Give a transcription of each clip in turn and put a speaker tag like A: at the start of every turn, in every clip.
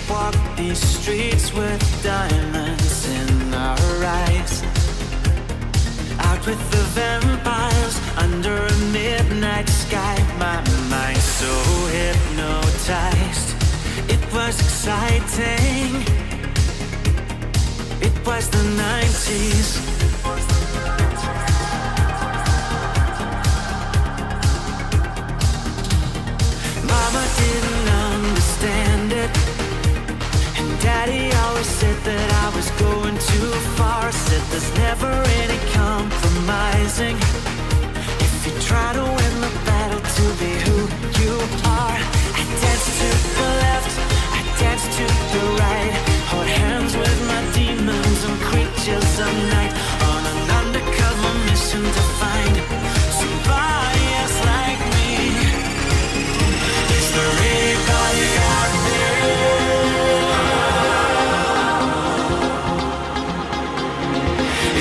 A: walk these streets with diamonds in our eyes. Out with the vampires under a midnight sky. My mind so hypnotized. It was exciting. It was the 90s. Mama didn't understand it, and Daddy always said that I was going too far. Said there's never any compromising if you try to win the battle to be who you are. I dance to the left, I dance to the right, hold hands with my demons and creatures of night, on an undercover mission to find somebody else like me. Is there anybody out there?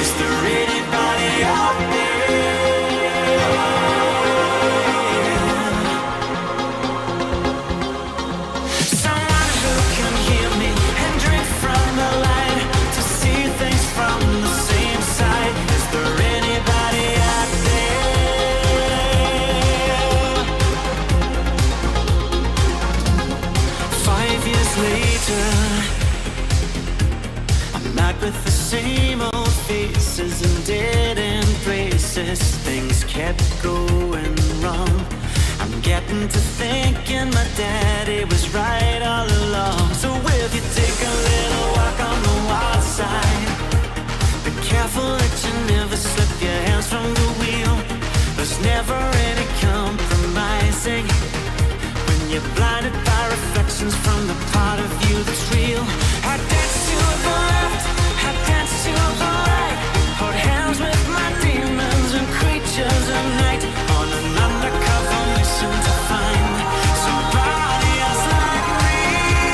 A: Is there anybody out there? Someone who can hear me and drink from the light, to see things from the same side. Is there anybody out there? 5 years later, I'm out with the same old faces and dead end places. Things kept going wrong. I'm getting to thinking my daddy was right all along. So will you take a little walk on the wild side? Be careful that you never slip your hands from the wheel. There's never any compromising when you're blinded by reflections from the part of you that's real. I dance to the left, I dance to the right, hold hands with my demons and creatures of night, on an undercover mission to find somebody else like me.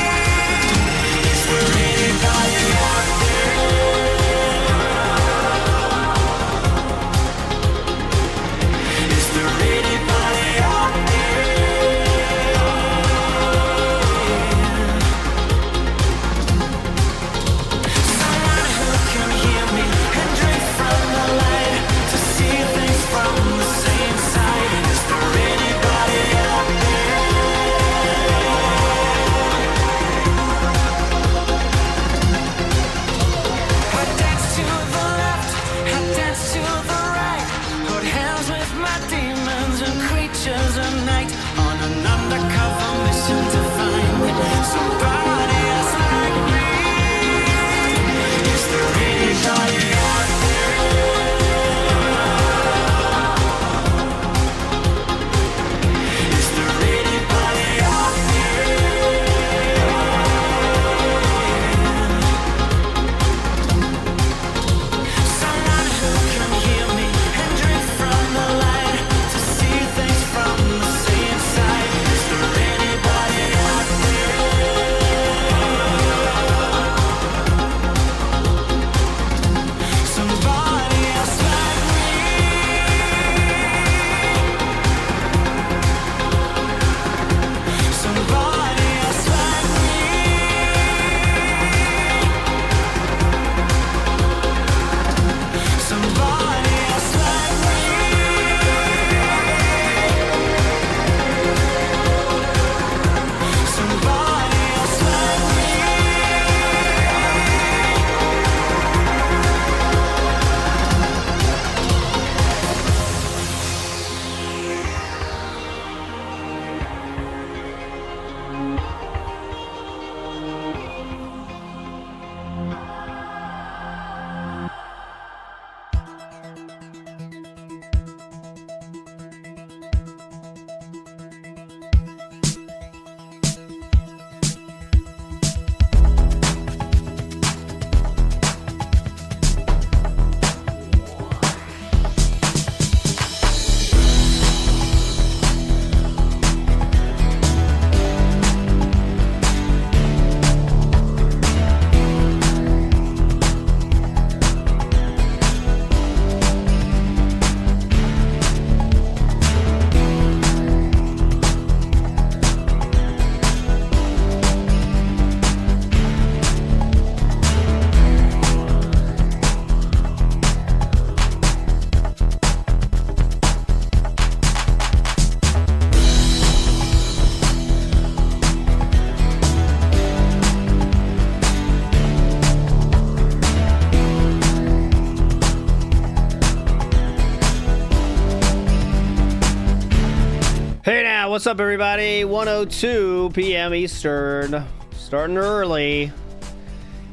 B: What's up, everybody? 1:02 p.m. Eastern. Starting early,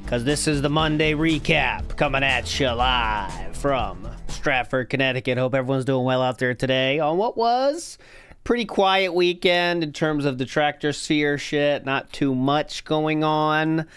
B: because this is the Monday recap coming at you live from Stratford, Connecticut. Hope everyone's doing well out there today on what was pretty quiet weekend in terms of the tractor sphere shit. Not too much going on.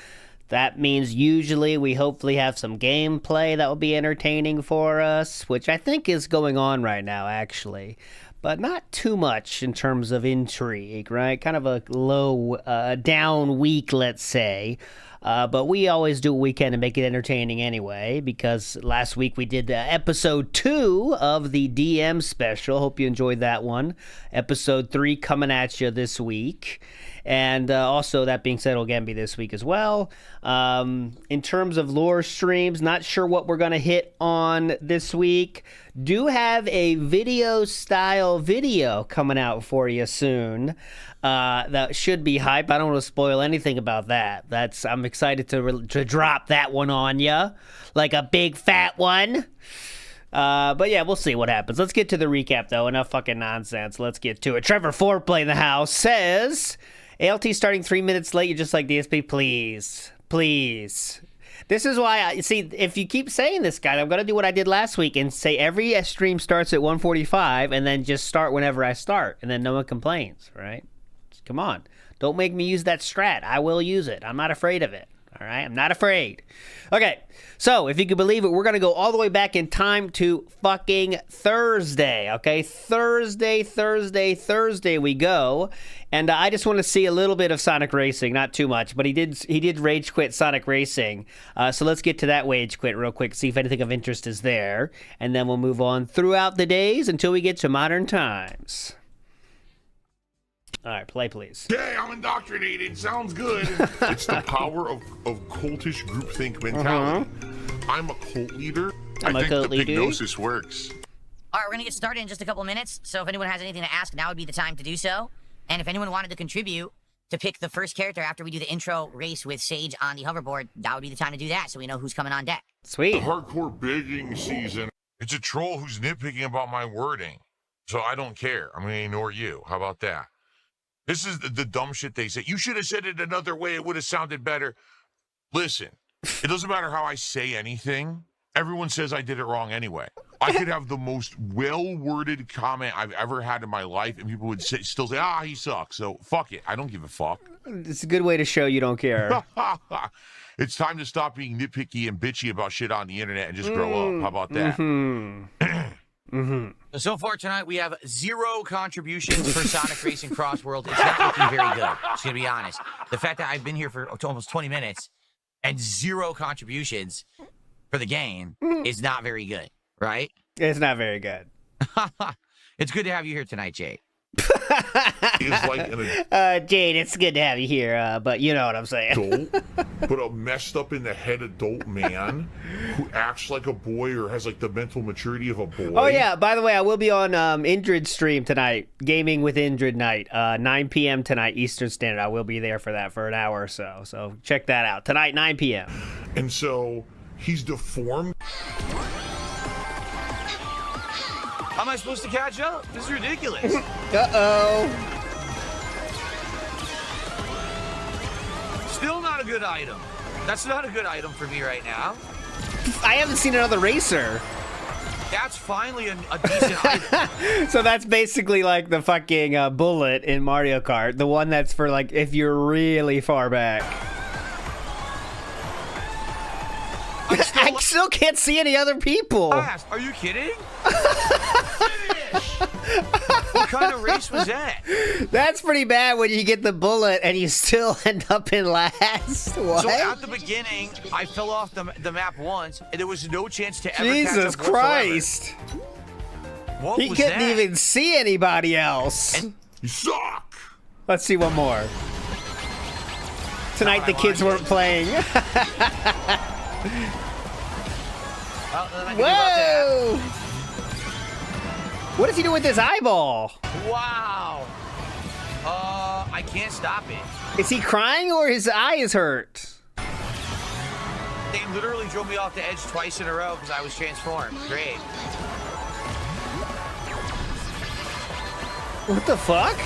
B: That means usually we hopefully have some gameplay that will be entertaining for us, which I think is going on right now, actually. But not too much in terms of intrigue, right? Kind of a low, down week, let's say. But we always do what we can to make it entertaining anyway, because last week we did episode 2 of the DM special. Hope you enjoyed that one. Episode 3 coming at you this week. And also, that being said, it'll again be this week as well. In terms of lore streams, not sure what we're going to hit on this week. Do have a video-style video coming out for you soon. That should be hype. I don't want to spoil anything about that. I'm excited to drop that one on you, like a big fat one. But yeah, we'll see what happens. Let's get to the recap, though. Enough fucking nonsense. Let's get to it. Trevor Foreplay in the house says, ALT starting 3 minutes late. You're just like DSP. Please. Please. This is why see, if you keep saying this, guy, I'm going to do what I did last week and say every stream starts at 1:45 and then just start whenever I start. And then no one complains, right? Just, come on. Don't make me use that strat. I will use it. I'm not afraid of it. All right, I'm not afraid. Okay, so if you can believe it, we're going to go all the way back in time to fucking Thursday, okay? Thursday we go. And I just want to see a little bit of Sonic Racing, not too much, but he did rage quit Sonic Racing. So let's get to that rage quit real quick, see if anything of interest is there. And then we'll move on throughout the days until we get to modern times. All right, play, please.
C: Yeah, I'm indoctrinated. Sounds good. It's the power of cultish groupthink mentality. I'm a cult leader. I think the hypnosis works.
D: All right, we're going to get started in just a couple minutes. So if anyone has anything to ask, now would be the time to do so. And if anyone wanted to contribute to pick the first character after we do the intro race with Sage on the hoverboard, that would be the time to do that so we know who's coming on deck.
B: Sweet.
C: The hardcore begging season. It's a troll who's nitpicking about my wording. So I don't care. I'm going to ignore you. How about that? This is the dumb shit they say. You should have said it another way. It would have sounded better. Listen, it doesn't matter how I say anything. Everyone says I did it wrong anyway. I could have the most well-worded comment I've ever had in my life, and people would still say, he sucks. So fuck it. I don't give a fuck.
B: It's a good way to show you don't care.
C: It's time to stop being nitpicky and bitchy about shit on the internet and just grow up. How about that?
D: So far tonight, we have 0 contributions for Sonic Racing Cross World. It's not looking very good, just going to be honest. The fact that I've been here for almost 20 minutes and 0 contributions for the game is not very good, right?
B: It's not very good.
D: It's good to have you here tonight, Jade.
B: Jade, it's good to have you here, but you know what I'm saying.
C: But a messed up in the head adult man who acts like a boy or has like the mental maturity of a boy.
B: Oh yeah, by the way, I will be on Indrid's stream tonight, Gaming with Indrid night, 9 p.m. tonight Eastern Standard. I will be there for that for an hour or so. So check that out tonight, 9 p.m.
C: And so he's deformed.
E: How am I supposed to catch up? This is ridiculous.
B: Uh-oh.
E: Still not a good item. That's not a good item for me right now.
B: I haven't seen another racer.
E: That's finally a decent item.
B: So that's basically like the fucking bullet in Mario Kart. The one that's for like if you're really far back. I still can't see any other people.
E: Are you kidding? What kind of race was that?
B: That's pretty bad when you get the bullet and you still end up in last. What?
E: So at the beginning, I fell off the map once, and there was no chance to ever catch up
B: Jesus Christ.
E: What was
B: he couldn't even see anybody else.
C: You suck.
B: Let's see one more. Tonight the kids weren't playing. Whoa! What does he do with his eyeball?
E: Wow. I can't stop it.
B: Is he crying or his eye is hurt?
E: They literally drove me off the edge twice in a row because I was transformed. Great.
B: What the fuck?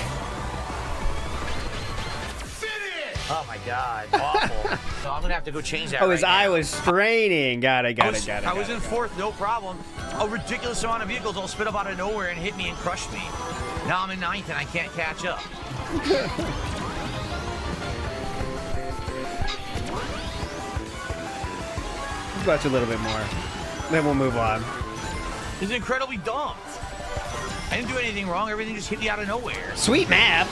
D: Oh my God, awful. So I'm gonna have to go change that.
B: Oh, his
D: right
B: eye
D: now.
B: was straining. Got it.
D: I was in fourth, no problem. A ridiculous amount of vehicles all spit up out of nowhere and hit me and crushed me. Now I'm in ninth and I can't catch up.
B: Let's watch a little bit more. Then we'll move on.
D: It's incredibly dumb. I didn't do anything wrong. Everything just hit me out of nowhere.
B: Sweet map.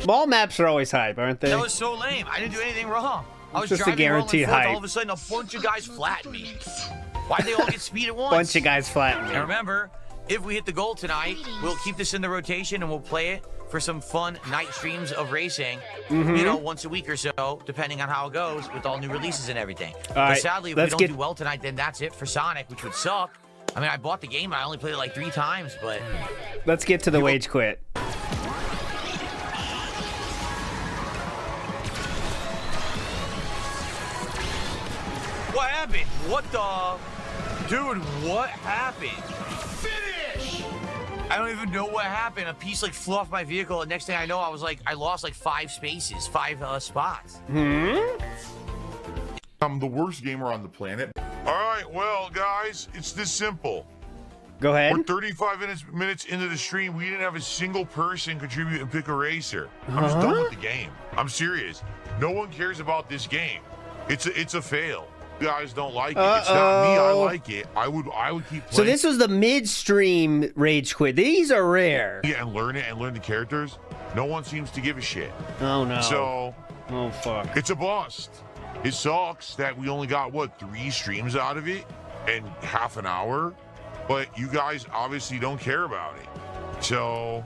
B: Mall maps are always hype, aren't they?
D: That was so lame. I didn't do anything wrong. I was
B: Just a
D: driving
B: guaranteed
D: rolling forth,
B: hype.
D: all of a sudden a bunch of guys flattened me. Why'd they all get speed at once?
B: Bunch of guys flattened me.
D: And remember, if we hit the goal tonight, we'll keep this in the rotation and we'll play it for some fun night streams of racing, you know, once a week or so, depending on how it goes with all new releases and everything. But
B: right,
D: sadly, if we don't do well tonight, then that's it for Sonic, which would suck. I mean, I bought the game, I only played it like 3 times, but...
B: Let's get to the wage quit.
D: What happened? What the... Dude, what happened? Finish! I don't even know what happened. A piece like flew off my vehicle, and next thing I know, I was like, I lost like 5 spaces, 5 spots.
C: I'm the worst gamer on the planet. All right, well, guys, it's this simple.
B: Go ahead.
C: We're 35 minutes into the stream. We didn't have a single person contribute and pick a racer. I'm just done with the game. I'm serious. No one cares about this game. It's a fail. You guys don't like it. It's not me. I like it. I would keep playing.
B: So this was the midstream rage quit. These are rare.
C: Yeah, and learn the characters. No one seems to give a shit.
B: Oh no.
C: So
B: oh fuck.
C: it's a bust. It sucks that we only got 3 streams out of it in half an hour, but you guys obviously don't care about it. So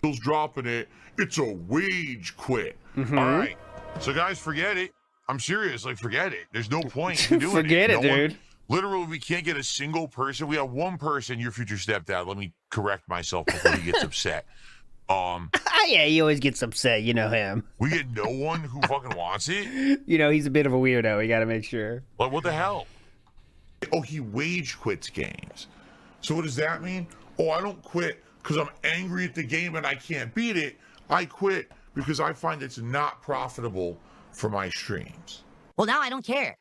C: Bill's dropping it. It's a wage quit. All right. So guys, forget it. I'm serious. Like, forget it. There's no point in doing
B: Forget it,
C: No one-
B: dude.
C: Literally, we can't get a single person. We have one person, your future stepdad. Let me correct myself before he gets upset.
B: Yeah, he always gets upset. You know him.
C: We get no one who fucking wants it.
B: You know, he's a bit of a weirdo. We got to make sure.
C: Like, what the hell? Oh, he wage quits games. So what does that mean? Oh, I don't quit because I'm angry at the game and I can't beat it. I quit because I find it's not profitable for my streams.
F: Well, now I don't care.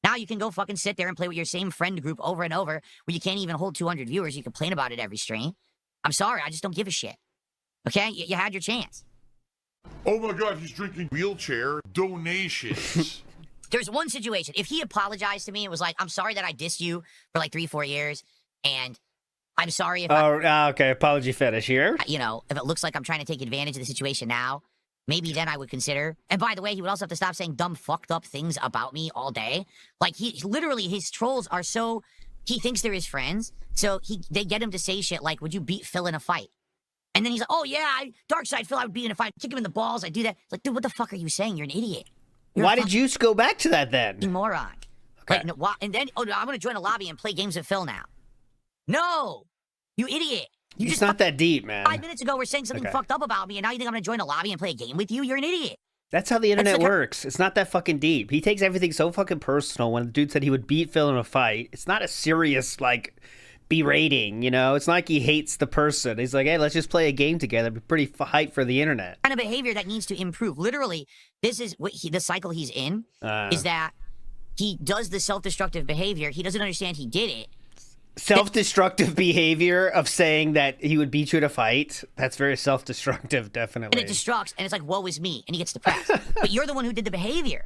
F: Now you can go fucking sit there and play with your same friend group over and over where you can't even hold 200 viewers. You complain about it every stream. I'm sorry. I just don't give a shit. Okay? You had your chance.
C: Oh my God, he's drinking wheelchair donations.
F: There's one situation. If he apologized to me and was like, I'm sorry that I dissed you for like 3-4 years, and I'm sorry if
B: okay. Apology fetish here.
F: you know, if it looks like I'm trying to take advantage of the situation now, maybe then I would consider. And by the way, he would also have to stop saying dumb, fucked up things about me all day. Like, he literally, his trolls are so, he thinks they're his friends. So they get him to say shit like, would you beat Phil in a fight? And then he's like, oh yeah, Darkside Phil, I would beat in a fight. Kick him in the balls. I do that. It's like, dude, what the fuck are you saying? You're an idiot. You're
B: Why
F: a
B: did you go back to that then?
F: fucking moron.
B: Okay.
F: Like, no, and then, oh, no, I'm going to join a lobby and play games with Phil now. No, you idiot. You
B: It's
F: just
B: not that deep, man.
F: 5 minutes ago were saying something
B: Okay.
F: fucked up about me, and now you think I'm going to join a lobby and play a game with you? You're an idiot.
B: That's how the internet
F: the
B: works. It's not that fucking deep. He takes everything so fucking personal. When the dude said he would beat Phil in a fight, it's not a serious, like, berating, you know? It's not like he hates the person. He's like, hey, let's just play a game together. Be pretty hype for the internet.
F: Kind of behavior that needs to improve. Literally, this is what the cycle he's in, is that he does the self-destructive behavior. He doesn't understand he did it.
B: Self-destructive behavior of saying that he would beat you in a fight. That's very self-destructive, definitely.
F: And it destructs, and it's like, woe is me, and he gets depressed. But you're the one who did the behavior.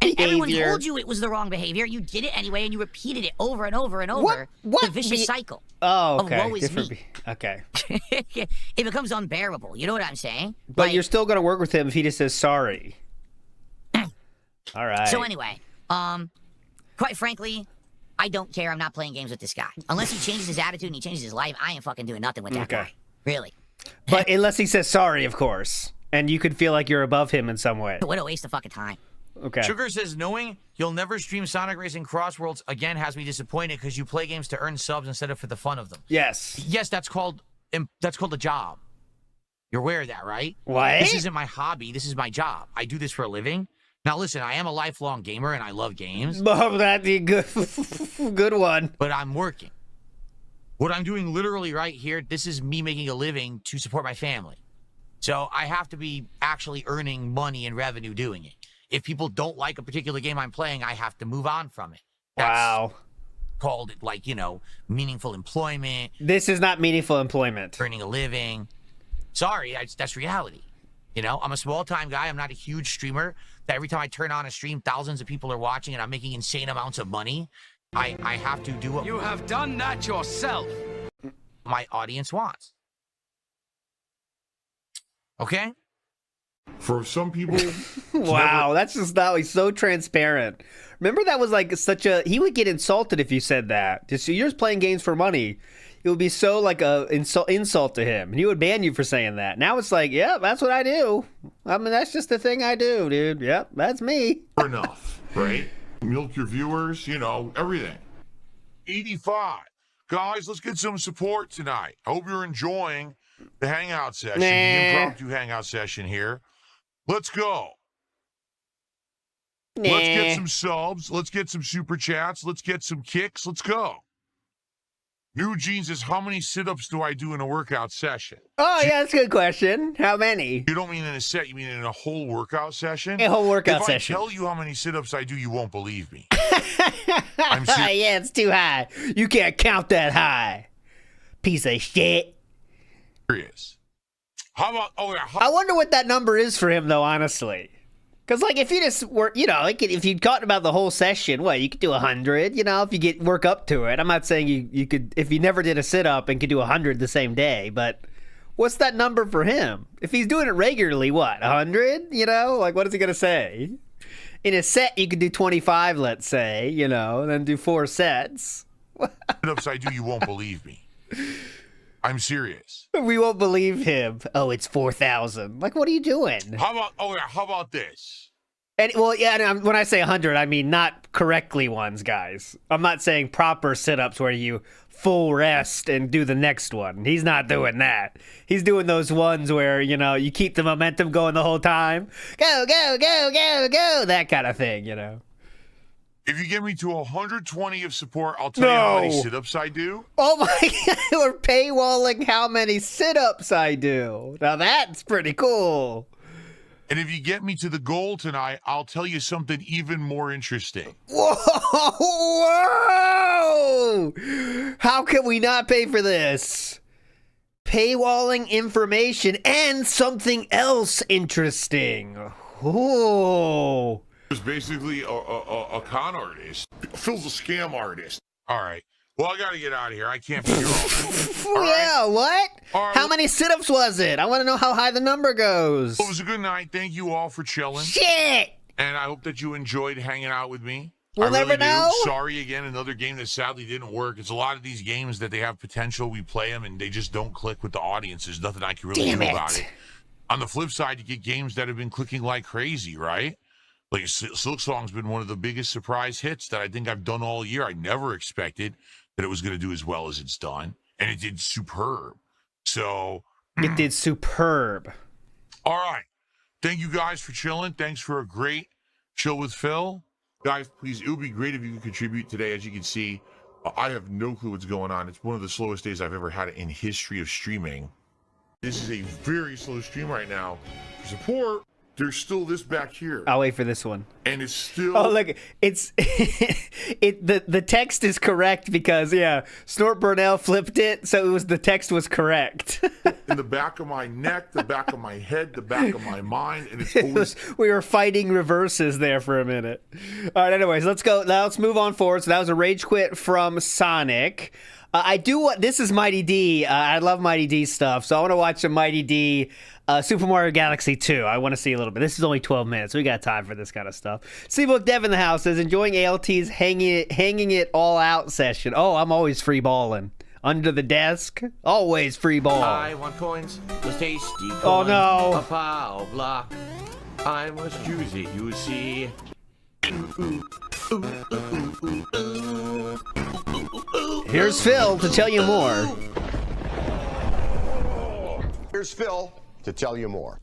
F: And everyone told you it was the wrong behavior. You did it anyway, and you repeated it over and over and over.
B: What
F: The vicious cycle.
B: Oh, okay.
F: Of woe is me.
B: Okay.
F: It becomes unbearable. You know what I'm saying?
B: But
F: Like,
B: you're still going to work with him if he just says sorry. All right.
F: So anyway, quite frankly, I don't care. I'm not playing games with this guy. Unless he changes his attitude and he changes his life, I ain't fucking doing nothing with that guy. Really.
B: But unless he says sorry, of course. And you could feel like you're above him in some way.
F: What a waste of fucking time.
B: Okay.
D: Sugar says, knowing you'll never stream Sonic Racing Cross Worlds again has me disappointed because you play games to earn subs instead of for the fun of them.
B: Yes.
D: Yes, that's called a job. You're aware of that, right?
B: What?
D: This isn't my hobby. This is my job. I do this for a living. Now, listen, I am a lifelong gamer and I love games,
B: Oh, that's a good, good one.
D: but I'm working. What I'm doing literally right here, this is me making a living to support my family. So I have to be actually earning money and revenue doing it. If people don't like a particular game I'm playing, I have to move on from it. That's
B: Wow.
D: called it, like, meaningful employment.
B: This is not meaningful employment.
D: Earning a living. Sorry, that's reality. I'm a small-time guy. I'm not a huge streamer. That every time I turn on a stream, thousands of people are watching, and I'm making insane amounts of money. I have to do what
G: You have done that yourself.
D: my audience wants. Okay?
C: For some people,
B: Wow, that's just not like so transparent. Remember that was like such a he would get insulted if you said that. Just you're just playing games for money. It would be so like a insult to him, and he would ban you for saying that. Now it's like, yeah, that's what I do. I mean, that's just the thing I do, dude. Yep, that's me.
C: enough, right? Milk your viewers, everything. 85. Guys, let's get some support tonight. I hope you're enjoying the hangout session, the impromptu hangout session here. Let's go. Let's get some subs. Let's get some super chats. Let's get some kicks. Let's go. New Jeans says, how many sit-ups do I do in a workout session?
B: Oh, yeah, that's a good question. How many?
C: You don't mean in a set, you mean in a whole workout session?
B: A whole workout
C: if
B: session.
C: If I tell you how many sit-ups I do, you won't believe me.
B: Yeah, it's too high. You can't count that high. Piece of shit.
C: Serious. How about,
B: I wonder what that number is for him, though, honestly. Because, like, if you just work, if you'd gotten about the whole session, you could do 100, if you work up to it. I'm not saying you could, if you never did a sit-up and could do 100 the same day, but what's that number for him? If he's doing it regularly, 100? What is he going to say? In a set, you could do 25, let's say, and then do 4 sets.
C: sit-ups I do, you won't believe me. I'm serious.
B: We won't believe him. Oh, it's 4,000. Like, what are you doing?
C: How about this?
B: And when I say 100, I mean not correctly ones, guys. I'm not saying proper sit-ups where you full rest and do the next one. He's not doing that. He's doing those ones where, you keep the momentum going the whole time. Go, go, go, go, go. That kind of thing,
C: If you get me to 120 of support, I'll tell you how many sit-ups I do.
B: Oh my God, we're paywalling how many sit-ups I do. Now that's pretty cool.
C: And if you get me to the goal tonight, I'll tell you something even more interesting.
B: Whoa! How can we not pay for this? Paywalling information and something else interesting. Oh.
C: It's basically a con artist. Phil's a scam artist. All right. Well, I got to get out of here. I can't figure all that. All
B: Yeah, what?
C: All right.
B: How many sit-ups was it? I want to know how high the number goes.
C: Well, it was a good night. Thank you all for chilling.
B: Shit!
C: And I hope that you enjoyed hanging out with me.
B: We'll
C: I really
B: never
C: do.
B: know.
C: Sorry again, another game that sadly didn't work. It's a lot of these games that they have potential. We play them and they just don't click with the audience. There's nothing I can really
B: Damn
C: do
B: it.
C: about it. On the flip side, you get games that have been clicking like crazy, right? Like Silk Song's been one of the biggest surprise hits that I think I've done all year. I never expected that it was going to do as well as it's done, and it did superb. So
B: It did superb.
C: all right, thank you guys for chilling. Thanks for a great chill with Phil, guys. Please, it would be great if you could contribute today. As you can see, I have no clue what's going on. It's one of the slowest days I've ever had in history of streaming. This is a very slow stream right now. For support, there's still this back here,
B: I'll wait for this one.
C: and it's still.
B: Oh, look, it's the text is correct because Snort Burnell flipped it, so the text was correct.
C: in the back of my neck, the back of my head, the back of my mind, and it's always
B: We were fighting reverses there for a minute. All right, anyways, let's go. Now let's move on forward. So that was a rage quit from Sonic. I do what this is Mighty D. I love Mighty D stuff, so I want to watch some Mighty D. Super Mario Galaxy 2. I want to see a little bit. This is only 12 minutes. We got time for this kind of stuff. Seabook Dev in the house says, enjoying ALT's hanging it all out session. Oh, I'm always free balling. Under the desk, always free ball.
E: I want coins. Was tasty.
B: Oh,
E: Coin,
B: no.
E: A pow block. I must use it, you see.
B: Here's Phil to tell you more.
H: Here's Phil to tell you more.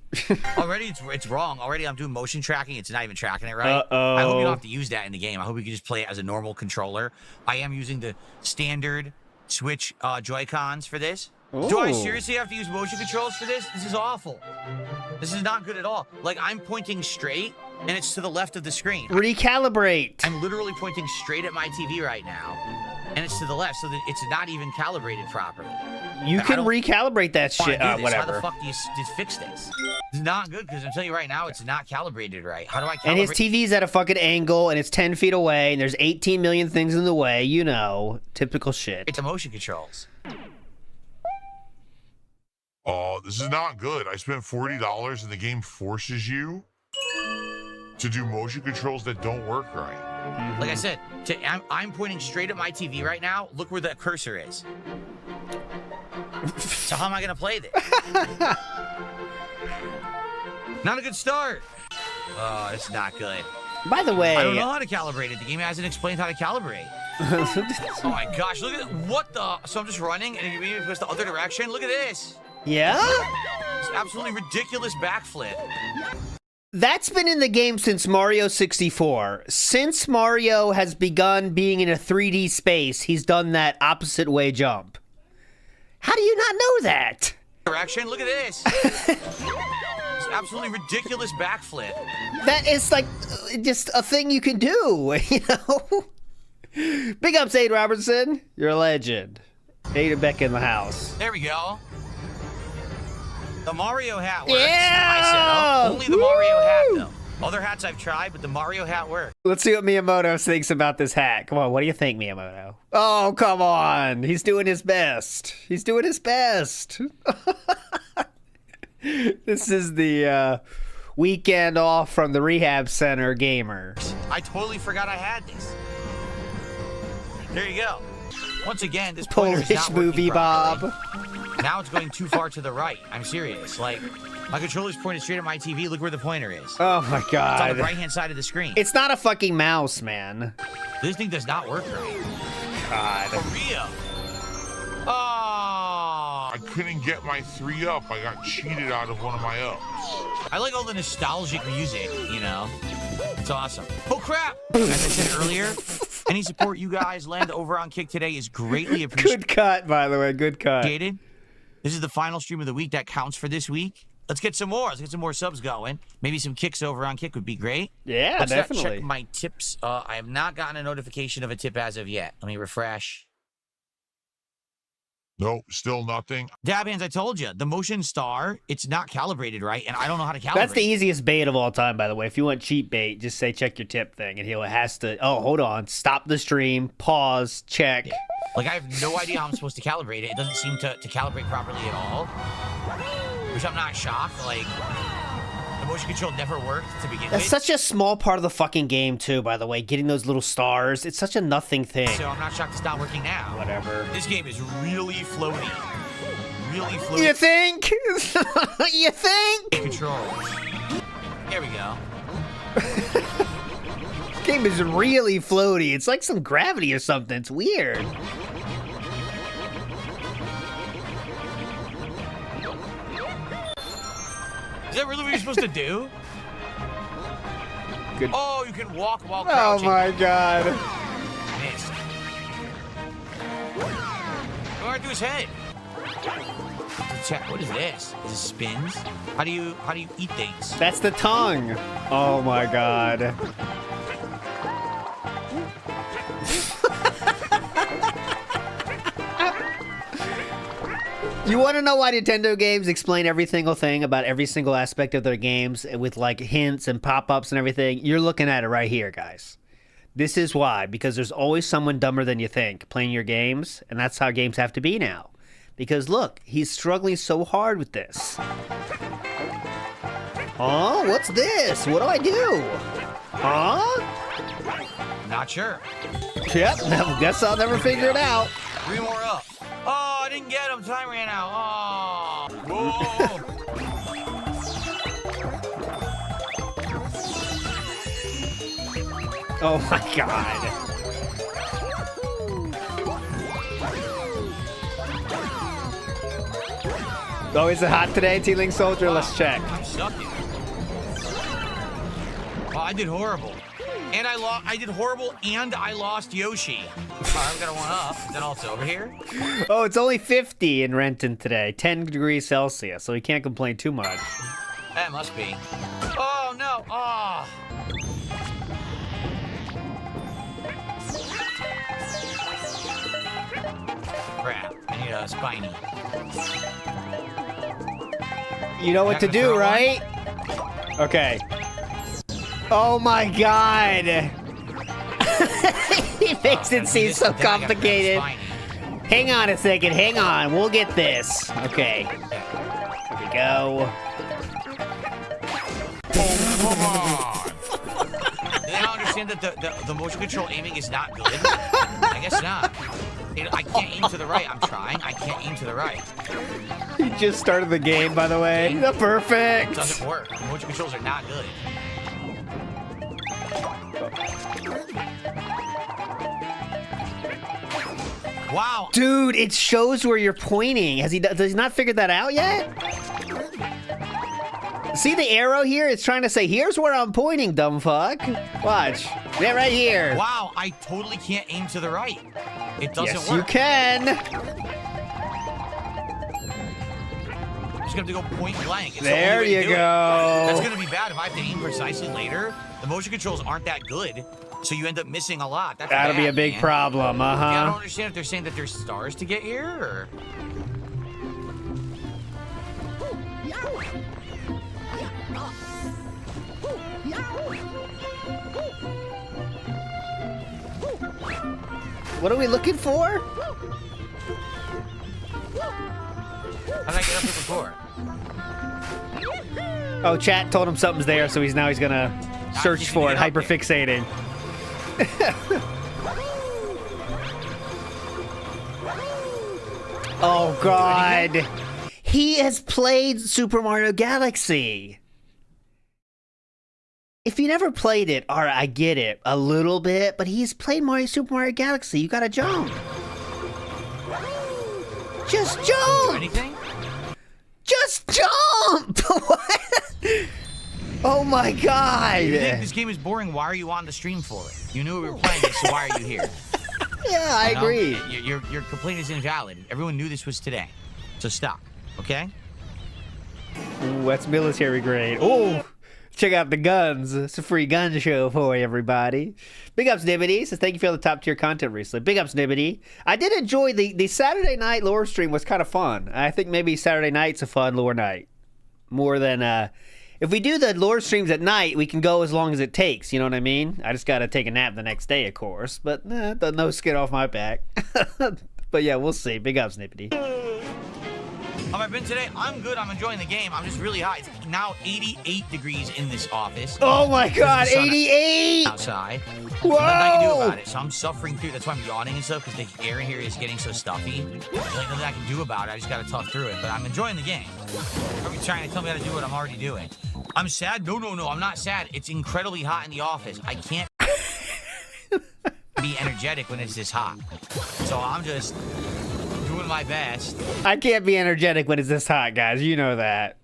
D: Already, it's wrong. Already, I'm doing motion tracking. It's not even tracking it right.
B: Uh-oh.
D: I hope you don't have to use that in the game. I hope you can just play it as a normal controller. I am using the standard switch Joy-Cons for this. Do I
B: Ooh.
D: seriously have to use motion controls for this? This is awful. This is not good at all. Like, I'm pointing straight, and it's to the left of the screen.
B: Recalibrate.
D: I'm literally pointing straight at my TV right now, and it's to the left, so that it's not even calibrated properly.
B: You can recalibrate that shit.
D: How the
B: Whatever.
D: fuck do you fix this? It's not good, because I'm telling you right now, it's not calibrated right. How do I calibrate?
B: And his TV's at a fucking angle, and it's 10 feet away, and there's 18 million things in the way. You know, typical shit.
D: It's motion controls.
C: Oh, this is not good. I spent $40 and the game forces you to do motion controls that don't work right.
D: Like I said, I'm pointing straight at my TV right now. Look where the cursor is. So how am I going to play this? Not a good start. Oh, it's not good.
B: By the way,
D: I don't know how to calibrate it. The game hasn't explained how to calibrate. Oh my gosh, look at what the... So I'm just running and it goes the other direction. Look at this.
B: yeah?
D: It's absolutely ridiculous backflip.
B: That's been in the game since Mario 64. Since Mario has begun being in a 3D space, he's done that opposite way jump. How do you not know that?
D: Direction, look at this. It's absolutely ridiculous backflip.
B: That is like just a thing you can do, you know? Big ups, Aid Robertson. You're a legend. Aid and Beck in the house.
D: There we go. The Mario hat works.
B: Yeah!
D: I said, only the Mario hat, though. Other hats I've tried, but the Mario hat works.
B: Let's see what Miyamoto thinks about this hat. Come on, what do you think, Miyamoto? Oh, come on. He's doing his best. He's doing his best. This is the weekend off from the rehab center gamer.
D: I totally forgot I had this. There you go. Once again, this pointer is
B: Polish
D: not working
B: movie
D: properly.
B: Bob.
D: Now it's going too far to the right. I'm serious. Like, my controller's pointed straight at my TV. Look where the pointer is.
B: Oh my
D: It's on
B: god.
D: the right-hand side of the screen.
B: It's not a fucking mouse, man.
D: This thing does not work right.
B: God.
D: For real. Oh.
C: I couldn't get my 3 up. I got cheated out of one of my ups.
D: I like all the nostalgic music, you know? It's awesome. Oh, crap! As I said earlier, any support you guys lend over on Kick today is greatly appreciated.
B: Good cut, by the way. Good cut.
D: This is the final stream of the week. That counts for this week. Let's get some more. Let's get some more subs going. Maybe some kicks over on Kick would be great.
B: Yeah,
D: Let's
B: definitely.
D: check my tips. I have not gotten a notification of a tip as of yet. Let me refresh.
C: Nope, still nothing.
D: Dab hands, I told you. The motion star, it's not calibrated right, and I don't know how to calibrate.
B: That's the easiest bait of all time, by the way. If you want cheap bait, just say check your tip thing, and he'll has to. Oh, hold on. Stop the stream. Pause. Check.
D: Like, I have no idea how I'm supposed to calibrate it. It doesn't seem to calibrate properly at all. Which I'm not shocked. Like, the motion control never worked to begin
B: That's
D: with.
B: such a small part of the fucking game, too, by the way. Getting those little stars. It's such a nothing thing.
D: So I'm not shocked it's not working now.
B: Whatever.
D: This game is really floaty. Really floaty.
B: You think? You think?
D: Controls. There we go.
B: This game is really floaty. It's like some gravity or something. It's weird.
D: Is that really what you're supposed to do?
B: Good.
D: Oh, you can walk while
B: Oh
D: crouching.
B: my god.
D: Missed. Go right through his head. What is this? Is it spins? How do you eat things?
B: That's the tongue. Oh my god. You want to know why Nintendo games explain every single thing about every single aspect of their games with like hints and pop-ups and everything? You're looking at it right here, guys. This is why, because there's always someone dumber than you think playing your games, and that's how games have to be now. Because look, he's struggling so hard with this. Oh, what's this? What do I do? Huh?
D: Not sure.
B: Yep, guess I'll never figure it out.
D: 3 more up. Oh, I didn't get him. Time ran out. Oh. Whoa.
B: Oh my god. Oh, is it hot today, T-Link Soldier? Let's check.
D: I'm sucking. Oh, I did horrible. And I did horrible, and I lost Yoshi. All right, we got a 1-up. Then also over here.
B: Oh, it's only 50 in Renton today. 10 degrees Celsius, so we can't complain too much.
D: That must be. Oh, no. Oh. Crap. I need a spiny.
B: You know what to do, right? Okay. Oh my god! He makes it seem so complicated. Hang on a second, hang on. We'll get this. Okay. Here we go.
D: Oh, come on! Do they not understand that the motion control aiming is not good? I guess not. I can't aim to the right. I'm trying. I can't aim to the right.
B: He just started the game, by the way. Perfect!
D: It doesn't work. The motion controls are not good. Wow.
B: Dude, it shows where you're pointing. Does he not figured that out yet? See the arrow here? It's trying to say, here's where I'm pointing, dumb fuck. Watch. Yeah, right here.
D: Wow, I totally can't aim to the right. It doesn't
B: yes,
D: work.
B: you can.
D: I'm just gonna have to go point blank. It's
B: There
D: the only way
B: you
D: to do it.
B: go.
D: That's gonna be bad if I have to aim precisely later. The motion controls aren't that good, so you end up missing a lot. That's
B: That'll be a
D: bad,
B: big
D: man.
B: problem,
D: Yeah, I don't
B: uh-huh.
D: understand if they're saying that there's stars to get here, or...
B: What are we looking for?
D: How did I get up here before?
B: Oh, chat told him something's there, so he's gonna search
D: keeping
B: for
D: it
B: it,
D: up there.
B: hyperfixating. Oh god. He has played Super Mario Galaxy. If you never played it, alright, I get it a little bit, but he's played Super Mario Galaxy. You gotta jump. Just
D: Do
B: jump!
D: anything?
B: Just jump! What? Oh my god!
D: You think this game is boring? Why are you on the stream for it? You knew we were playing it, so why are you here?
B: Yeah, I
D: You know?
B: agree.
D: Your complaint is invalid. Everyone knew this was today, so stop. Okay?
B: Ooh, that's military grade. Oh, check out the guns. It's a free gun show for you, everybody. Big ups, Nibbity. Says thank you for all the top tier content recently. Big ups, Nibbity. I did enjoy the Saturday night lore stream was kind of fun. I think maybe Saturday night's a fun lore night. More than, if we do the lore streams at night, we can go as long as it takes. You know what I mean? I just got to take a nap the next day, of course. But no skin off my back. But yeah, we'll see. Big ups, Nibbity.
D: Have I been today? I'm good. I'm enjoying the game. I'm just really hot. It's now 88 degrees in this office.
B: Oh my god,
D: There's the sun
B: 88!
D: outside.
B: Whoa!
D: Nothing I can do about it. So I'm suffering through. That's why I'm yawning and stuff, because the air in here is getting so stuffy. There's like nothing I can do about it. I just gotta tough through it. But I'm enjoying the game. Are you trying to tell me how to do what I'm already doing? I'm sad? No. I'm not sad. It's incredibly hot in the office. I can't be energetic when it's this hot. So I'm just doing my best.
B: I can't be energetic when it's this hot, guys. You know that.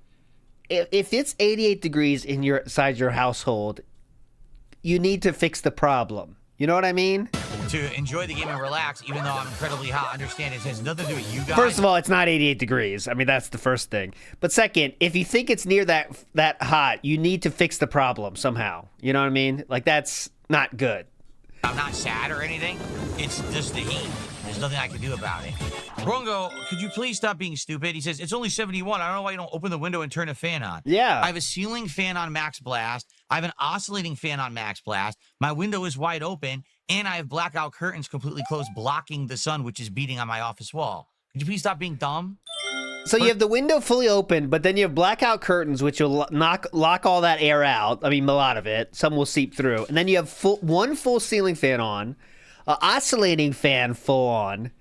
B: If it's 88 degrees inside your household, you need to fix the problem. You know what I mean?
D: To enjoy the game and relax, even though I'm incredibly hot. Understand it has nothing to do with you guys.
B: First of all, it's not 88 degrees. I mean, that's the first thing. But second, if you think it's near that hot, you need to fix the problem somehow. You know what I mean? Like, that's not good.
D: I'm not sad or anything. It's just the heat. There's nothing I can do about it. Rongo, could you please stop being stupid? He says, it's only 71. I don't know why you don't open the window and turn a fan on.
B: Yeah.
D: I have a ceiling fan on max blast. I have an oscillating fan on max blast. My window is wide open. And I have blackout curtains completely closed, blocking the sun, which is beating on my office wall. Could you please stop being dumb?
B: So you have the window fully open, but then you have blackout curtains, which will lock all that air out. I mean, a lot of it. Some will seep through. And then you have one full ceiling fan on, an oscillating fan full on.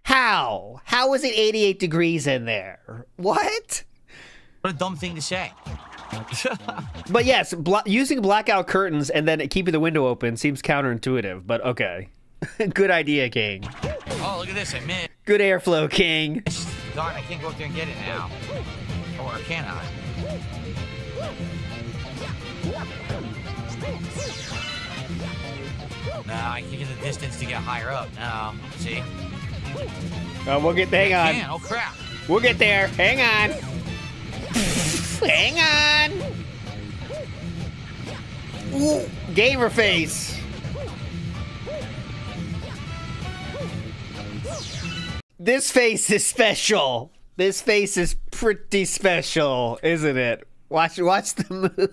B: How? How is it 88 degrees in there? What?
D: What a dumb thing to say.
B: But yes, using blackout curtains and then keeping the window open seems counterintuitive, but okay. Good idea, King.
D: Oh, look at this. I missed.
B: Good airflow, King.
D: Darn, I can't go up there and get it now. Or can I? No, I can't get the distance to get higher up. No, see?
B: Oh, we'll get. Hang on.
D: Man, oh crap!
B: We'll get there. Hang on. Hang on. Ooh, gamer face. This face is special. This face is pretty special, isn't it? Watch the move.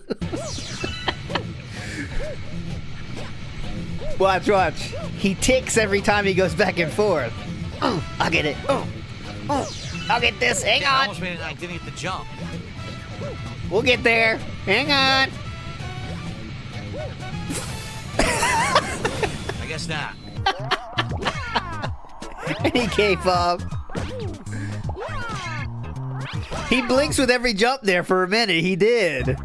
B: Watch. He ticks every time he goes back and forth. Oh, I'll get it. Oh, I'll get this. Hang
D: I
B: on.
D: almost made it. I didn't get the jump.
B: We'll get there. Hang on.
D: I guess not.
B: And he gave up. He blinks with every jump there for a minute. He did.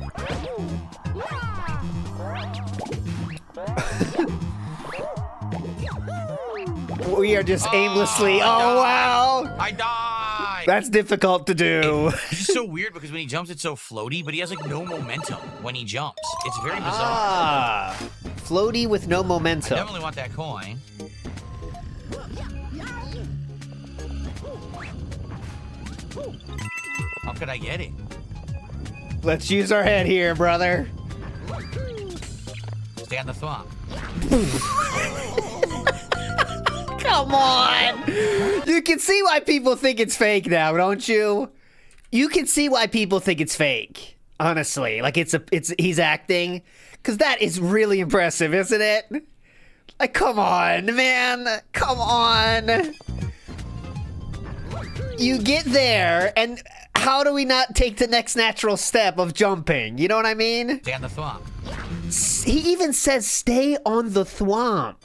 B: We are just aimlessly. Oh, wow.
D: I died.
B: That's difficult to do.
D: It's just so weird because when he jumps, it's so floaty, but he has like no momentum when he jumps. It's very bizarre.
B: Ah. Floaty with no momentum.
D: Definitely want that coin. How could I get it?
B: Let's use our head here, brother.
D: Stay on the thwomp.
B: Come on. You can see why people think it's fake now, don't you? You can see why people think it's fake. Honestly, like he's acting, because that is really impressive, isn't it? Like, come on, man. Come on. You get there, and how do we not take the next natural step of jumping? You know what I mean?
D: Stay on the thwomp.
B: He even says stay on the thwomp.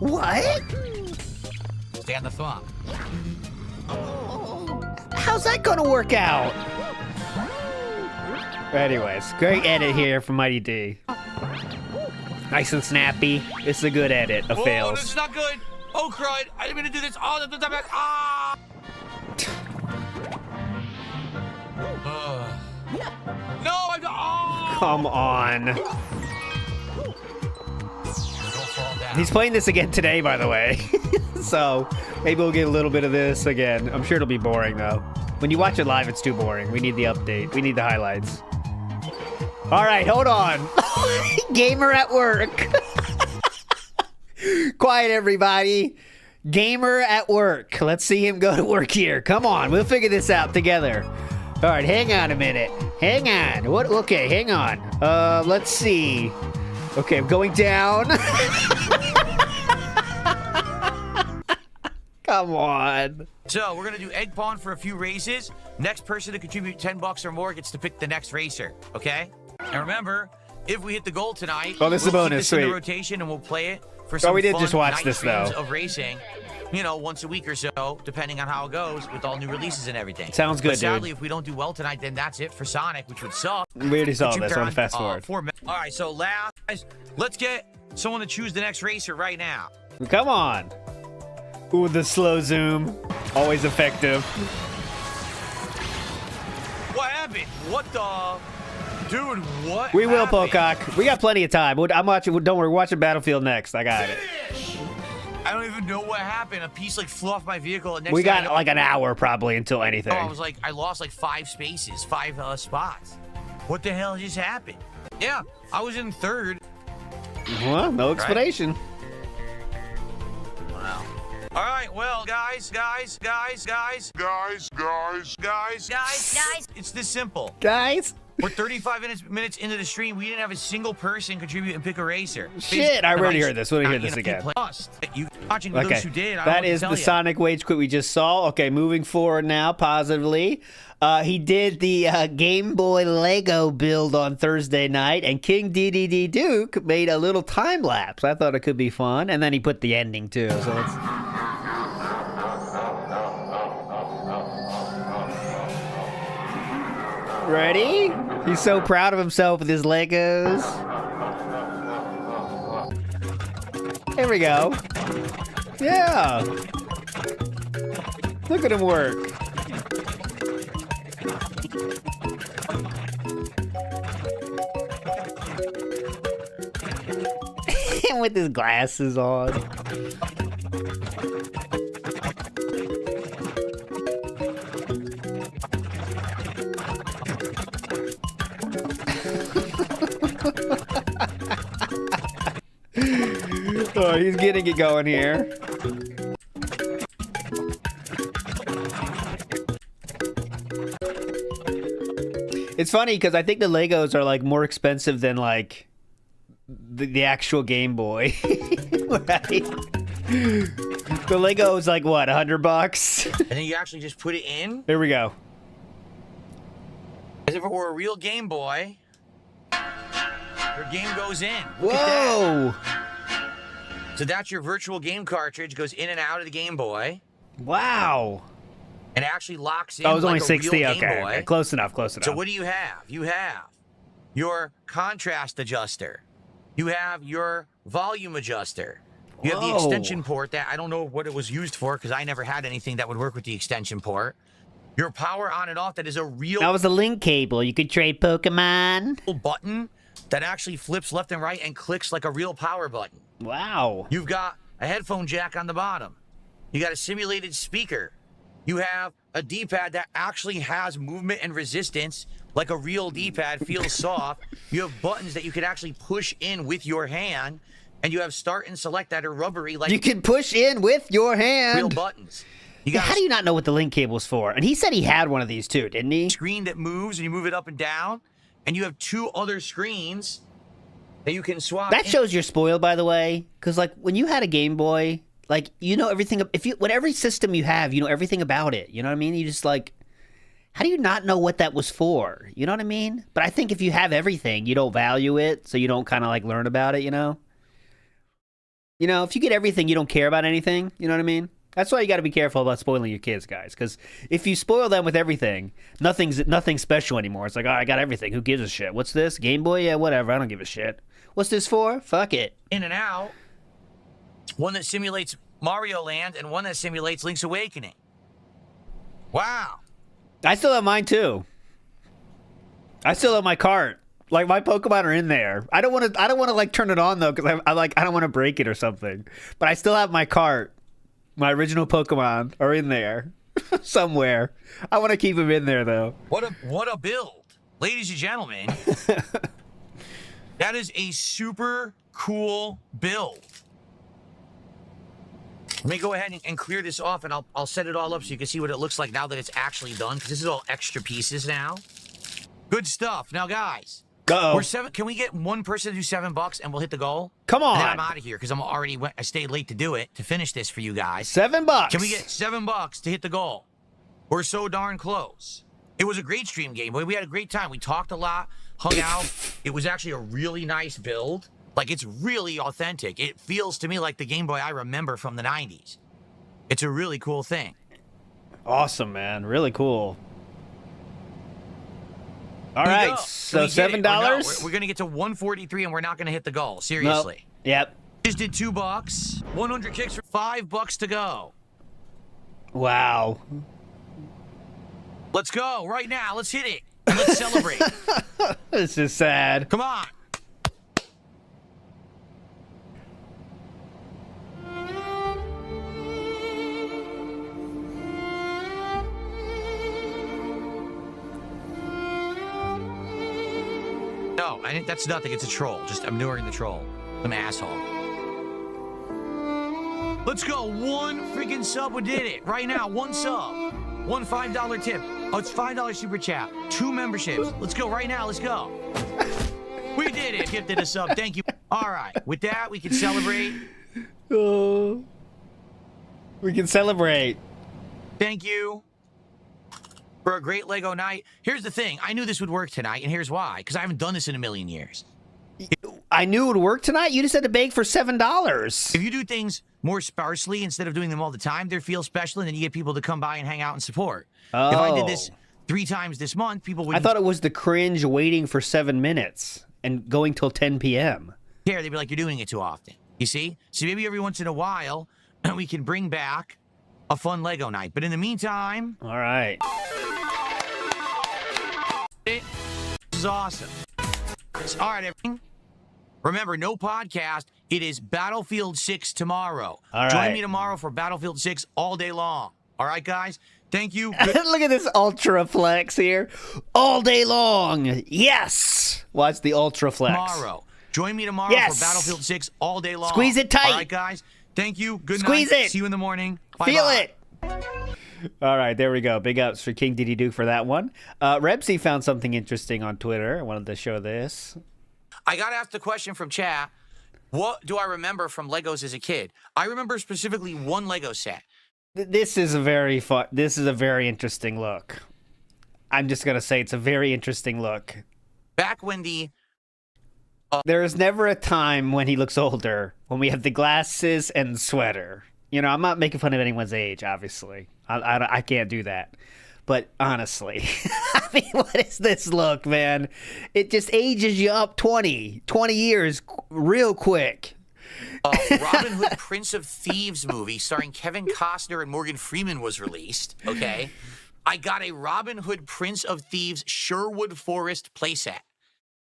B: What?
D: Stay on the thwomp.
B: How's that gonna work out? Anyways, great edit here from Mighty D. Nice and snappy. This is a good edit of
D: Oh,
B: fails.
D: this is not good. Oh, crud. I didn't mean to do this. Oh, ah! No, I'm oh!
B: Come on.
D: Don't fall down.
B: He's playing this again today, by the way. So maybe we'll get a little bit of this again. I'm sure it'll be boring, though. When you watch it live, it's too boring. We need the update. We need the highlights. All right, hold on. Gamer at work. Quiet, everybody. Gamer at work. Let's see him go to work here. Come on, we'll figure this out together. All right, hang on a minute. Hang on. What? Okay, hang on. Let's see. Okay, I'm going down. Come on.
D: So we're gonna do egg pawn for a few races. Next person to contribute $10 or more gets to pick the next racer. Okay? And remember, if we hit the goal tonight,
B: Oh, this is a
D: we'll
B: bonus,
D: keep this in the
B: sweet.
D: rotation and we'll play it for some
B: we did
D: fun
B: just watch
D: night
B: this,
D: streams
B: though.
D: of racing. You know, once a week or so, depending on how it goes, with all new releases and everything.
B: Sounds good,
D: but sadly,
B: dude.
D: if we don't do well tonight, then that's it for Sonic, which would suck.
B: We already saw
D: But you
B: this.
D: turn
B: On fast forward.
D: 4 minutes. All right, so last, guys, let's get someone to choose the next racer right now.
B: Come on. Ooh, the slow zoom. Always effective.
D: What happened? What the? Dude, what
B: We will,
D: happened?
B: Pocock. We got plenty of time. I'm watching. Don't worry, we're watching Battlefield next. I got it.
D: I don't even know what happened. A piece like flew off my vehicle. And next
B: We
D: thing I
B: got
D: know-
B: like an hour probably until anything.
D: Oh, I was like, I lost like 5 spaces, 5 spots. What the hell just happened? Yeah, I was in 3rd.
B: Well, no explanation.
D: Wow. All right, well, guys, it's this simple.
B: Guys.
D: We're 35 minutes into the stream. We didn't have a single person contribute and pick a racer.
B: Shit, I already heard this. Let me hear
D: Not
B: this
D: gonna
B: again.
D: play us. You watching
B: Okay,
D: those who did? I don't know
B: that
D: what to
B: is
D: tell
B: the
D: ya.
B: Sonic Wage quit we just saw. Okay, moving forward now, positively. He did the Game Boy Lego build on Thursday night, and King DDD Duke made a little time lapse. I thought it could be fun, and then he put the ending too. So it's. Ready? He's so proud of himself with his Legos. There we go. Yeah. Look at him work. him with his glasses on. Oh, he's getting it going here. It's funny because I think the Legos are like more expensive than like the actual Game Boy. Right? The Lego is like what, $100?
D: And then you actually just put it in.
B: There we go.
D: As if it were a real Game Boy. Your game goes in. Look at
B: Whoa!
D: that. So that's your virtual game cartridge, goes in and out of the Game Boy.
B: Wow.
D: And actually locks in.
B: Oh, it was
D: like
B: only
D: a
B: 60.
D: real
B: Okay,
D: Game Boy.
B: okay, close enough. Close enough.
D: So what do you have? You have your contrast adjuster. You have your volume adjuster. You have the
B: Whoa.
D: extension port that I don't know what it was used for because I never had anything that would work with the extension port. Your power on and off that is a real
B: That was a link cable. You could trade Pokemon.
D: button that actually flips left and right and clicks like a real power button.
B: Wow.
D: You've got a headphone jack on the bottom. You got a simulated speaker. You have a D-pad that actually has movement and resistance like a real D-pad, feels soft. You have buttons that you can actually push in with your hand, and you have start and select that are rubbery like
B: You can push in with your hand.
D: real buttons. You
B: Yeah,
D: got
B: how do you not know what the link cable's for? And he said he had one of these too, didn't he?
D: a screen that moves and you move it up and down, and you have two other screens that you can swap.
B: That
D: in.
B: shows you're spoiled, by the way, because like when you had a Game Boy, like you know everything. If you, whatever system you have, you know everything about it. You know what I mean? You just like, how do you not know what that was for? You know what I mean? But I think if you have everything, you don't value it, so you don't kind of like learn about it. You know? If you get everything, you don't care about anything. You know what I mean? That's why you got to be careful about spoiling your kids, guys. Because if you spoil them with everything, nothing's special anymore. It's like, oh, I got everything. Who gives a shit? What's this? Game Boy? Yeah, whatever. I don't give a shit. What's this for? Fuck it.
D: In and out. One that simulates Mario Land and one that simulates Link's Awakening. Wow.
B: I still have mine too. I still have my cart. Like my Pokemon are in there. I don't want to like turn it on though because I don't want to break it or something. But I still have my cart. My original Pokemon are in there somewhere. I want to keep them in there though.
D: What a build. Ladies and gentlemen. That is a super cool build. Let me go ahead and clear this off, and I'll set it all up so you can see what it looks like now that it's actually done, because this is all extra pieces now. Good stuff. Now, guys,
B: Go.
D: we're seven. Can we get one person to do $7 and we'll hit the goal?
B: Come on.
D: And then I'm out of here because I stayed late to do it, to finish this for you guys.
B: $7.
D: Can we get $7 to hit the goal? We're so darn close. It was a great stream game. We had a great time. We talked a lot, hung out. It was actually a really nice build. Like, it's really authentic. It feels to me like the Game Boy I remember from the 90s. It's a really cool thing.
B: Awesome, man. Really cool. All
D: Here we
B: right,
D: go.
B: so
D: Can we get it? Or no,
B: $7.
D: we're going to get to 143 and we're not going to hit the goal. Seriously.
B: Nope. Yep.
D: Just did $2. 100 kicks for $5 to go.
B: Wow.
D: Let's go right now. Let's hit it. And let's celebrate.
B: This is sad.
D: Come on. No, I think that's nothing. It's a troll. Just I'm ignoring the troll. Some asshole. Let's go. One freaking sub. We did it. Right now. One sub. One $5 tip. Oh, it's $5 super chat. 2 memberships. Let's go right now. Let's go. We did it. Gifted a sub. Thank you. All right. With that, we can celebrate.
B: Oh. We can celebrate.
D: Thank you for a great Lego night. Here's the thing. I knew this would work tonight, and here's why. Because I haven't done this in a million years.
B: I knew it would work tonight. You just had to beg for $7.
D: If you do things more sparsely instead of doing them all the time, they feel special, and then you get people to come by and hang out and support.
B: Oh.
D: If I did this 3 times this month, people
B: I
D: would
B: thought it was the cringe waiting for 7 minutes and going till 10 p.m.
D: care. They'd be like, you're doing it too often. You see? So maybe every once in a while, we can bring back a fun Lego night. But in the meantime...
B: All right.
D: This is awesome. All right, everyone. Remember, no podcast It is Battlefield 6 tomorrow.
B: All
D: Join
B: right.
D: me tomorrow for Battlefield 6 all day long. All right, guys? Thank you.
B: Look at this ultra flex here. All day long. Yes. Watch the ultra flex.
D: Tomorrow. Join me tomorrow
B: Yes.
D: for Battlefield 6 all day long.
B: Squeeze it tight.
D: All right, guys? Thank you. Good
B: Squeeze
D: night.
B: it.
D: See you in the morning. Bye-bye.
B: Feel it. All right, there we go. Big ups for King Diddy Duke for that one. Rebsy found something interesting on Twitter. I wanted to show this.
D: I got asked the question from chat. What do I remember from Legos as a kid? I remember specifically one Lego set.
B: This is a very fun. This is a very interesting look. I'm just gonna say it's a very interesting look.
D: Back when the
B: There is never a time when he looks older when we have the glasses and the sweater. You know, I'm not making fun of anyone's age, obviously. I can't do that. But honestly, I mean, what is this look, man? It just ages you up 20 years real quick.
D: Robin Hood Prince of Thieves movie starring Kevin Costner and Morgan Freeman was released, okay? I got a Robin Hood Prince of Thieves Sherwood Forest playset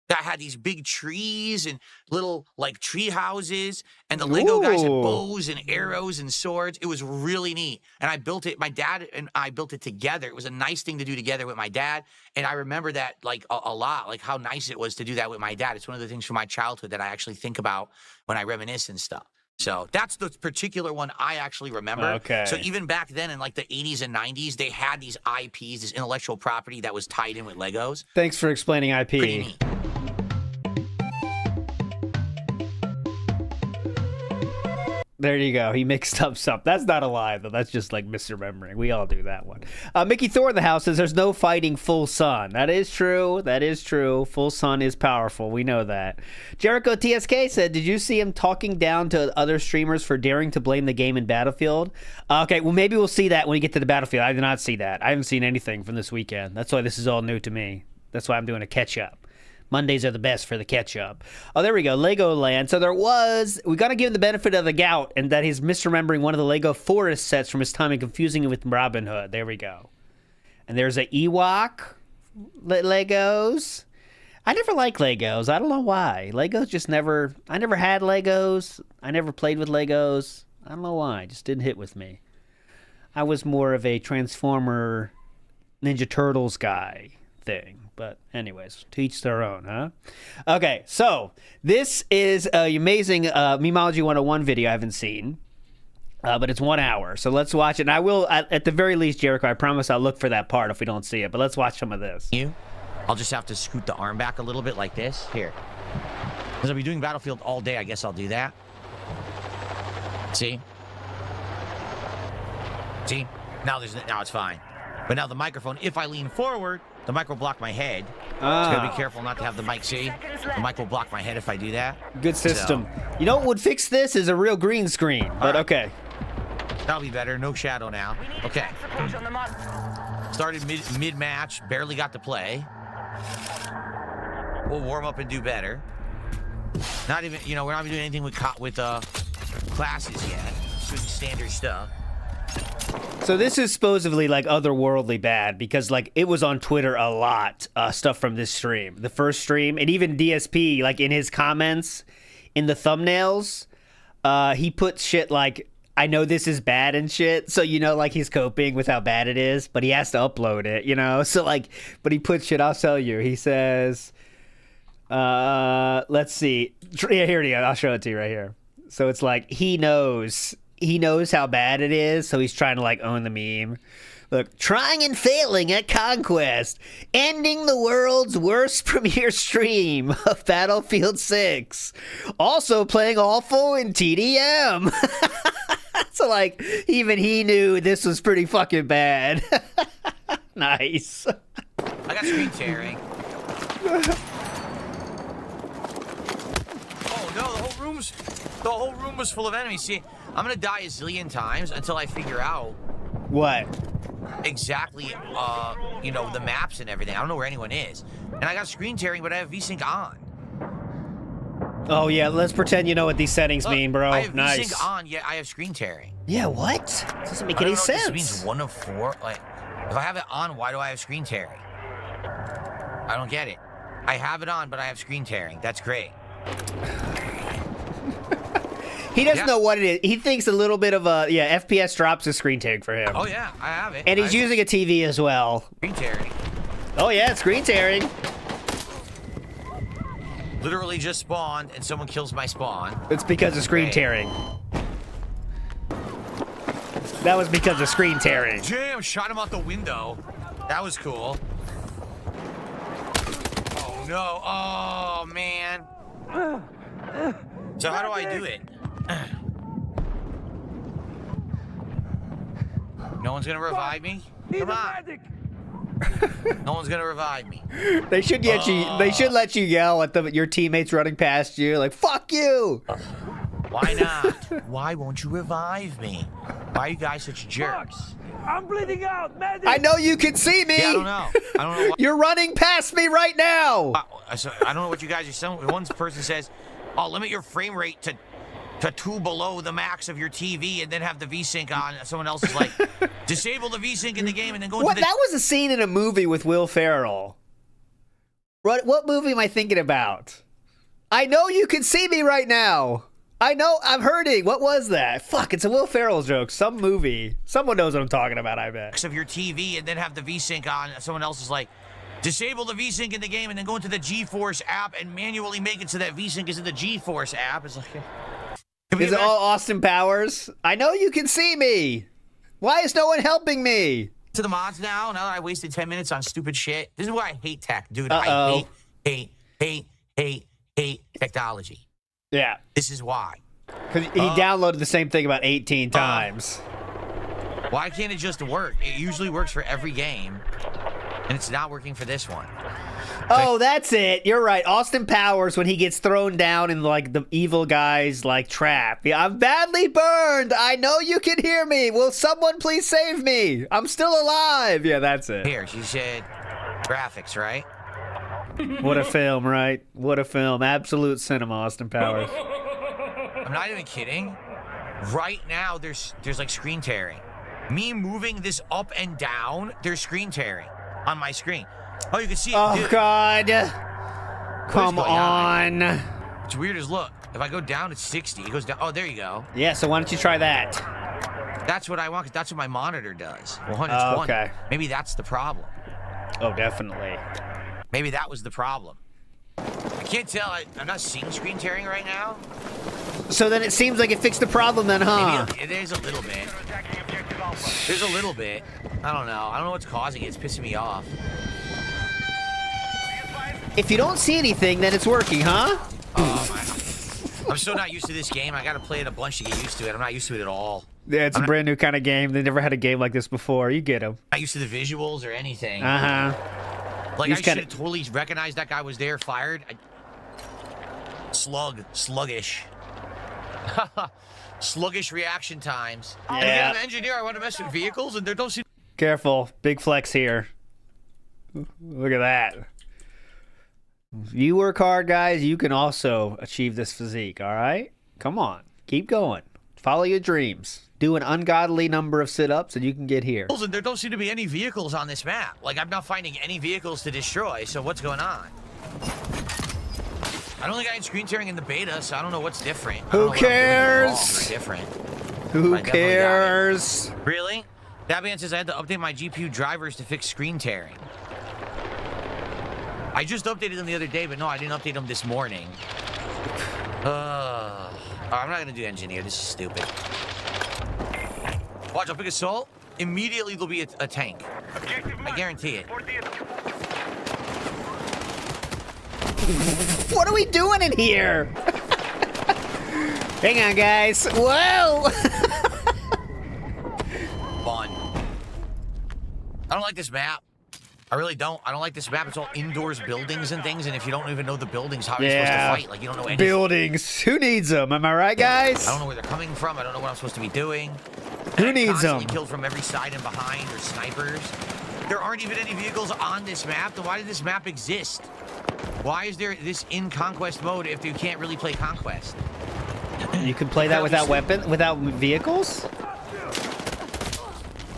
D: that had these big trees and little, like, tree houses, and the Lego guys had
B: Ooh.
D: bows and arrows and swords. It was really neat, and I built it. My dad and I built it together. It was a nice thing to do together with my dad, and I remember that, like, a lot, like, how nice it was to do that with my dad. It's one of the things from my childhood that I actually think about when I reminisce and stuff. So that's the particular one I actually remember.
B: Okay.
D: So even back then in, like, the 80s and 90s, they had these IPs, this intellectual property that was tied in with Legos.
B: Thanks for explaining IP.
D: Pretty neat.
B: There you go. He mixed up something. That's not a lie, though. That's just like misremembering. We all do that one. Mickey Thor in the house says there's no fighting full sun. That is true. That is true. Full sun is powerful. We know that. Jericho TSK said, did you see him talking down to other streamers for daring to blame the game in Battlefield? Okay, well, maybe we'll see that when we get to the Battlefield. I did not see that. I haven't seen anything from this weekend. That's why this is all new to me. That's why I'm doing a catch-up. Mondays are the best for the catch-up. Oh, there we go. Legoland. So we got to give him the benefit of the gout, and that he's misremembering one of the Lego Forest sets from his time and confusing it with Robin Hood. There we go. And there's a Ewok Legos. I never liked Legos. I don't know why. Legos just never... I never had Legos. I never played with Legos. I don't know why. It just didn't hit with me. I was more of a Transformer Ninja Turtles guy thing. But anyways, to each their own, huh? Okay, so this is an amazing Memology 101 video I haven't seen, but it's 1 hour. So let's watch it. And I will, at the very least, Jericho, I promise I'll look for that part if we don't see it. But let's watch some of this.
D: I'll just have to scoot the arm back a little bit like this. Here. Because I'll be doing Battlefield all day. I guess I'll do that. See? See? Now it's fine. But now the microphone, if I lean forward, the mic will block my head. So gotta be careful not to have the mic see. The mic will block my head if I do that.
B: Good system. You know what would fix this is a real green screen. But okay.
D: That'll be better. No shadow now. Okay. Started mid-match. Barely got to play. We'll warm up and do better. Not even, we're not even doing anything with classes yet. Just doing standard stuff.
B: So this is supposedly like otherworldly bad because like it was on Twitter a lot, stuff from this stream, the first stream, and even DSP, like in his comments, in the thumbnails, he put shit like, I know this is bad and shit, so like he's coping with how bad it is, but he has to upload it, so like, but he put shit, I'll tell you, he says, let's see, yeah, here it is, I'll show it to you right here. So it's like, he knows how bad it is, so he's trying to like own the meme. Look, trying and failing at Conquest, ending the world's worst premiere stream of Battlefield 6, also playing awful in TDM. So like, even he knew this was pretty fucking bad. Nice.
D: I got screen tearing. Oh no, the whole room was full of enemies. See, I'm gonna die a zillion times until I figure out
B: What?
D: exactly, the maps and everything. I don't know where anyone is. And I got screen tearing, but I have VSync on.
B: Oh yeah, let's pretend you know what these settings mean, bro.
D: I have
B: Nice.
D: VSync on, yet I have screen tearing.
B: Yeah, what? Doesn't make
D: I don't
B: any
D: know
B: sense.
D: If this means 1 of 4. Like, if I have it on, why do I have screen tearing? I don't get it. I have it on, but I have screen tearing. That's great.
B: He doesn't know what it is. He thinks a little bit of a FPS drops a screen tearing for him.
D: Oh yeah, I have it.
B: And he's using a TV as well.
D: Screen tearing.
B: Oh yeah, it's screen tearing.
D: Literally just spawned, and someone kills my spawn.
B: It's because of screen tearing. That was because of screen tearing.
D: Damn, shot him out the window. That was cool. Oh no! Oh man. So how do I do it? No one's gonna revive me? Come on. No one's gonna revive me.
B: They should get you. They should let you yell at your teammates running past you, like "fuck you."
D: Why not? Why won't you revive me? Why are you guys such jerks?
G: I'm bleeding out, medic!
B: I know you can see me.
D: Yeah, I don't know. I don't know. What,
B: You're running past me right now.
D: I don't know what you guys are saying. One person says, "Oh, limit your frame rate to 2 below the max of your TV, and then have the VSync on." Someone else is like, "Disable the VSync in the game, and then go."
B: What?
D: Into the
B: That was a scene in a movie with Will Ferrell. What movie am I thinking about? I know you can see me right now. I know, I'm hurting. What was that? Fuck, it's a Will Ferrell joke. Some movie. Someone knows what I'm talking about, I bet.
D: of your TV, and then have the VSync on. Someone else is like, disable the VSync in the game, and then go into the GeForce app and manually make it so that VSync is in the GeForce app. It's like,
B: is it all Austin Powers? I know you can see me. Why is no one helping me?
D: To the mods now that I wasted 10 minutes on stupid shit. This is why I hate tech, dude.
B: Uh-oh.
D: I hate technology.
B: Yeah.
D: This is why.
B: Because he downloaded the same thing about 18 times.
D: Why can't it just work? It usually works for every game, and it's not working for this one.
B: Oh, that's it. You're right. Austin Powers, when he gets thrown down in like the evil guy's like trap. Yeah, I'm badly burned. I know you can hear me. Will someone please save me? I'm still alive. Yeah, that's it.
D: Here, she said graphics, right?
B: What a film, right? What a film. Absolute cinema, Austin Powers.
D: I'm not even kidding. Right now, there's like screen tearing. Me moving this up and down, there's screen tearing on my screen. Oh, you can see it.
B: Oh,
D: dude.
B: God. Come on.
D: It's weird as look. If I go down, it's 60. It goes down. Oh, there you go.
B: Yeah, so why don't you try that?
D: That's what I want, because that's what my monitor does. 120.
B: Oh, okay.
D: Maybe that's the problem.
B: Oh, definitely.
D: Maybe that was the problem. I can't tell. I'm not seeing screen tearing right now.
B: So then it seems like it fixed the problem then, huh?
D: Maybe it is a little bit. There's a little bit. I don't know. I don't know what's causing it. It's pissing me off.
B: If you don't see anything, then it's working, huh?
D: I'm so not used to this game. I got to play it a bunch to get used to it. I'm not used to it at all.
B: Yeah, it's a brand new kind of game. They never had a game like this before. You get them.
D: Not used to the visuals or anything.
B: Uh-huh.
D: Like, I should have totally recognized that guy was there, fired. Sluggish. Sluggish reaction times.
B: Yeah.
D: And again, I'm an engineer. I want to mess with vehicles, and there don't seem...
B: Careful. Big flex here. Look at that. If you work hard, guys, you can also achieve this physique, all right? Come on. Keep going. Follow your dreams. Do an ungodly number of sit-ups, and you can get here.
D: And there don't seem to be any vehicles on this map. Like, I'm not finding any vehicles to destroy, so what's going on? I don't think I had screen tearing in the beta, so I don't know what's different.
B: Who cares?
D: Different.
B: Who cares?
D: Really? Dabian says I had to update my GPU drivers to fix screen tearing. I just updated them the other day, but no, I didn't update them this morning. I'm not gonna do engineer. This is stupid. Watch, I'll pick assault. Immediately there'll be a tank. I guarantee it.
B: What are we doing in here? Hang on, guys. Whoa!
D: Fun. I don't like this map. I really don't. I don't like this map. It's all indoors buildings and things, and if you don't even know the buildings, how are you supposed to fight? Like, you don't know anything.
B: Buildings. Who needs them? Am I right, guys?
D: I don't know where they're coming from. I don't know what I'm supposed to be doing.
B: Who needs them?
D: Killed from every side and behind, or snipers. There aren't even any vehicles on this map. Then why did this map exist? Why is there this in Conquest mode if you can't really play Conquest?
B: You can play that without without vehicles?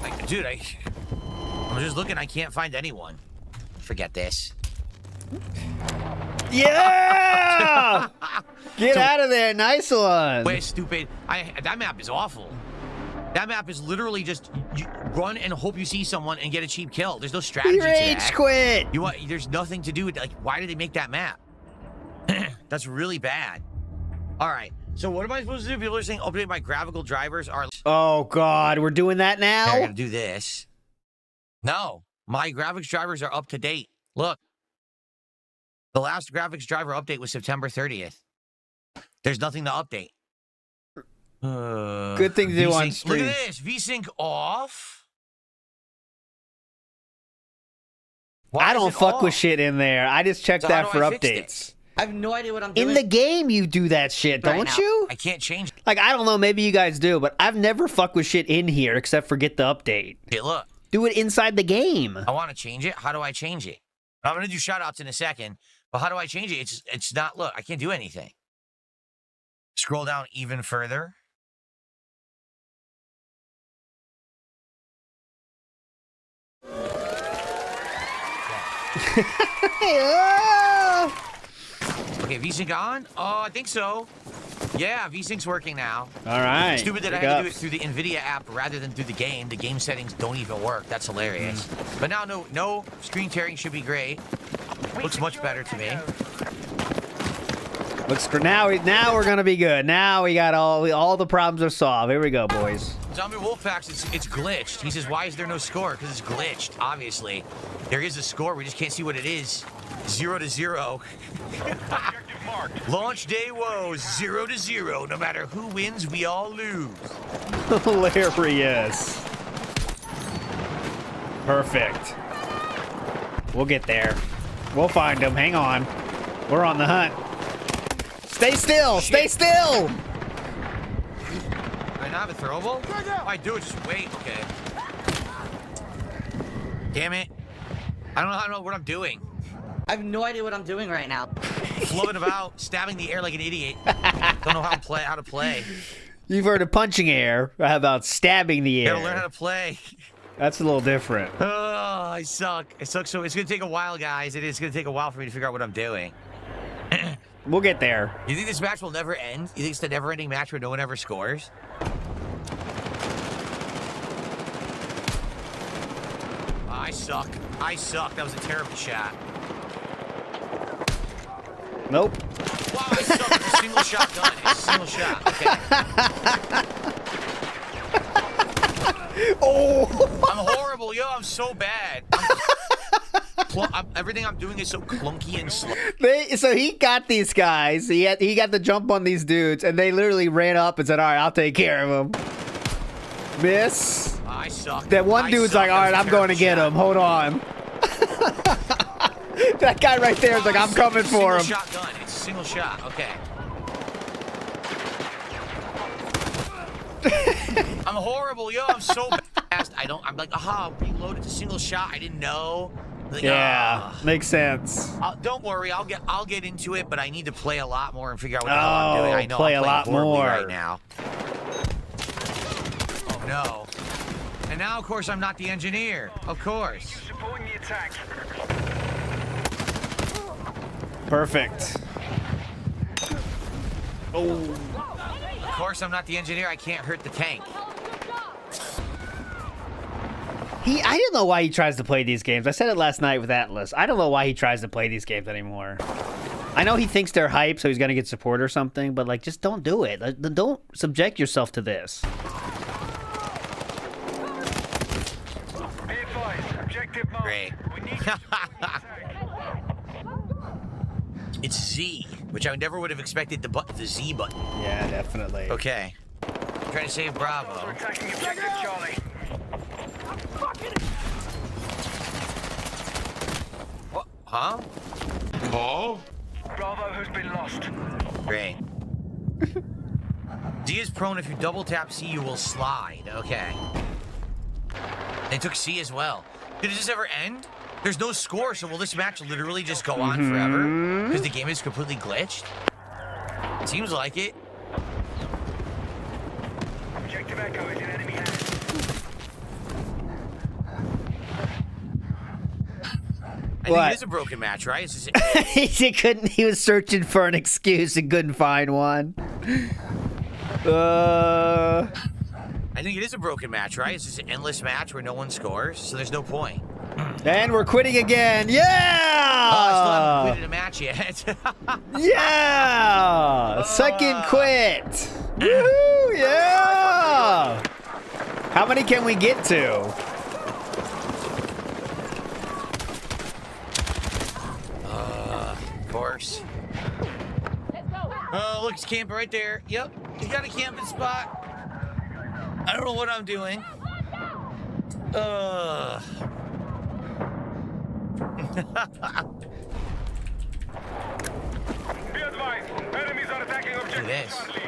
D: Like, dude, I'm just looking. I can't find anyone. Forget this.
B: Yeah! Yeah! Get out of there. Nice one.
D: Wait, stupid. That map is awful. That map is literally just you run and hope you see someone and get a cheap kill. There's no strategy
B: He
D: to
B: rage
D: that.
B: quit.
D: There's nothing to do with like. Why did they make that map? That's really bad. All right. So what am I supposed to do? People are saying update my graphical drivers are.
B: Oh, God. We're doing that now?
D: I gotta do this. No, my graphics drivers are up to date. Look. The last graphics driver update was September 30th. There's nothing to update.
B: Good thing to do on stream.
D: Look at this. VSync off. Why
B: I
D: is
B: don't
D: it
B: fuck
D: off?
B: with shit in there. I just check
D: So
B: that
D: how
B: for
D: do I fix
B: updates.
D: this?
F: I have no idea what I'm doing.
B: In the game, you do that shit,
F: Right
B: don't
F: now.
B: you?
D: I can't change
B: Like, I don't know. Maybe you guys do, but I've never fucked with shit in here except for get the update.
D: it. Look,
B: Do it inside the game.
D: I want to change it. How do I change it? I'm going to do shout-outs in a second, but how do I change it? It's not, look, I can't do anything. Scroll down even further. Okay, VSync on? Oh, I think so. Yeah, VSync's working now.
B: All right.
D: Stupid that I
B: Big
D: had to do it
B: ups.
D: through the NVIDIA app rather than through the game. The game settings don't even work. That's hilarious. But now, no screen tearing should be great. Looks much better to me.
B: Looks for now we're gonna be good. Now we got all the problems are solved. Here we go, boys.
D: Zombie Wolfpacks, it's glitched. He says, why is there no score? Because it's glitched, obviously. There is a score, we just can't see what it is. 0-0. Launch day woes, 0-0. No matter who wins, we all lose.
B: Hilarious. Perfect. We'll get there. We'll find him. Hang on. We're on the hunt. Stay still. Stay still.
D: Do I not have a throwable? I do, just wait, okay. Damn it. I don't know what I'm doing.
F: I have no idea what I'm doing right now.
D: Floating about, stabbing the air like an idiot. Don't know how to play.
B: You've heard of punching air. How about stabbing the air?
D: Gotta learn how to play.
B: That's a little different.
D: Oh, I suck. I suck. So it's gonna take a while, guys. It is gonna take a while for me to figure out what I'm doing.
B: We'll get there.
D: You think this match will never end? You think it's the never-ending match where no one ever scores? I suck. I suck. That was a terrible shot.
B: Nope.
D: Wow, I suck. It's a single shot gun. It's a single shot. Okay.
B: Oh.
D: I'm horrible. Yo, I'm so bad. Everything I'm doing is so clunky and slow.
B: So he got these guys. He got the jump on these dudes, and they literally ran up and said, "All right, I'll take care of them." Miss.
D: I suck.
B: That one
D: I
B: dude's
D: suck.
B: like,
D: That
B: "All
D: was
B: right,
D: a
B: I'm going to get
D: terrible
B: him. Hold on." That guy right there is like, "I'm coming for him."
D: Shot gun. It's a single shot. Okay. I'm horrible, yo. I'm so fast. I'm like, aha, reloaded to single shot. I didn't know. Like,
B: Yeah, makes sense.
D: Don't worry, I'll get into it, but I need to play a lot more and figure out what the hell I'm doing. I know
B: play
D: I'm
B: a lot
D: playing horribly
B: more
D: right now. Oh no. And now, of course, I'm not the engineer. Of course.
G: Supporting the attack.
B: Perfect. Oh.
D: Of course, I'm not the engineer. I can't hurt the tank.
B: I didn't know why he tries to play these games. I said it last night with Atlas. I don't know why he tries to play these games anymore. I know he thinks they're hype, so he's gonna get support or something, but like, just don't do it. Don't subject yourself to this.
G: Be advised, objective mark.
D: Great.
G: We need to
D: It's Z, which I never would have expected the Z button.
B: Yeah, definitely.
D: Okay. Trying to save Bravo.
G: attacking objective Charlie.
D: What? Huh?
C: Oh?
G: Bravo has been lost.
D: Great. D is prone. If you double tap C, you will slide. Okay. They took C as well. Did this ever end? There's no score, so will this match literally just go on forever? Because the game is completely glitched? Seems like it.
G: Objective Echo is in enemy hands.
D: I think
B: What?
D: it is a broken match, right?
B: He couldn't. He was searching for an excuse and couldn't find one.
D: I think it is a broken match, right? It's just an endless match where no one scores, so there's no point.
B: And we're quitting again.
D: Oh, I still
B: Yeah.
D: haven't quitted a match yet.
B: Yeah. Second quit. Woohoo! Yeah. How many can we get to?
D: Of course. Oh, look, it's camping right there. Yep, you got a camping spot. I don't know what I'm doing.
G: Be advised, enemies are attacking
D: Look at
G: objective
D: this.
G: Charlie.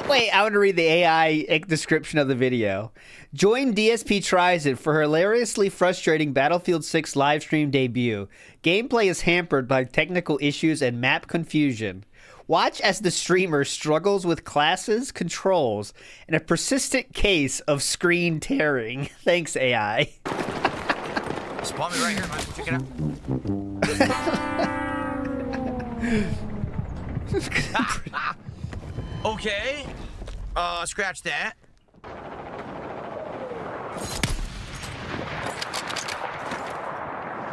B: Wait, I want to read the AI description of the video. Join DSP Tries It for her hilariously frustrating Battlefield 6 livestream debut. Gameplay is hampered by technical issues and map confusion. Watch as the streamer struggles with classes, controls, and a persistent case of screen tearing. Thanks, AI.
D: Spawn me right here, Michael. Check it out. Okay. Scratch that.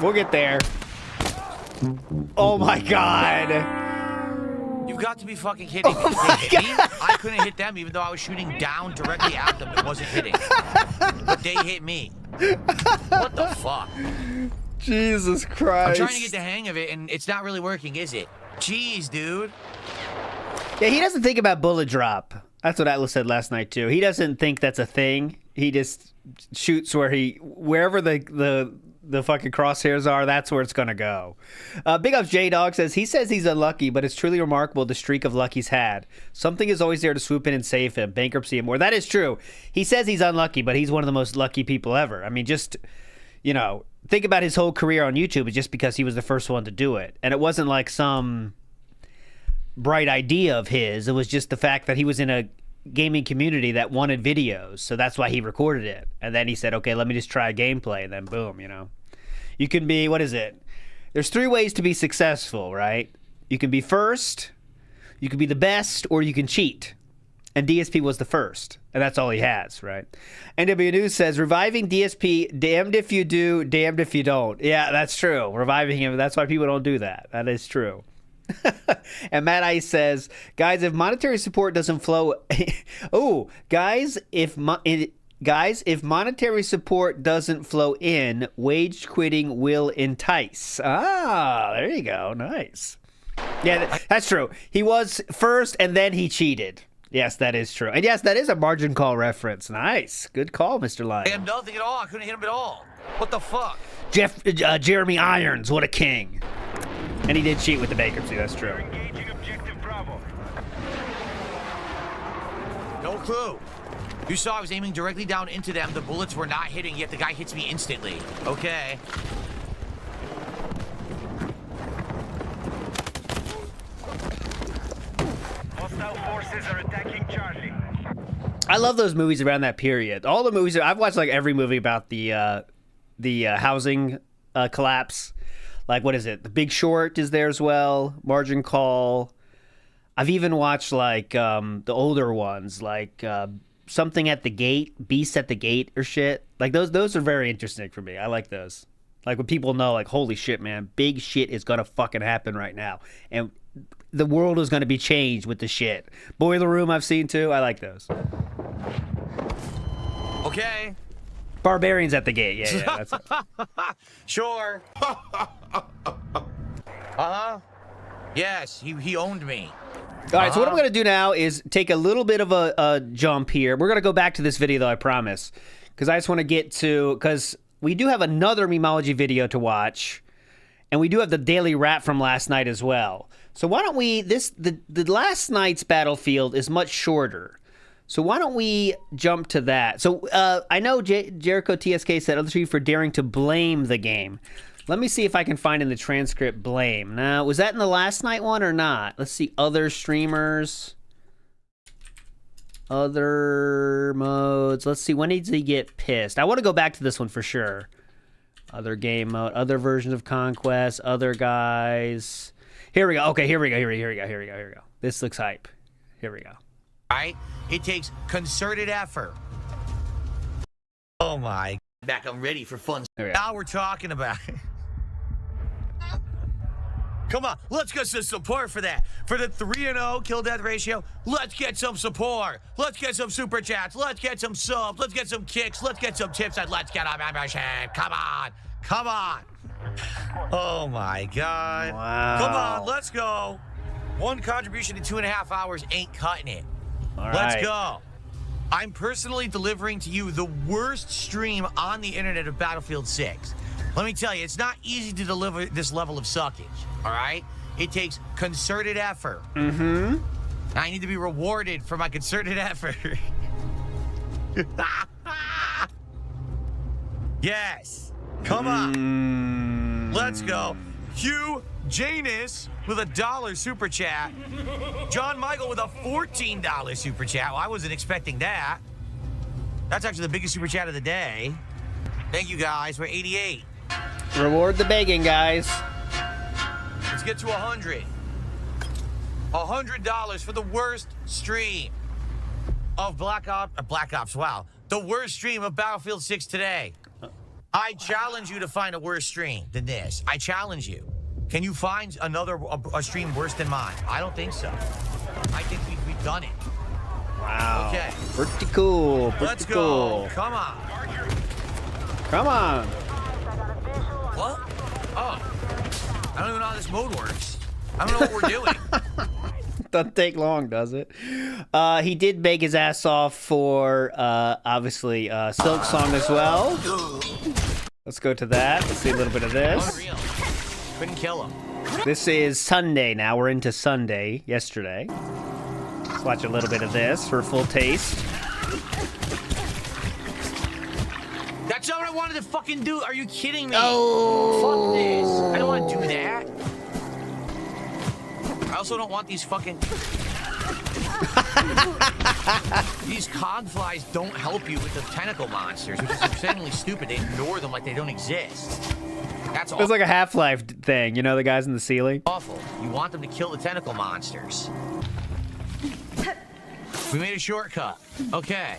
B: We'll get there. Oh my god.
D: You've got to be fucking kidding me. They hit me? I couldn't hit them even though I was shooting down directly at them. It wasn't hitting. But they hit me. What the fuck?
B: Jesus
D: I'm
B: Christ.
D: trying to get the hang of it, and it's not really working, is it? Jeez, dude.
B: Yeah, he doesn't think about bullet drop. That's what Atlas said last night too. He doesn't think that's a thing. He just shoots wherever the fucking crosshairs are, that's where it's gonna go. Big Ups J-Dog says he's unlucky, but it's truly remarkable the streak of luck he's had. Something is always there to swoop in and save him, bankruptcy and more. That is true. He says he's unlucky, but he's one of the most lucky people ever. I mean, just, think about his whole career on YouTube. It's just because he was the first one to do it. And it wasn't like some bright idea of his. It was just the fact that he was in a gaming community that wanted videos, so that's why he recorded it. And then he said, okay, let me just try gameplay, and then boom, you can be, what is it, there's 3 ways to be successful, right? You can be first, you can be the best, or you can cheat. And DSP was the first, and that's all he has, right? NW News says reviving DSP, damned if you do, damned if you don't. Yeah, that's true. Reviving him, that's why people don't do that. That is true. And Matt Ice says, guys, if monetary support doesn't flow, if monetary support doesn't flow in, wage quitting will entice. Ah, there you go. Nice. Yeah, that's true. He was first and then he cheated. Yes, that is true. And yes, that is a margin call reference. Nice. Good call, Mr. Lion.
D: I had nothing at all. I couldn't hit him at all. What the fuck?
B: Jeremy Irons, what a king. And he did cheat with the bankruptcy, that's true.
G: Engaging objective Bravo.
D: No clue. You saw I was aiming directly down into them. The bullets were not hitting, yet the guy hits me instantly. Okay.
G: Hostile forces are attacking Charlie.
B: I love those movies around that period. All the movies, I've watched like every movie about the housing collapse. Like, what is it? The Big Short is there as well. Margin Call. I've even watched like the older ones, like Something at the Gate, Beast at the Gate or shit. Like those are very interesting for me. I like those. Like when people know, like, holy shit, man, big shit is gonna fucking happen right now, and the world is gonna be changed with the shit. Boiler Room, I've seen too. I like those.
D: Okay.
B: Barbarians at the Gate. Yeah, that's it.
D: Sure. Yes, he owned me.
B: All right, so what I'm going to do now is take a little bit of a jump here. We're going to go back to this video, though, I promise. Because I just want to get to... Because we do have another Memology video to watch. And we do have the daily wrap from last night as well. So why don't we... The last night's Battlefield is much shorter. So why don't we jump to that? So I know Jericho TSK said, other for daring to blame the game. Let me see if I can find in the transcript blame. Now, was that in the last night one or not? Let's see, other streamers. Other modes. Let's see, when did he get pissed? I want to go back to this one for sure. Other game mode, other versions of Conquest, other guys. Here we go. Okay, here we go. This looks hype. Here we go.
D: Right? It takes concerted effort. Oh my. Back, I'm ready for fun. Now we're talking about it. Come on, let's get some support for that. For the 3-0 kill death ratio, let's get some support. Let's get some super chats. Let's get some subs. Let's get some kicks. Let's get some tips, and let's get a membership. Come on. Come on. Oh my God.
B: Wow.
D: Come on, let's go. One contribution in 2.5 hours ain't cutting it.
B: All
D: Let's
B: right.
D: go. I'm personally delivering to you the worst stream on the internet of Battlefield 6. Let me tell you, it's not easy to deliver this level of suckage, all right? It takes concerted effort.
B: Mm-hmm.
D: I need to be rewarded for my concerted effort. Yes. Come on. Let's go. Hugh Janus with a $1 super chat. John Michael with a $14 super chat. Well, I wasn't expecting that. That's actually the biggest super chat of the day. Thank you, guys. We're 88.
B: Reward the begging, guys.
D: Let's get to 100. $100 for the worst stream of Black Ops. Wow. The worst stream of Battlefield 6 today. I challenge you to find a worse stream than this. I challenge you. Can you find a stream worse than mine? I don't think so. I think we've done it.
B: Wow.
D: Okay.
B: Pretty cool.
D: Let's
B: Pretty cool.
D: go. Come on.
B: Come on.
D: What? Oh. I don't even know how this mode works. I don't know what we're doing.
B: Doesn't take long, does it? He did bake his ass off for, obviously, Silk Song as well. Let's go to that. Let's see a little bit of this.
D: Unreal. Couldn't kill him.
B: This is Sunday now. We're into Sunday, yesterday. Let's watch a little bit of this for a full taste.
D: That's not what I wanted to fucking do. Are you kidding me?
B: Oh.
D: Fuck this. I don't want to do that. I also don't want these fucking... These cogflies don't help you with the tentacle monsters, which is insanely stupid. They ignore them like they don't exist. That's
B: It's like a Half-Life thing, you know, the guys in the ceiling?
D: awful. You want them to kill the tentacle monsters. We made a shortcut. Okay.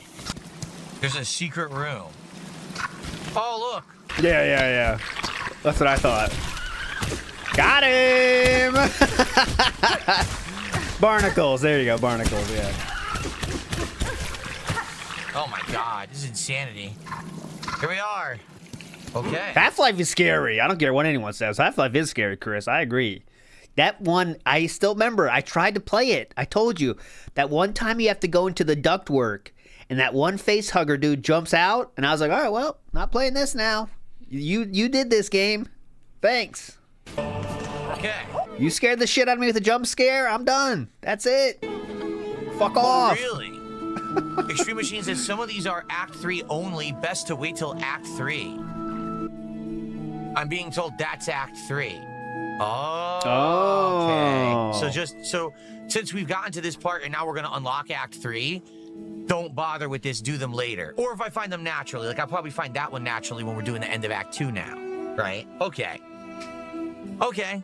D: There's a secret room. Oh, look.
B: Yeah. That's what I thought. Got him! Barnacles, there you go, barnacles, yeah.
D: Oh my God, this is insanity. Here we are. Okay.
B: Half-Life is scary. I don't care what anyone says. Half-Life is scary, Chris. I agree. That one, I still remember. I tried to play it. I told you. That one time you have to go into the ductwork, and that one face hugger dude jumps out, and I was like, all right, well, not playing this now. You did this game. Thanks.
D: Okay.
B: You scared the shit out of me with a jump scare. I'm done. That's it. Fuck off.
D: Really? Extreme Machine says some of these are Act 3 only. Best to wait till Act 3. I'm being told that's Act 3. Oh. Okay. So since we've gotten to this part and now we're gonna unlock Act 3, don't bother with this. Do them later. Or if I find them naturally, like I'll probably find that one naturally when we're doing the end of Act 2 now. Right? Okay. Okay.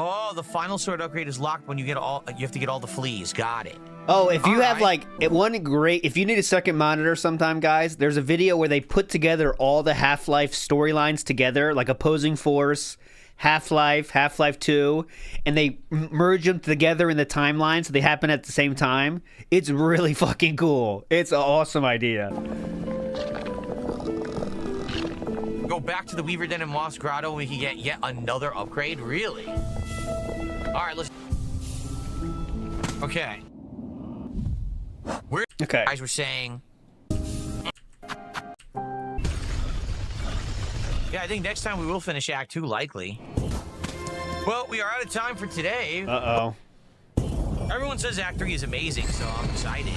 D: Oh, the final sword upgrade is locked when you get all. You have to get all the fleas. Got it.
B: Oh, if you
D: All
B: have
D: right.
B: if you need a second monitor sometime, guys, there's a video where they put together all the Half-Life storylines together, like Opposing Force, Half-Life, Half-Life 2, and they merge them together in the timeline so they happen at the same time. It's really fucking cool. It's an awesome idea.
D: Go back to the Weaver Den and Moss Grotto. We can get yet another upgrade. Really? All right, let's. Okay.
B: Okay.
D: Guys were saying. Yeah, I think next time we will finish Act 2, likely. Well, we are out of time for today.
B: Uh-oh.
D: Everyone says Act 3 is amazing, so I'm excited.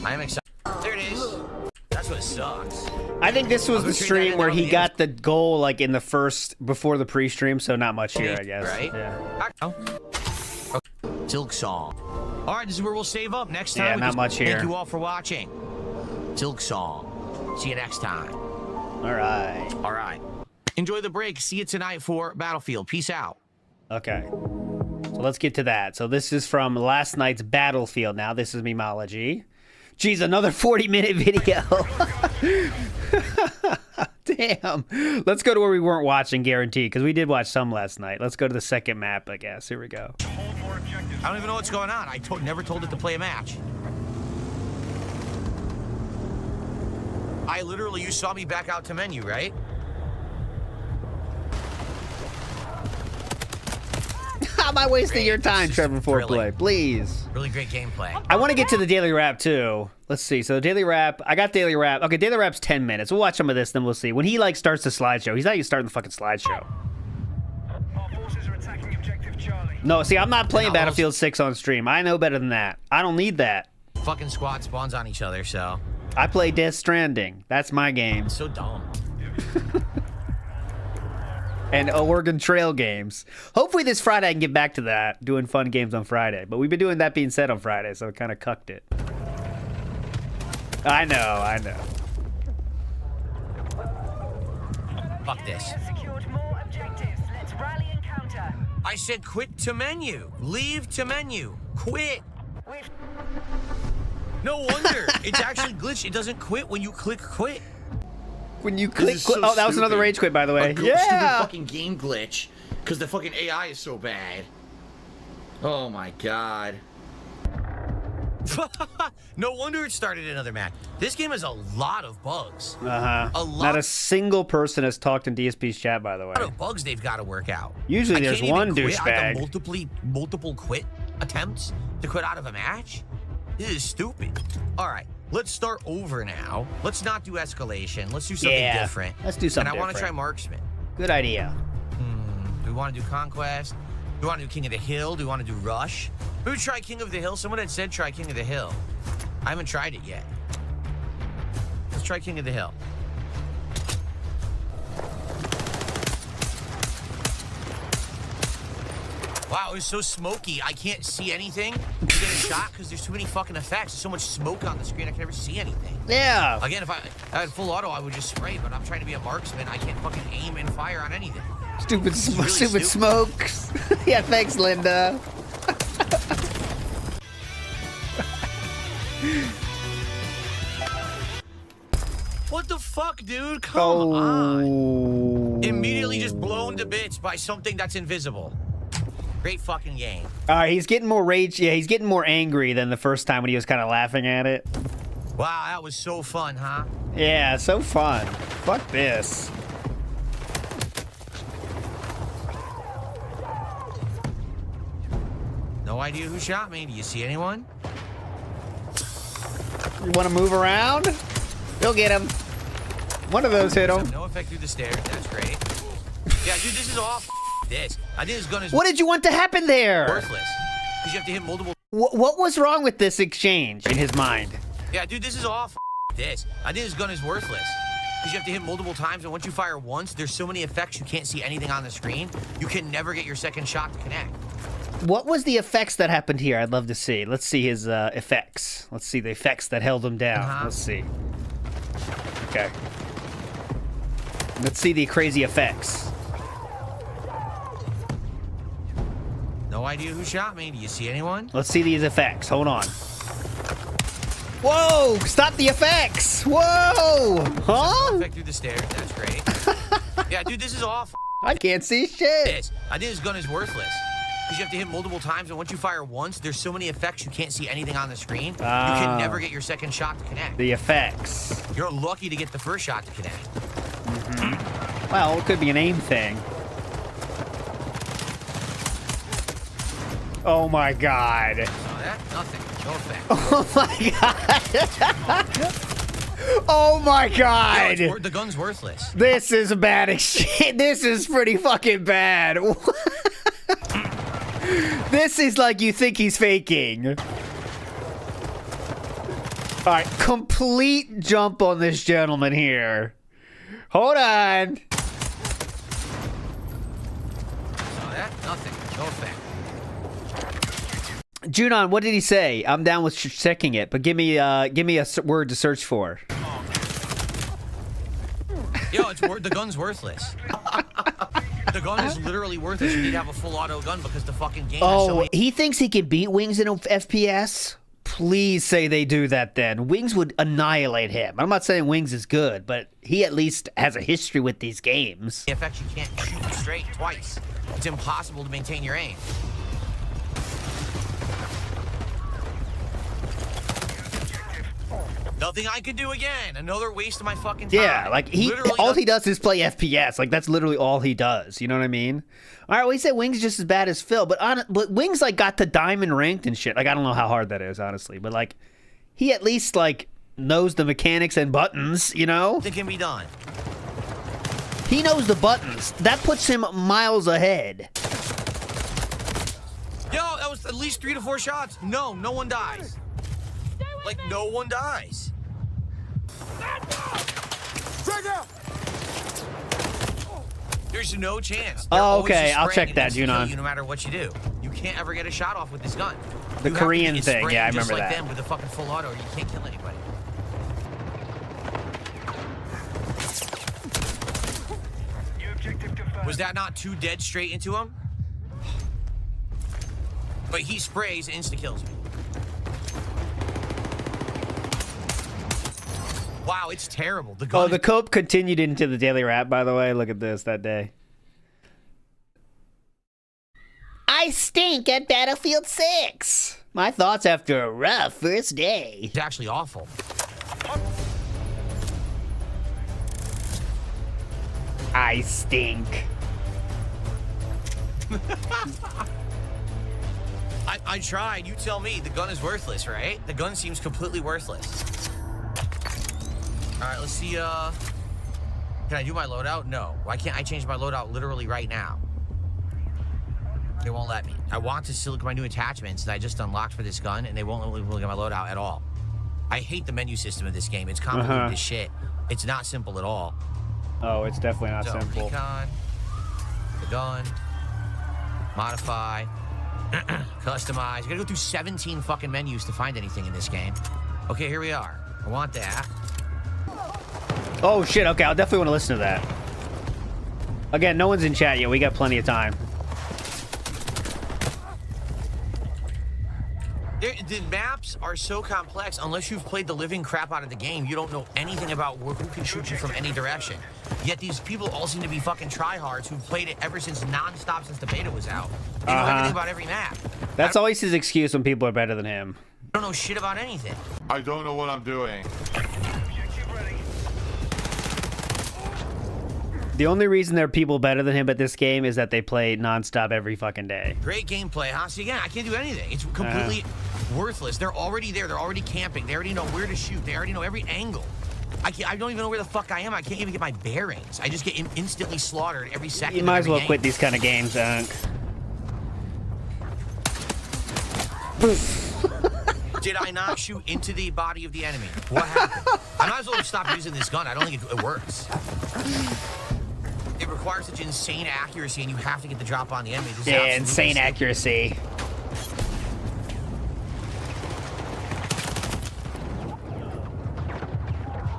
D: I am excited. There it is. That's what sucks.
B: I think this was the
D: Between that
B: stream
D: and
B: where
D: all
B: he
D: the
B: got the goal like in the first before the pre-stream, so not much here, I guess.
D: Right?
B: Yeah.
D: Oh. Okay. Silk Song. All right, this is where we'll save up next time.
B: Yeah,
D: we
B: not
D: just
B: much here.
D: Thank you all for watching. Silk Song. See you next time.
B: All right.
D: All right. Enjoy the break. See you tonight for Battlefield. Peace out.
B: Okay. So let's get to that. So this is from last night's Battlefield. Now this is memology. Geez, another 40-minute video. Damn. Let's go to where we weren't watching, guaranteed, because we did watch some last night. Let's go to the second map, I guess. Here we go.
D: I don't even know what's going on. I never told it to play a match. You saw me back out to menu, right?
B: How am I wasting your time,
D: This is
B: Trevor Foreplay?
D: thrilling.
B: Please.
D: Really great gameplay.
B: I want to get to the daily wrap too. Let's see. So daily wrap. I got daily wrap. Okay, daily wrap's 10 minutes. We'll watch some of this, then we'll see. When he like starts the slideshow, he's not even starting the fucking slideshow.
G: Our forces are attacking objective Charlie.
B: No, see, I'm not playing
D: No,
B: Battlefield 6 on stream. I know better than that. I don't need that.
D: Fucking squad spawns on each other, so
B: I play Death Stranding. That's my game.
D: it's so dumb.
B: And Oregon Trail games. Hopefully this Friday I can get back to that, doing fun games on Friday. But we've been doing That Being Said on Friday, so it kind of cucked it. I know.
D: Fuck this.
I: Secured more objectives. Let's rally and counter.
D: I said quit to menu. Leave to menu. Quit.
I: We've
D: No wonder. It's actually glitched. It doesn't quit when you click quit.
B: When you click,
J: is so
B: oh, that was another
J: stupid.
B: rage quit, by the way.
J: Stupid fucking game glitch because the fucking AI is so bad. Oh my god.
D: No wonder it started another match. This game has a lot of bugs.
B: Uh-huh.
D: A lot
B: Not a single person has talked in DSP's chat, by the way.
D: of bugs they've got to work out.
B: Usually
D: I
B: there's
D: can't even
B: one
D: quit. I got
B: douchebag.
D: multiple quit attempts to quit out of a match. This is stupid. All right, let's start over now. Let's not do escalation. Let's do something different.
B: Let's do something
D: And I want to try
B: different.
D: marksman.
B: Good idea.
D: Do we want to do conquest? Do we want to do King of the Hill? Do we want to do rush? Who would try King of the Hill? Someone had said try King of the Hill. I haven't tried it yet. Let's try King of the Hill. Wow, it was so smoky. I can't see anything to get a shot because there's too many fucking effects. There's so much smoke on the screen, I can never see anything.
B: Yeah.
D: Again, if I had full auto, I would just spray, but I'm trying to be a marksman. I can't fucking aim and fire on anything.
B: Stupid,
D: really
B: stupid
D: stupid.
B: smokes. Yeah, thanks, Linda.
D: What the fuck, dude? Come on.
B: Oh.
D: Immediately just blown to bits by something that's invisible. Great fucking game.
B: All right, he's getting more rage. Yeah, he's getting more angry than the first time when he was kind of laughing at it.
D: Wow, that was so fun, huh?
B: Yeah, so fun. Fuck this.
D: No idea who shot me. Do you see anyone?
B: You want to move around? You'll get him. One of those hit him.
D: No effect through the stairs. That's great. Yeah, dude, this is all this. I think this gun is
B: What did you want to happen there?
D: worthless. Because you have to hit multiple.
B: What was wrong with this exchange in his mind?
D: Yeah, dude, this is all this. I think this gun is worthless. Because you have to hit multiple times, and once you fire once, there's so many effects you can't see anything on the screen. You can never get your second shot to connect.
B: What was the effects that happened here? I'd love to see. Let's see his effects. Let's see the effects that held him down. Let's see. Okay. Let's see the crazy effects.
D: No idea who shot me. Do you see anyone?
B: Let's see these effects. Hold on. Whoa! Stop the effects! Whoa! Huh?
D: Effect through the stairs. That's great. Yeah, dude, this is all
B: I can't see shit.
D: this. I think this gun is worthless. Because you have to hit multiple times, and once you fire once, there's so many effects you can't see anything on the screen. You can never get your second shot to connect.
B: The effects.
D: You're lucky to get the first shot to connect.
B: Well, it could be an aim thing. Oh my god.
D: Oh, that? Nothing. No effect.
B: Oh my god. Oh my
D: No,
B: god.
D: the gun's worthless.
B: This is a bad exchange. This is pretty fucking bad. This is like you think he's faking. All right, complete jump on this gentleman here. Hold on.
D: Oh, that? Nothing. No effect.
B: Junon, what did he say? I'm down with checking it, but give me a word to search for.
D: The gun's worthless. The gun is literally worthless. You need to have a full auto gun because the fucking game has so many...
B: he thinks he can beat Wings in FPS? Please say they do that then. Wings would annihilate him. I'm not saying Wings is good, but he at least has a history with these games.
D: In fact, you can't shoot straight twice. It's impossible to maintain your aim. Nothing I can do again. Another waste of my fucking time.
B: Yeah, like all he does is play FPS. Like that's literally all he does. You know what I mean? All right, well, he said Wings just as bad as Phil, but Wings like got to diamond ranked and shit. Like I don't know how hard that is, honestly, but like he at least like knows the mechanics and buttons. You know?
D: It can be done.
B: He knows the buttons. That puts him miles ahead.
D: Yo, that was at least 3 to 4 shots. No one dies. Like, no one dies. There's no chance.
B: Oh, okay. I'll check that, Junon.
D: No matter what you do, you can't ever get a shot off with this gun.
B: The Korean thing, yeah, I remember that.
D: Just like them with a fucking full auto, or you can't kill anybody. Was that not 2 dead straight into him? But he sprays and insta-kills me. Wow, it's terrible. The gun
B: the Cope continued into the daily rap, by the way. Look at this that day. I stink at Battlefield 6. My thoughts after a rough first day.
D: It's actually awful.
B: I stink.
D: I tried. You tell me. The gun is worthless, right? The gun seems completely worthless. All right, let's see. Can I do my loadout? No. Why can't I change my loadout literally right now? They won't let me. I want to still look at my new attachments that I just unlocked for this gun, and they won't let me look at my loadout at all. I hate the menu system of this game. It's complicated as shit. It's not simple at all.
B: Oh, it's definitely not simple.
D: Recon, the gun, modify, customize. You gotta go through 17 fucking menus to find anything in this game. Okay, here we are. I want that.
B: Oh shit, okay, I'll definitely want to listen to that. Again, no one's in chat yet. We got plenty of time.
D: The maps are so complex. Unless you've played the living crap out of the game, you don't know anything about who can shoot you from any direction. Yet these people all seem to be fucking tryhards who've played it ever since nonstop since the beta was out. They know everything about every map.
B: That's always his excuse when people are better than him.
D: I don't know shit about anything.
C: I don't know what I'm doing.
B: The only reason there are people better than him at this game is that they play nonstop every fucking day.
D: Great gameplay, huh? See, again, I can't do anything. It's completely worthless. They're already there. They're already camping. They already know where to shoot. They already know every angle. I don't even know where the fuck I am. I can't even get my bearings. I just get instantly slaughtered every second.
B: You might as well quit these kind of games, Unk.
D: Did I not shoot into the body of the enemy? What happened? I might as well stop using this gun. I don't think it works. It requires such insane accuracy, and you have to get the drop on the enemy.
B: Yeah, insane accuracy.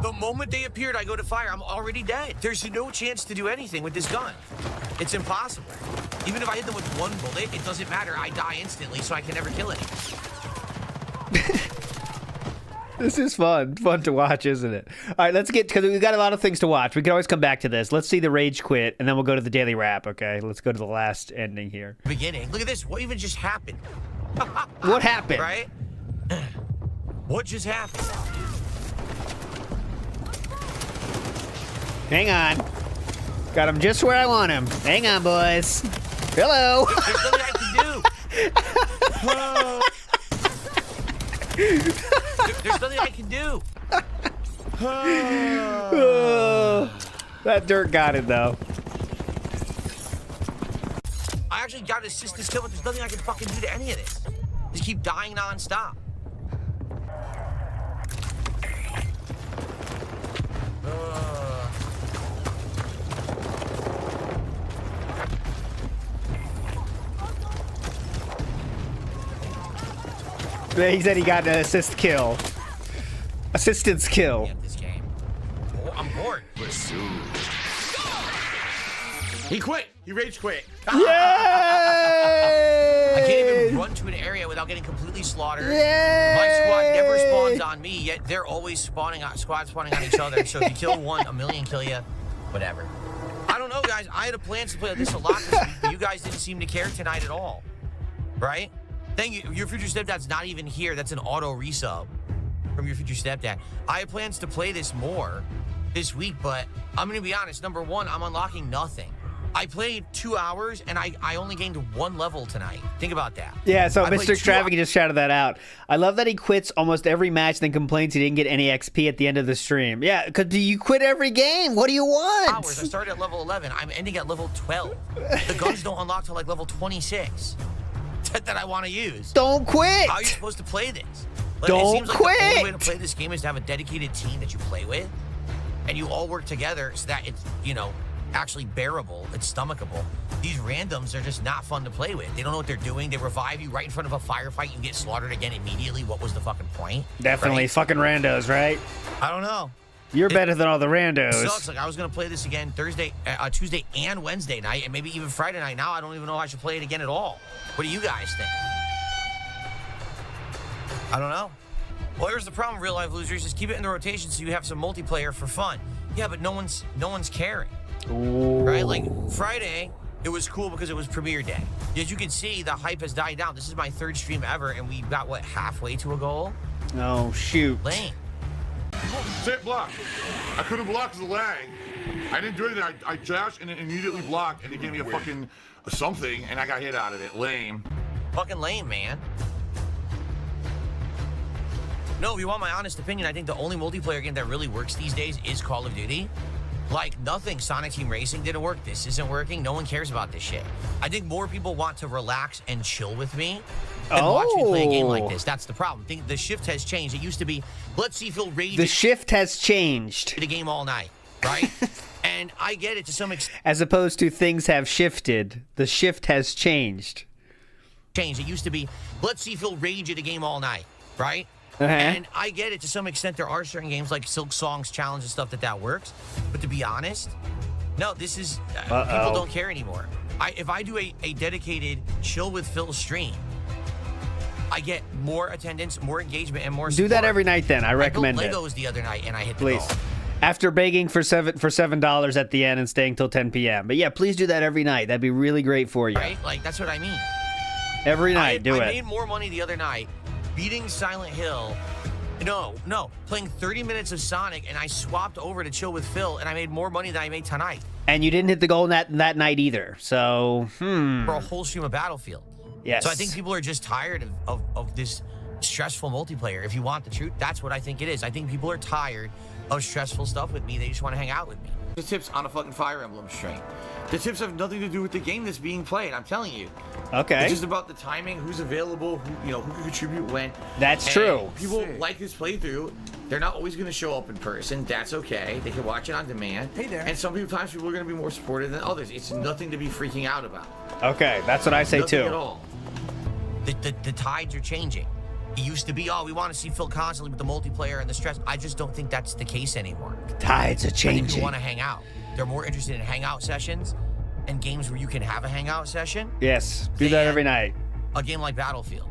D: The moment they appeared, I go to fire. I'm already dead. There's no chance to do anything with this gun. It's impossible. Even if I hit them with 1 bullet, it doesn't matter. I die instantly, so I can never kill anyone.
B: This is fun to watch, isn't it? All right, let's get, because we've got a lot of things to watch. We can always come back to this. Let's see the rage quit, and then we'll go to the daily wrap, okay? Let's go to the last ending here.
D: Beginning. Look at this. What even just happened?
B: What happened?
D: Right? What just happened?
B: Hang on. Got him just where I want him. Hang on, boys. Hello.
D: There's nothing I can do. There's nothing I can do.
B: That dirt got it, though.
D: I actually got to assist this kill, but there's nothing I can fucking do to any of this. Just keep dying nonstop.
B: He said he got an assist kill. Assistance kill.
D: This game. Oh, I'm bored.
C: Pursue.
J: He quit. He rage quit.
B: Yay!
D: I can't even run to an area without getting completely slaughtered.
B: Yay!
D: My squad never spawns on me, yet they're always spawning on each other. So if you kill one, a million kill you. Whatever. I don't know, guys. I had a plan to play this a lot this week, but you guys didn't seem to care tonight at all. Right? Thank you. Your future stepdad's not even here. That's an auto resub from your future stepdad. I have plans to play this more this week, but I'm going to be honest. Number one, I'm unlocking nothing. I played 2 hours, and I only gained 1 level tonight. Think about that.
B: Yeah, so
D: I
B: Mr.
D: played 2
B: Extravagant just shouted that out. I love that he quits almost every match, then complains he didn't get any XP at the end of the stream. Yeah, because you quit every game. What do you want?
D: Hours. I started at level 11. I'm ending at level 12. The guns don't unlock till like level 26 that I want to use.
B: Don't quit.
D: How are you supposed to play this?
B: Don't
D: it seems like the only way to
B: quit.
D: play this game is to have a dedicated team that you play with, and you all work together so that it's, actually bearable, it's stomachable. These randoms are just not fun to play with. They don't know what they're doing. They revive you right in front of a firefight. You get slaughtered again immediately. What was the fucking point?
B: Definitely
D: Right?
B: fucking randos, right?
D: I don't know.
B: You're better than all the randos.
D: Sucks. Like I was gonna play this again Tuesday and Wednesday night, and maybe even Friday night. Now I don't even know if I should play it again at all. What do you guys think? I don't know. Well, here's the problem, real life losers. Just keep it in the rotation so you have some multiplayer for fun. Yeah, but no one's caring.
B: Ooh.
D: Right? Like Friday, it was cool because it was premiere day. As you can see, the hype has died down. This is my 3rd stream ever, and we got halfway to a goal.
B: Oh shoot.
D: Lame.
C: Sit block. I couldn't block the lag. I didn't do anything. I dashed and it immediately blocked, and it gave me a fucking something, and I got hit out of it. Lame.
D: Fucking lame, man. No, if you want my honest opinion, I think the only multiplayer game that really works these days is Call of Duty. Like, nothing Sonic Team Racing didn't work. This isn't working. No one cares about this shit. I think more people want to relax and chill with me and watch me play a game like this. That's the problem. The shift has changed. It used to be, let's see Phil rage
B: The shift has changed.
D: the game all night, right? And I get it to some extent.
B: As opposed to things have shifted. The shift has changed.
D: It used to be, let's see Phil rage at a game all night, right?
B: Uh-huh.
D: And I get it to some extent. There are certain games like Silk Song's Challenge and stuff that works. But to be honest, no, this is people don't care anymore. If I do a dedicated chill with Phil stream, I get more attendance, more engagement, and more support.
B: Do that every night then. I recommend
D: I
B: it.
D: built Legos the other night and I hit the
B: Please.
D: goal.
B: After begging for $7 at the end and staying till 10 p.m. But yeah, please do that every night. That'd be really great for you.
D: Right? Like that's what I mean.
B: Every night, do
D: I
B: it.
D: made more money the other night beating Silent Hill. No, playing 30 minutes of Sonic, and I swapped over to chill with Phil, and I made more money than I made tonight.
B: And you didn't hit the goal that night either. So,
D: For a whole stream of Battlefield.
B: Yes.
D: So I think people are just tired of this stressful multiplayer. If you want the truth, that's what I think it is. I think people are tired of stressful stuff with me. They just want to hang out with me.
J: The tips on a fucking Fire Emblem stream. The tips have nothing to do with the game that's being played. I'm telling you.
B: Okay.
J: It's just about the timing, who's available, who can contribute when.
B: That's
J: And
B: true.
J: People like this playthrough. They're not always going to show up in person. That's okay. They can watch it on demand.
G: Hey there.
J: And sometimes people are going to be more supportive than others. It's nothing to be freaking out about.
B: Okay, that's what I say
J: Nothing
B: too.
J: at all.
D: The tides are changing. It used to be, we want to see Phil constantly with the multiplayer and the stress. I just don't think that's the case anymore.
B: Tides are
D: I think people
B: changing.
D: want to hang out. They're more interested in hangout sessions and games where you can have a hangout session.
B: Yes, do that every night.
D: A game like Battlefield.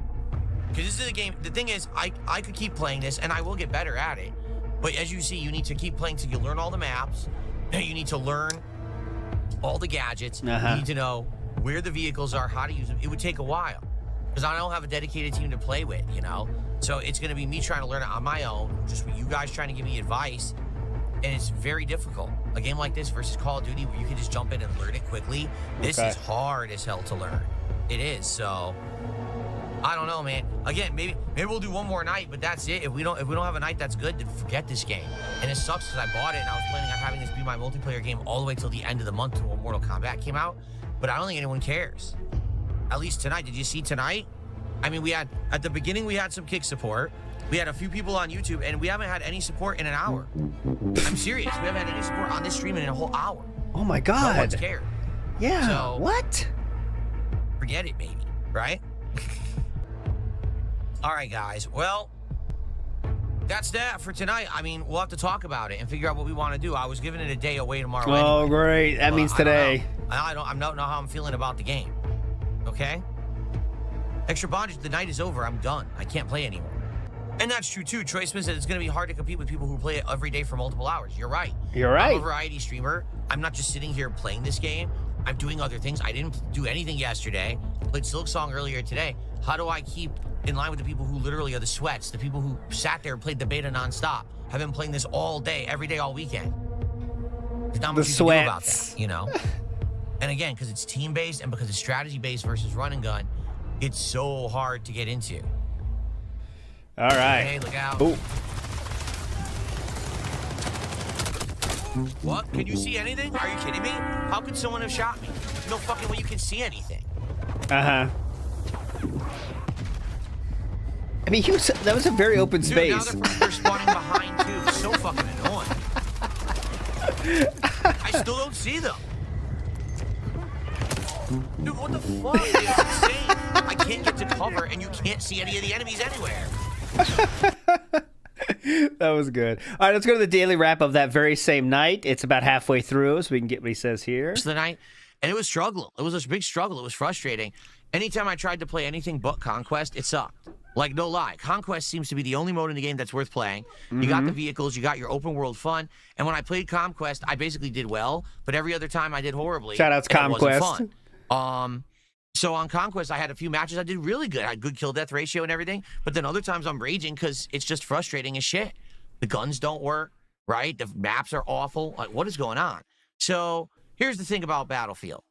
D: Because this is a game, the thing is, I could keep playing this and I will get better at it. But as you see, you need to keep playing till you learn all the maps. You need to learn all the gadgets. You need to know where the vehicles are, how to use them. It would take a while. Because I don't have a dedicated team to play with, So it's going to be me trying to learn it on my own, just with you guys trying to give me advice. And it's very difficult. A game like this versus Call of Duty where you can just jump in and learn it quickly. This is hard as hell to learn. It is, so I don't know, man. Again, maybe we'll do one more night, but that's it. If we don't have a night that's good, then forget this game. And it sucks because I bought it and I was planning on having this be my multiplayer game all the way till the end of the month when Mortal Kombat came out. But I don't think anyone cares. At least tonight. Did you see tonight? I mean, at the beginning we had some kick support. We had a few people on YouTube, and we haven't had any support in an hour. I'm serious. We haven't had any support on this stream in a whole hour.
B: Oh my God.
D: No one's cared.
B: Yeah.
D: So,
B: what?
D: Forget it, maybe. Right? All right, guys. Well, that's that for tonight. I mean, we'll have to talk about it and figure out what we want to do. I was giving it a day away tomorrow.
B: Oh,
D: anyway.
B: great. That means
D: I don't know.
B: today.
D: I don't know how I'm feeling about the game. Okay? Extra bondage, the night is over. I'm done. I can't play anymore. And that's true too. Troy Smith said it's going to be hard to compete with people who play it every day for multiple hours. You're right.
B: You're right.
D: I'm a variety streamer. I'm not just sitting here playing this game. I'm doing other things. I didn't do anything yesterday. Played Silksong earlier today. How do I keep in line with the people who literally are the sweats, the people who sat there and played the beta nonstop, have been playing this all day, every day, all weekend? There's not much you can do about that, you know? And again, because it's team-based and because it's strategy-based versus run and gun, it's so hard to get into.
B: All right.
D: Hey, look out.
B: Ooh.
D: What? Can you see anything? Are you kidding me? How could someone have shot me? There's no fucking way you can see anything.
B: Uh-huh. I mean, that was a very open
D: Dude,
B: space.
D: now they're spawning behind, too. It's so fucking annoying. I still don't see them. Dude, what the fuck? It's insane. I can't get to cover, and you can't see any of the enemies anywhere.
B: That was good. All right, let's go to the daily wrap of that very same night. It's about halfway through, so we can get what he says here.
D: The night, and it was struggle. It was a big struggle. It was frustrating. Anytime I tried to play anything but Conquest, it sucked. Like, no lie. Conquest seems to be the only mode in the game that's worth playing. You got the vehicles, you got your open world fun, and when I played Conquest, I basically did well, but every other time I did horribly.
B: Shout out to Conquest.
D: It wasn't fun. So on Conquest, I had a few matches I did really good. I had good kill-death ratio and everything, but then other times I'm raging because it's just frustrating as shit. The guns don't work, right? The maps are awful. Like, what is going on? So here's the thing about Battlefield,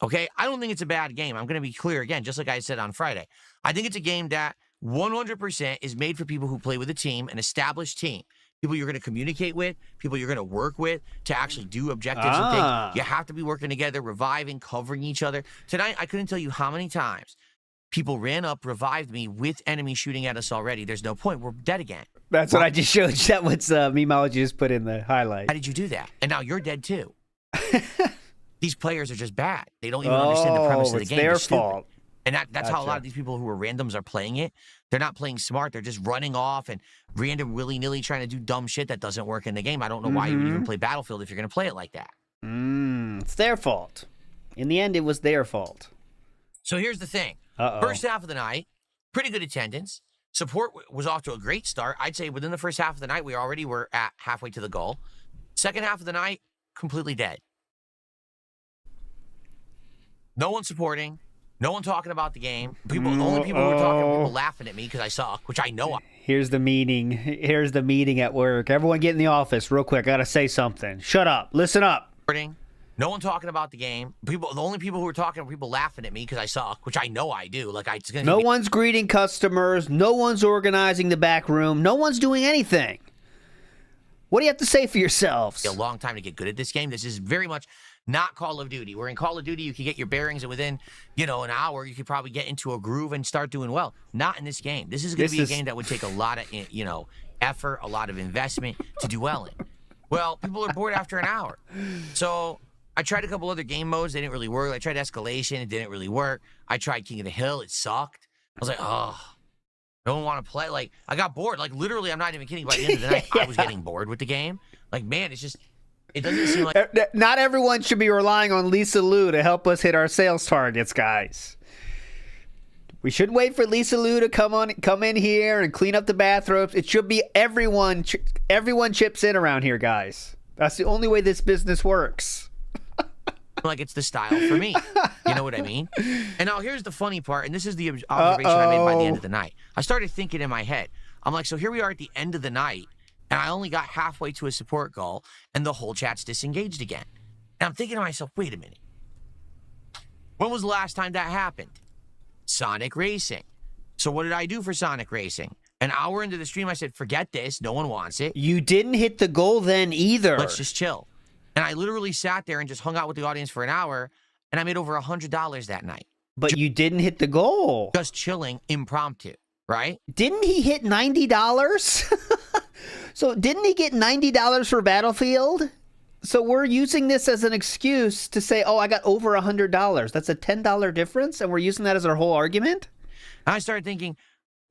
D: okay? I don't think it's a bad game. I'm going to be clear again, just like I said on Friday. I think it's a game that 100% is made for people who play with a team, an established team. People you're going to communicate with, people you're going to work with to actually do objectives and things. You have to be working together, reviving, covering each other. Tonight, I couldn't tell you how many times people ran up, revived me with enemies shooting at us already. There's no point. We're dead again.
B: That's what I just showed you. That was Memeology just put in the highlight.
D: How did you do that? And now you're dead too. These players are just bad. They don't even understand the premise of the game.
B: It's their fault.
D: And that's how a lot of these people who are randoms are playing it. They're not playing smart. They're just running off and random willy-nilly trying to do dumb shit that doesn't work in the game. I don't know why you would even play Battlefield if you're going to play it like that.
B: It's their fault. In the end, it was their fault.
D: So here's the thing. First half of the night, pretty good attendance. Support was off to a great start. I'd say within the first half of the night, we already were at halfway to the goal. Second half of the night, completely dead. No one supporting. No one talking about the game. The only people who were talking were people laughing at me because I suck, which I know.
B: Here's the meeting. Here's the meeting at work. Everyone get in the office real quick. I got to say something. Shut up. Listen up.
D: No one talking about the game. The only people who were talking were people laughing at me because I suck, which I know I do.
B: No one's greeting customers. No one's organizing the back room. No one's doing anything. What do you have to say for yourselves?
D: A long time to get good at this game. This is very much not Call of Duty. Where in Call of Duty, you can get your bearings, and within, an hour, you could probably get into a groove and start doing well. Not in this game. This is going to be a game that would take a lot of, effort, a lot of investment to do well in. Well, people are bored after an hour. So I tried a couple other game modes. They didn't really work. I tried Escalation. It didn't really work. I tried King of the Hill. It sucked. I was like, oh, I don't want to play. Like, I got bored. Like, literally, I'm not even kidding. By the end of the night, I was getting bored with the game. Like, man, it's just... It doesn't seem like...
B: Not everyone should be relying on Lisa Liu to help us hit our sales targets, guys. We shouldn't wait for Lisa Liu to come in here and clean up the bathrooms. It should be everyone chips in around here, guys. That's the only way this business works.
D: Like it's the style for me. You know what I mean? And now here's the funny part, and this is the observation I made by the end of the night. I started thinking in my head. I'm like, so here we are at the end of the night, and I only got halfway to a support goal, and the whole chat's disengaged again. And I'm thinking to myself, wait a minute. When was the last time that happened? Sonic Racing. So what did I do for Sonic Racing? An hour into the stream, I said, forget this. No one wants it.
B: You didn't hit the goal then either.
D: Let's just chill. And I literally sat there and just hung out with the audience for an hour, and I made over $100 that night.
B: But you didn't hit the goal.
D: Just chilling, impromptu, right?
B: Didn't he hit $90? So didn't he get $90 for Battlefield? So we're using this as an excuse to say, oh, I got over $100. That's a $10 difference, and we're using that as our whole argument?
D: And I started thinking,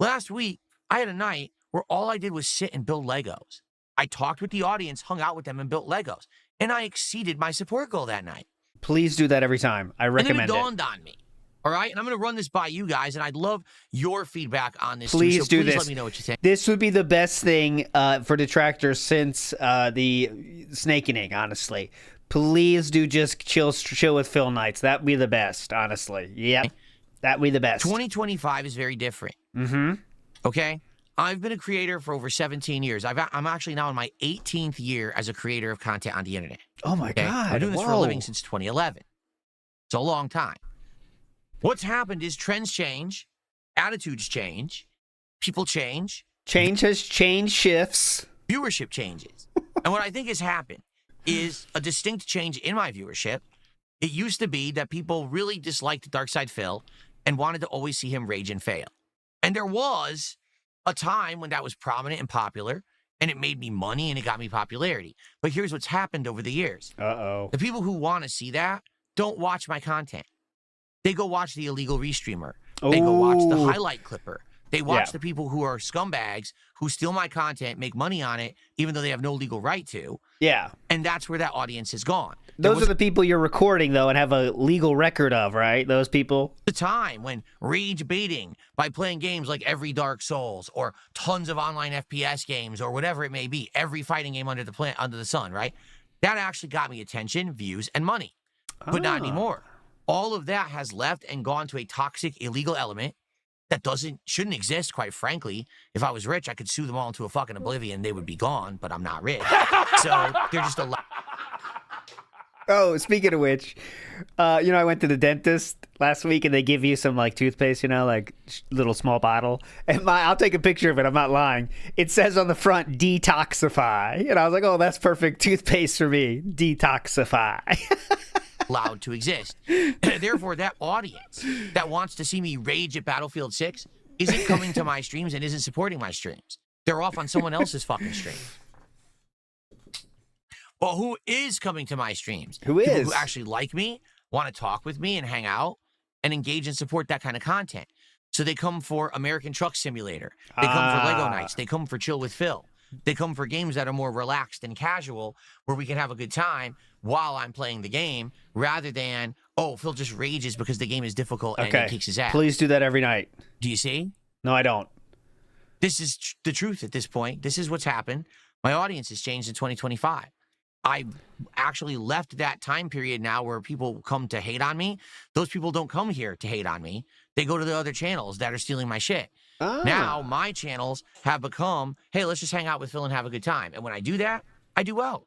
D: last week, I had a night where all I did was sit and build Legos. I talked with the audience, hung out with them, and built Legos. And I exceeded my support goal that night.
B: Please do that every time. I recommend
D: and then
B: it.
D: it dawned on me. All right, and I'm going to run this by you guys, and I'd love your feedback on this.
B: Please
D: too, so
B: do
D: please
B: this.
D: Let me know what you think.
B: This would be the best thing for detractors since the snakening, honestly. Please do just chill with Phil nights. That'd be the best, honestly. Yep, that'd be the best.
D: 2025 is very different.
B: Mm-hmm.
D: Okay? I've been a creator for over 17 years. I'm actually now in my 18th year as a creator of content on the internet.
B: Oh, my
D: Okay?
B: God.
D: I've been doing this for a
B: Whoa.
D: living since 2011. It's a long time. What's happened is trends change, attitudes change, people change,
B: Change has changed shifts.
D: viewership changes. And what I think has happened is a distinct change in my viewership. It used to be that people really disliked Darkside Phil and wanted to always see him rage and fail. And there was a time when that was prominent and popular, and it made me money and it got me popularity. But here's what's happened over the years.
B: Uh-oh.
D: The people who want to see that don't watch my content. They go watch the illegal restreamer. They go watch the
B: Ooh.
D: highlight clipper. They watch
B: Yeah.
D: the people who are scumbags who steal my content, make money on it, even though they have no legal right to.
B: Yeah.
D: And that's where that audience has gone. There
B: Those
D: was
B: are the people you're recording, though, and have a legal record of, right? Those people?
D: a time when rage baiting by playing games like every Dark Souls or tons of online FPS games or whatever it may be, every fighting game under the sun, right? That actually got me attention, views, and money. But not anymore. All of that has left and gone to a toxic, illegal element that shouldn't exist, quite frankly. If I was rich, I could sue them all into a fucking oblivion. They would be gone, but I'm not rich. So they're just a lot.
B: Oh, speaking of which, I went to the dentist last week and they give you some like toothpaste, like little small bottle. And I'll take a picture of it. I'm not lying. It says on the front, detoxify. And I was like, oh, that's perfect toothpaste for me. Detoxify.
D: Allowed to exist. Therefore, that audience that wants to see me rage at Battlefield 6 isn't coming to my streams and isn't supporting my streams. They're off on someone else's fucking stream. Well, who is coming to my streams?
B: Who
D: People
B: is?
D: who actually like me, want to talk with me and hang out and engage and support that kind of content. So they come for American Truck Simulator. They come for Lego Nights. They come for Chill with Phil. They come for games that are more relaxed and casual where we can have a good time while I'm playing the game rather than, oh, Phil just rages because the game is difficult and he kicks his ass.
B: Please do that every night.
D: Do you see?
B: No, I don't.
D: This is the truth at this point. This is what's happened. My audience has changed in 2025. I actually left that time period now where people come to hate on me. Those people don't come here to hate on me. They go to the other channels that are stealing my shit. Now my channels have become, hey, let's just hang out with Phil and have a good time. And when I do that, I do well.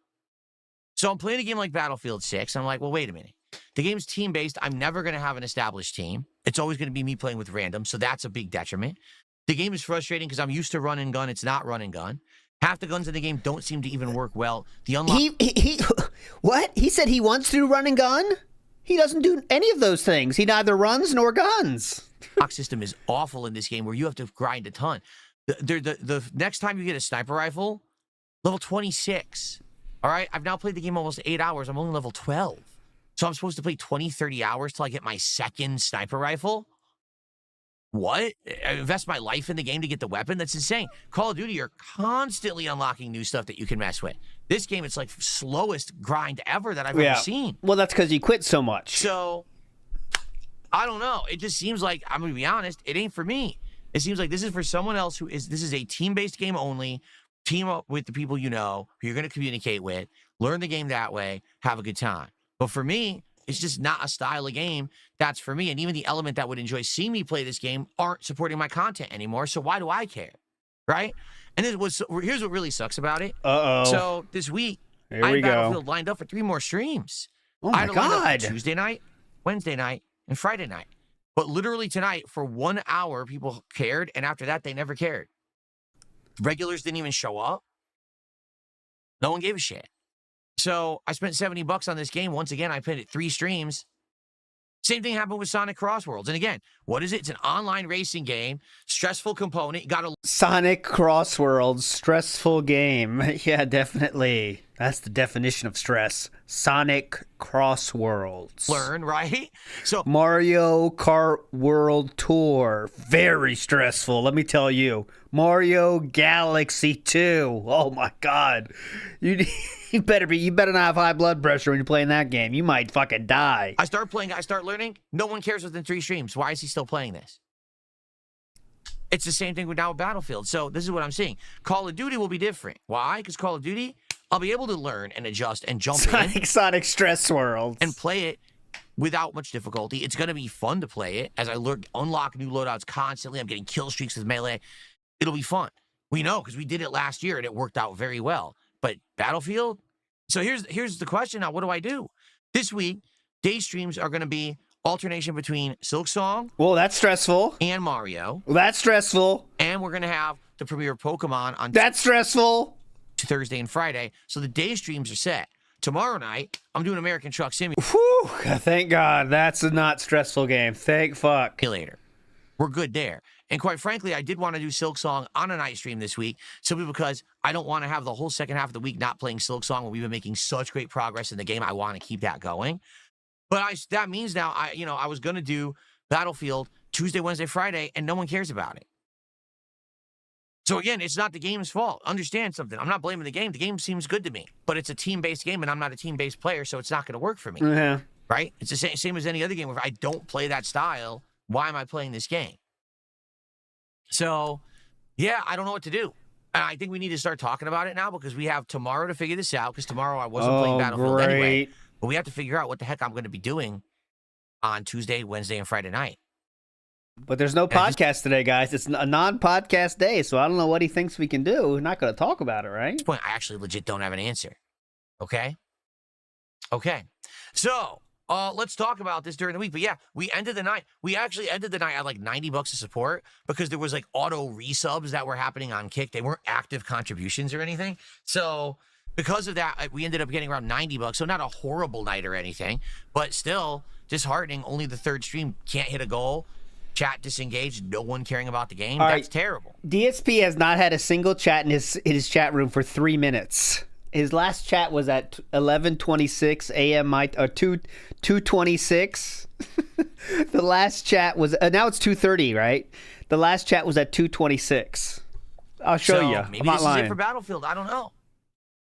D: So I'm playing a game like Battlefield 6. And I'm like, well, wait a minute. The game's team-based. I'm never going to have an established team. It's always going to be me playing with random. So that's a big detriment. The game is frustrating because I'm used to run and gun. It's not run and gun. Half the guns in the game don't seem to even work well. The unlock.
B: What? He said he wants to do run and gun? He doesn't do any of those things. He neither runs nor guns.
D: Lock system is awful in this game where you have to grind a ton. The next time you get a sniper rifle, level 26. All right, I've now played the game almost 8 hours. I'm only level 12. So I'm supposed to play 20, 30 hours till I get my second sniper rifle? What? I invest my life in the game to get the weapon? That's insane. Call of Duty, you're constantly unlocking new stuff that you can mess with. This game, it's like slowest grind ever that I've ever seen.
B: Well, that's because you quit so much.
D: So, I don't know. It just seems like, I'm going to be honest, it ain't for me. It seems like this is for someone else this is a team-based game only. Team up with the people you know, who you're going to communicate with, learn the game that way, have a good time. But for me, it's just not a style of game that's for me. And even the element that would enjoy seeing me play this game aren't supporting my content anymore. So why do I care? Right? And here's what really sucks about it.
B: Uh-oh.
D: So this week,
B: Here
D: I
B: we
D: had
B: go.
D: Battlefield lined up for 3 more streams.
B: Oh
D: I
B: my
D: had it lined up
B: God.
D: for Tuesday night, Wednesday night, and Friday night. But literally tonight, for 1 hour, people cared. And after that, they never cared. Regulars didn't even show up. No one gave a shit. So I spent $70 on this game. Once again, I played it 3 streams. Same thing happened with Sonic Crossworlds. And again, what is it? It's an online racing game. Stressful component. You got to
B: Sonic Crossworlds, stressful game. Yeah, definitely. That's the definition of stress. Sonic Cross Worlds.
D: learn, right? So
B: Mario Kart World Tour. Very stressful, let me tell you. Mario Galaxy 2. Oh my god. You better not have high blood pressure when you're playing that game. You might fucking die.
D: I start learning. No one cares within 3 streams. Why is he still playing this? It's the same thing with now with Battlefield. So this is what I'm seeing. Call of Duty will be different. Why? Because Call of Duty, I'll be able to learn and adjust and jump in
B: Sonic Stress Worlds.
D: and play it without much difficulty. It's going to be fun to play it as I unlock new loadouts constantly. I'm getting kill streaks with melee. It'll be fun. We know because we did it last year and it worked out very well. But Battlefield? So here's the question now. What do I do? This week, day streams are going to be alternation between Silksong.
B: Well, that's stressful.
D: And Mario.
B: Well, that's stressful.
D: And we're going to have the premiere of Pokemon on
B: That's stressful.
D: Thursday and Friday. So the day streams are set. Tomorrow night, I'm doing American Truck
B: Whew, thank God. That's a not stressful game. Thank fuck.
D: Simulator. We're good there. And quite frankly, I did want to do Silksong on a night stream this week, simply because I don't want to have the whole second half of the week not playing Silksong when we've been making such great progress in the game. I want to keep that going. But that means now, I was going to do Battlefield Tuesday, Wednesday, Friday, and no one cares about it. So again, it's not the game's fault. Understand something. I'm not blaming the game. The game seems good to me. But it's a team-based game, and I'm not a team-based player, so it's not going to work for me.
B: Yeah.
D: Right? It's the same as any other game. If I don't play that style, why am I playing this game? So, yeah, I don't know what to do. And I think we need to start talking about it now because we have tomorrow to figure this out, because tomorrow I wasn't playing Battlefield anyway. But we have to figure out what the heck I'm going to be doing on Tuesday, Wednesday, and Friday night.
B: But there's no podcast today, guys. It's a non-podcast day, so I don't know what he thinks we can do. We're not going to talk about it, right?
D: At this point, I actually legit don't have an answer. Okay? Okay. So, let's talk about this during the week. But yeah, we ended the night. We actually ended the night at like $90 of support because there was like auto resubs that were happening on Kick. They weren't active contributions or anything. So because of that, we ended up getting around $90. So not a horrible night or anything, but still disheartening. Only the third stream can't hit a goal. Chat disengaged. No one caring about the game. That's terrible.
B: DSP has not had a single chat in his chat room for 3 minutes. His last chat was at 11:26 a.m. or 2:26. The last chat was now it's 2:30, right? The last chat was at 2:26. I'll show you.
D: Maybe this is it for Battlefield. I don't know.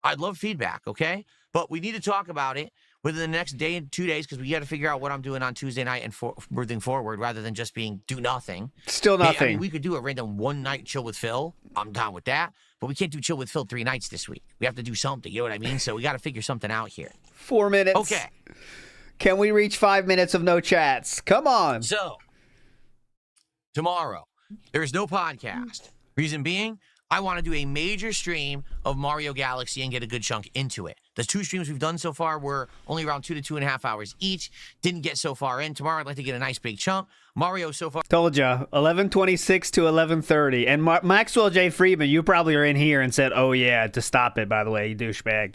D: I'd love feedback, okay? But we need to talk about it within the next day and 2 days because we got to figure out what I'm doing on Tuesday night and moving forward rather than just being do nothing.
B: Still nothing.
D: I mean, we could do a random one night chill with Phil. I'm down with that. But we can't do chill with Phil 3 nights this week. We have to do something. You know what I mean? So we got to figure something out here.
B: 4 minutes.
D: Okay.
B: Can we reach 5 minutes of no chats? Come on.
D: So, tomorrow, there is no podcast. Reason being, I want to do a major stream of Mario Galaxy and get a good chunk into it. The 2 streams we've done so far were only around 2 to 2.5 hours each. Didn't get so far in. Tomorrow, I'd like to get a nice big chunk. Mario so far.
B: Told ya, 11:26 to 11:30. And Maxwell J. Friedman, you probably are in here and said, oh, yeah, to stop it, by the way, you douchebag.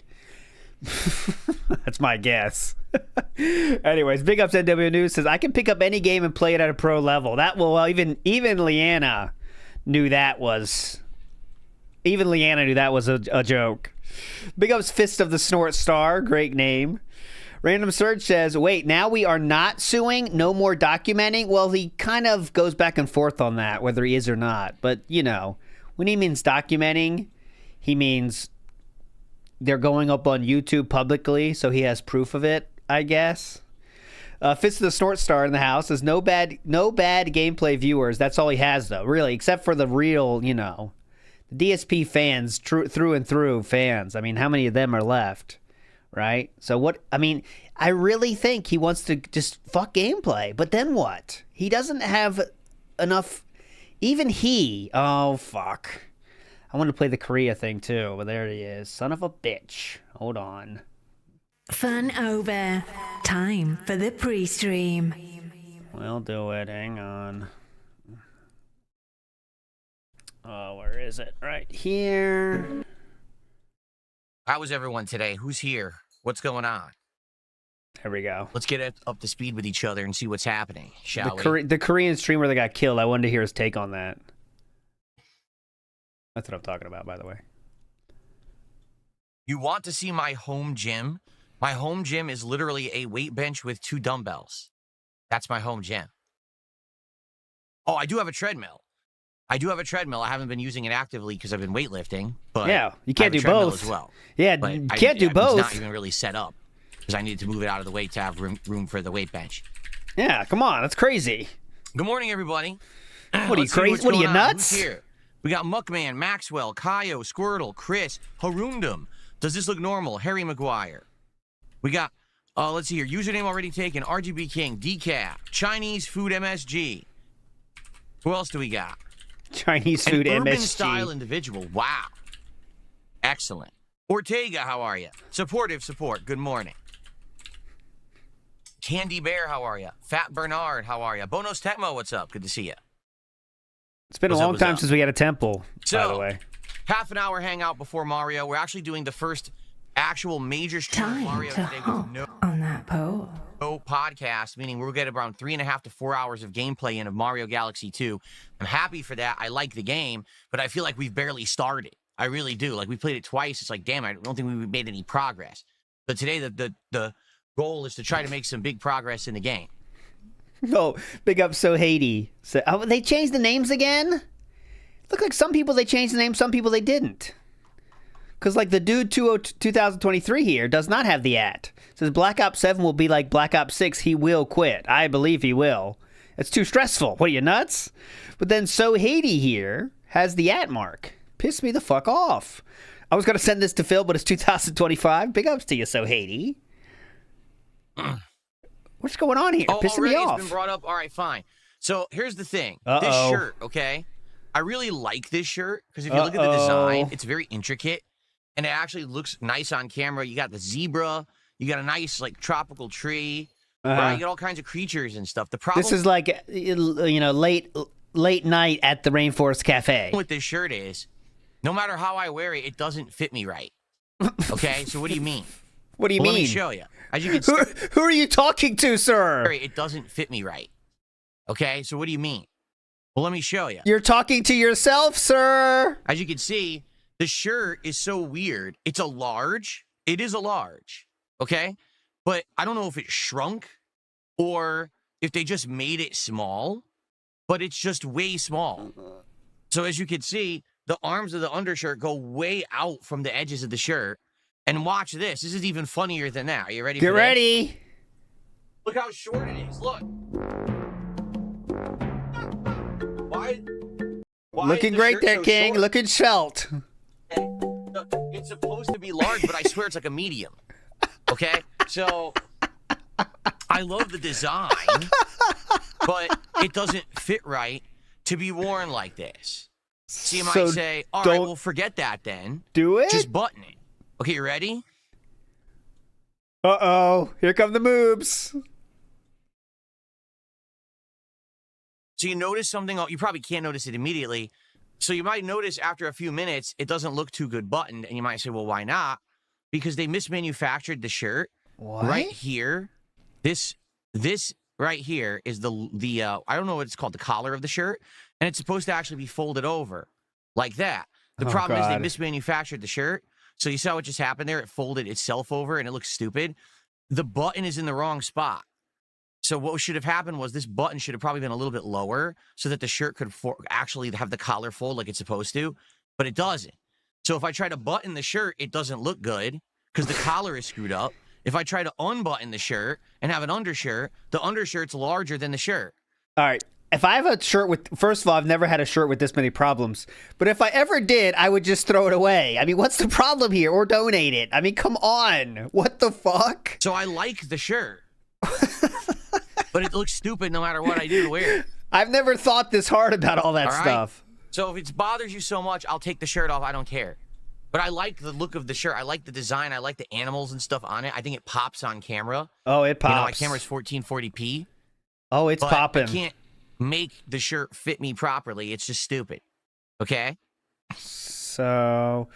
B: That's my guess. Anyways, Big Ups NW News says, I can pick up any game and play it at a pro level. That will, well, even Leanna knew that was... Even Leanna knew that was a joke. Big Ups Fist of the Snort Star. Great name. Random Surge says, wait, now we are not suing? No more documenting? Well, he kind of goes back and forth on that, whether he is or not. But, you know, when he means documenting, he means they're going up on YouTube publicly, so he has proof of it, I guess. Fist of the Snort Star in the house says, no bad gameplay viewers. That's all he has, though, really, except for the real, you know, the DSP fans, through and through fans. I mean, how many of them are left, right? So what, I mean, I really think he wants to just fuck gameplay, but then what? He doesn't have enough, even he, oh, fuck. I want to play the Korea thing, too, but there he is. Son of a bitch. Hold on.
K: Fun over. Time for the pre-stream.
B: We'll do it. Hang on. Oh, where is it? Right here.
D: How was everyone today? Who's here? What's going on?
B: There we go.
D: Let's get up to speed with each other and see what's happening, shall we?
B: The Korean streamer that got killed, I wanted to hear his take on that. That's what I'm talking about, by the way.
D: You want to see my home gym? My home gym is literally a weight bench with 2 dumbbells. That's my home gym. Oh, I do have a treadmill. I haven't been using it actively because I've been weightlifting. But
B: yeah, you can't do both.
D: As well.
B: Yeah,
D: but
B: you can't do both.
D: It's not even really set up because I needed to move it out of the way to have room for the weight bench.
B: Yeah, come on, that's crazy.
D: Good morning, everybody.
B: What are you crazy? What are you nuts?
D: Who's here? We got Muckman, Maxwell, Kaio, Squirtle, Chris, Harundum. Does this look normal? Harry Maguire. We got, let's see here. Username already taken. RGB King, Decaf, Chinese Food MSG. Who else do we got?
B: Chinese Food
D: An
B: MSG.
D: Urban Style Individual. Wow. Excellent. Ortega, how are you? Supportive support. Good morning. Candy Bear, how are you? Fat Bernard, how are you? Bonos Tecmo, what's up? Good to see you.
B: It's been a long time since we had a temple, by the way.
D: Half an hour hangout before Mario. We're actually doing the first actual major stream of Mario today with
K: on that pole.
D: no podcast, meaning we'll get around 3.5 to 4 hours of gameplay in of Mario Galaxy 2. I'm happy for that. I like the game, but I feel like we've barely started. I really do. Like, we played it twice. It's like, damn, I don't think we made any progress. But today, the goal is to try to make some big progress in the game.
B: Oh, big up So Haiti. So, they changed the names again? Look like some people they changed the name, some people they didn't. Because, like, the dude 2023 here does not have the at. It says Black Ops 7 will be like Black Ops 6. He will quit. I believe he will. It's too stressful. What, are you nuts? But then So Haiti here has the at mark. Pissed me the fuck off. I was going to send this to Phil, but it's 2025. Big ups to you, So Haiti. What's going on here? Pissing me off.
D: It's been brought up. All right, fine. So here's the thing.
B: Uh-oh.
D: This shirt, okay? I really like this shirt because if you look at the design, it's very intricate and it actually looks nice on camera. You got the zebra, you got a nice like tropical tree, right? You got all kinds of creatures and stuff. The problem
B: this is like late night at the Rainforest Cafe.
D: with this shirt is, no matter how I wear it, it doesn't fit me right. Okay, so what do you mean?
B: What do you mean?
D: Let me show you. As you can
B: who are you talking to, sir?
D: it doesn't fit me right. Okay, so what do you mean? Well, let me show you.
B: You're talking to yourself, sir.
D: As you can see, the shirt is so weird. It's a large. It is a large, okay? But I don't know if it shrunk or if they just made it small, but it's just way small. So as you can see, the arms of the undershirt go way out from the edges of the shirt. And watch this. This is even funnier than that. Are you ready for this?
B: Get ready.
D: Look how short it is. Look. Why
B: Looking great there, King.
D: Short?
B: Looking svelte.
D: It's supposed to be large, but I swear it's like a medium. Okay? So, I love the design, but it doesn't fit right to be worn like this. So you might say, all right, well, forget that then.
B: Do it?
D: Just button it. Okay, you ready?
B: Uh-oh. Here come the moves.
D: So you notice something, you probably can't notice it immediately. So you might notice after a few minutes, it doesn't look too good buttoned. And you might say, well, why not? Because they mismanufactured the shirt.
B: What?
D: Right here. This right here is the I don't know what it's called, the collar of the shirt. And it's supposed to actually be folded over like that. The problem is they mismanufactured the shirt. So you saw what just happened there? It folded itself over and it looks stupid. The button is in the wrong spot. So what should have happened was this button should have probably been a little bit lower so that the shirt could actually have the collar fold like it's supposed to, but it doesn't. So if I try to button the shirt, it doesn't look good because the collar is screwed up. If I try to unbutton the shirt and have an undershirt, the undershirt's larger than the shirt.
B: All right. If I have a shirt with, first of all, I've never had a shirt with this many problems. But if I ever did, I would just throw it away. I mean, what's the problem here? Or donate it. I mean, come on. What the fuck?
D: So I like the shirt. But it looks stupid no matter what I do to wear it.
B: I've never thought this hard about all that stuff.
D: So if it bothers you so much, I'll take the shirt off. I don't care. But I like the look of the shirt. I like the design. I like the animals and stuff on it. I think it pops on camera.
B: Oh, it pops.
D: You know, my camera's 1440p.
B: Oh, it's popping.
D: I can't make the shirt fit me properly. It's just stupid. Okay?
B: So,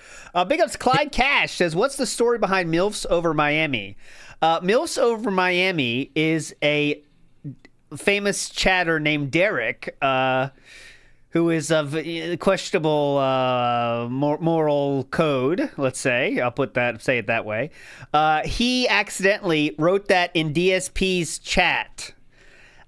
B: big ups Clyde Cash says, what's the story behind MILFs Over Miami? MILFs Over Miami is a famous chatter named Derek, who is of questionable moral code, let's say. Say it that way. He accidentally wrote that in DSP's chat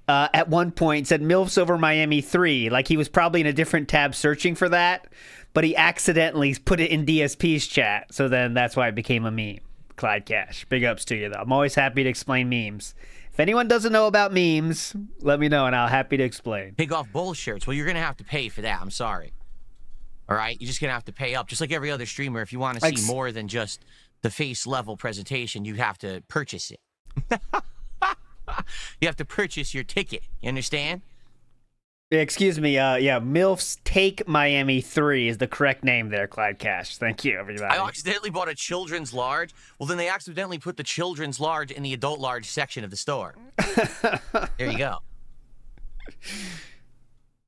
B: at one point, said MILFs over Miami 3. Like he was probably in a different tab searching for that, but he accidentally put it in DSP's chat. So then that's why it became a meme. Clyde Cash, big ups to you, though. I'm always happy to explain memes. If anyone doesn't know about memes, let me know, and I'll happy to explain.
D: Pig off bull shirts. Well, you're going to have to pay for that. I'm sorry. All right? You're just going to have to pay up. Just like every other streamer, if you want to see more than just the face-level presentation, you have to purchase it. You have to purchase your ticket. You understand?
B: Excuse me. Yeah, MILFs Take Miami 3 is the correct name there, Clyde Cash. Thank you, everybody.
D: I accidentally bought a children's large. Well, then they accidentally put the children's large in the adult large section of the store. There you go.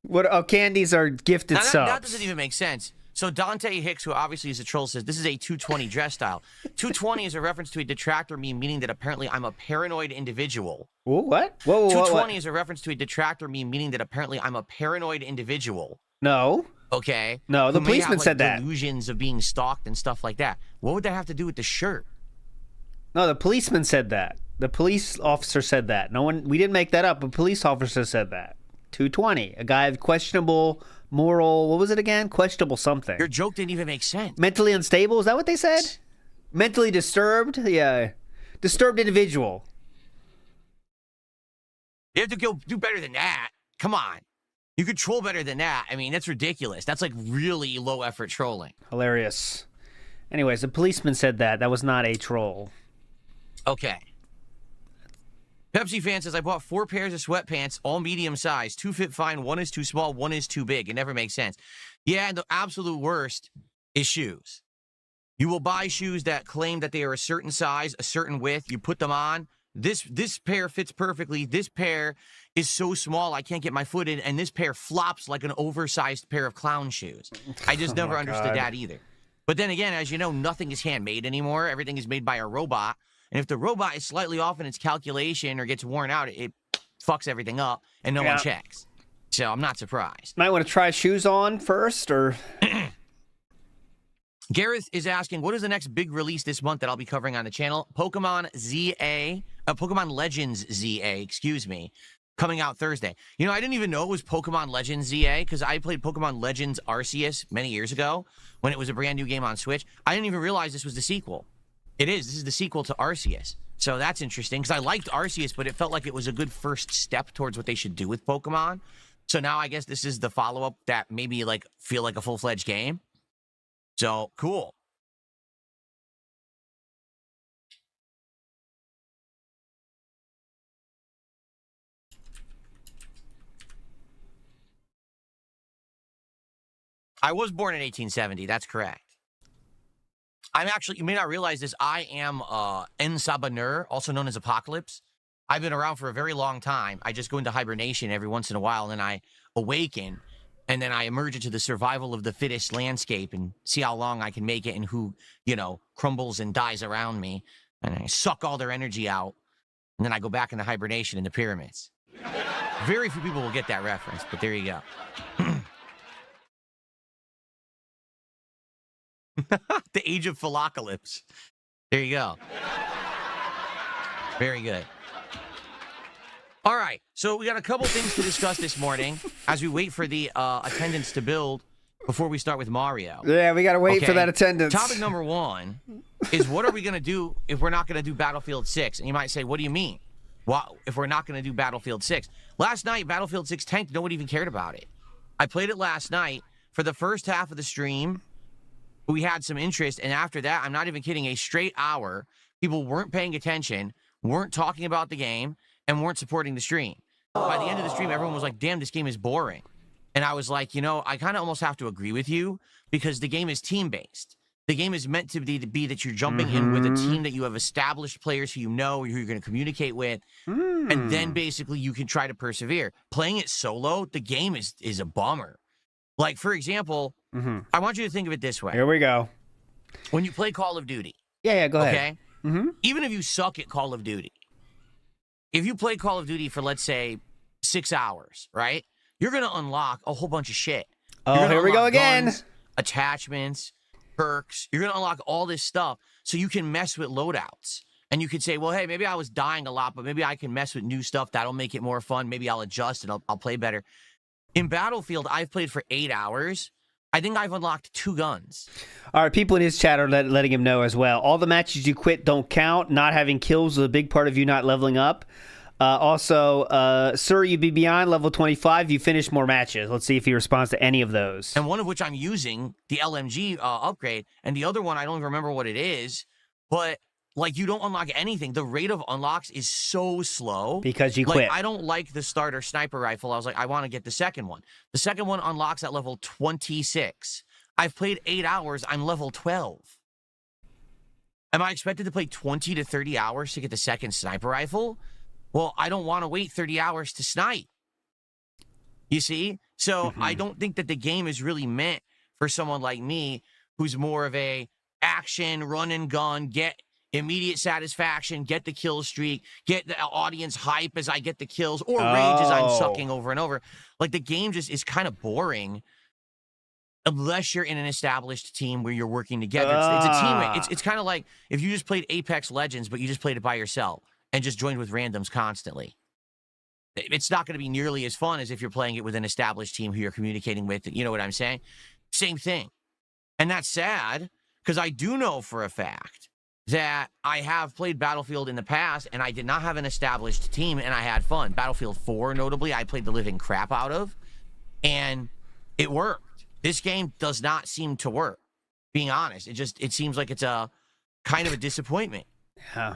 B: What? Oh, candies are gifted subs.
D: That doesn't even make sense. So Dante Hicks, who obviously is a troll, says, this is a 220 dress style. 220 is a reference to a detractor meme, meaning that apparently I'm a paranoid individual.
B: Ooh, what? Whoa,
D: 220 is a reference to a detractor meme, meaning that apparently I'm a paranoid individual.
B: No.
D: Okay?
B: No, the policeman said that.
D: Delusions of being stalked and stuff like that. What would that have to do with the shirt?
B: No, the policeman said that. The police officer said that. We didn't make that up. A police officer said that. 220. A guy of questionable moral, what was it again? Questionable something.
D: Your joke didn't even make sense.
B: Mentally unstable, is that what they said? Mentally disturbed? Yeah. Disturbed individual.
D: You have to go do better than that. Come on. You could troll better than that. I mean, that's ridiculous. That's like really low effort trolling.
B: Hilarious. Anyways, the policeman said that. That was not a troll.
D: Okay. Pepsi fan says, I bought 4 pairs of sweatpants, all medium size. 2 fit fine, 1 is too small, 1 is too big. It never makes sense. Yeah, and the absolute worst is shoes. You will buy shoes that claim that they are a certain size, a certain width. You put them on. This pair fits perfectly. This pair is so small I can't get my foot in, and this pair flops like an oversized pair of clown shoes. I just never understood that either. But then again, as you know, nothing is handmade anymore. Everything is made by a robot. And if the robot is slightly off in its calculation or gets worn out, it fucks everything up, and no one checks. So I'm not surprised.
B: Might want to try shoes on first, or...
D: Gareth is asking, what is the next big release this month that I'll be covering on the channel? Pokemon Legends ZA, excuse me, coming out Thursday. You know, I didn't even know it was Pokemon Legends ZA because I played Pokemon Legends Arceus many years ago when it was a brand new game on Switch. I didn't even realize this was the sequel. It is. This is the sequel to Arceus. So that's interesting because I liked Arceus, but it felt like it was a good first step towards what they should do with Pokemon. So now I guess this is the follow-up that maybe like feel like a full-fledged game. So, cool. I was born in 1870. That's correct. I'm actually, you may not realize this, I am En Sabanur, also known as Apocalypse. I've been around for a very long time. I just go into hibernation every once in a while, and then I awaken, and then I emerge into the survival of the fittest landscape and see how long I can make it and who, you know, crumbles and dies around me. And I suck all their energy out, and then I go back into hibernation in the pyramids. Very few people will get that reference, but there you go. The Age of Philocalypse. There you go. Very good. All right, so we got a couple things to discuss this morning as we wait for the attendance to build before we start with Mario.
B: Yeah, we got to wait for that attendance.
D: Topic number 1 is what are we going to do if we're not going to do Battlefield 6? And you might say, what do you mean? Well, if we're not going to do Battlefield 6? Last night, Battlefield 6 tanked. Nobody even cared about it. I played it last night. For the first half of the stream, we had some interest. And after that, I'm not even kidding, a straight hour, people weren't paying attention, weren't talking about the game, and weren't supporting the stream. By the end of the stream, everyone was like, damn, this game is boring. And I was like, you know, I kind of almost have to agree with you because the game is team-based. The game is meant to be that you're jumping in with a team that you have established players who you know, who you're going to communicate with, and then basically you can try to persevere. Playing it solo, the game is a bummer. Like, for example, I want you to think of it this way.
B: Here we go.
D: When you play Call of Duty.
B: Yeah, go ahead.
D: Okay? Even if you suck at Call of Duty, if you play Call of Duty for, let's say, 6 hours, right? you're going to unlock a whole bunch of shit.
B: Oh, here we go again.
D: Guns, attachments, perks. You're going to unlock all this stuff so you can mess with loadouts. And you could say, well, hey, maybe I was dying a lot, but maybe I can mess with new stuff. That'll make it more fun. Maybe I'll adjust and I'll play better. In Battlefield, I've played for 8 hours. I think I've unlocked 2 guns.
B: All right, people in his chat are letting him know as well. All the matches you quit don't count. Not having kills is a big part of you not leveling up. Also, sir, you'd be beyond level 25. You finish more matches. Let's see if he responds to any of those.
D: And one of which I'm using, the LMG upgrade, and the other one, I don't even remember what it is, but like you don't unlock anything. The rate of unlocks is so slow.
B: Because you quit.
D: I don't like the starter sniper rifle. I was like, I want to get the second one. The second one unlocks at level 26. I've played 8 hours. I'm level 12. Am I expected to play 20 to 30 hours to get the second sniper rifle? Well, I don't want to wait 30 hours to snipe. You see? So I don't think that the game is really meant for someone like me who's more of a action, run and gun, get immediate satisfaction, get the kill streak, get the audience hype as I get the kills, or rage as I'm sucking over and over. Like, the game just is kind of boring unless you're in an established team where you're working together. It's a team. It's kind of like if you just played Apex Legends, but you just played it by yourself and just joined with randoms constantly. It's not going to be nearly as fun as if you're playing it with an established team who you're communicating with. You know what I'm saying? Same thing. And that's sad, because I do know for a fact that I have played Battlefield in the past, and I did not have an established team, and I had fun. Battlefield 4, notably, I played the living crap out of, and it worked. This game does not seem to work, being honest. It seems like it's a kind of a disappointment.
B: Yeah.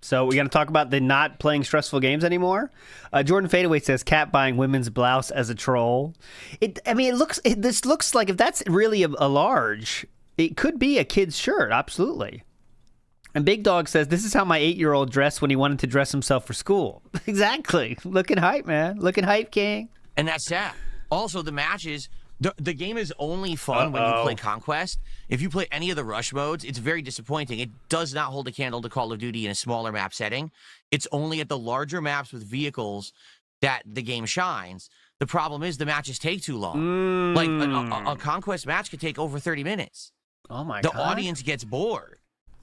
B: So we're going to talk about the not playing stressful games anymore. Jordan Fadeaway says, Cat buying women's blouse as a troll. This looks like, if that's really a large, it could be a kid's shirt. Absolutely. And Big Dog says, this is how my 8-year-old dressed when he wanted to dress himself for school. Exactly. Looking hype, man. Looking hype, King.
D: And that's sad. Also, the matches, the game is only fun when you play Conquest. If you play any of the rush modes, it's very disappointing. It does not hold a candle to Call of Duty in a smaller map setting. It's only at the larger maps with vehicles that the game shines. The problem is the matches take too long. Like, a Conquest match could take over 30 minutes.
B: Oh, my God.
D: The audience gets bored.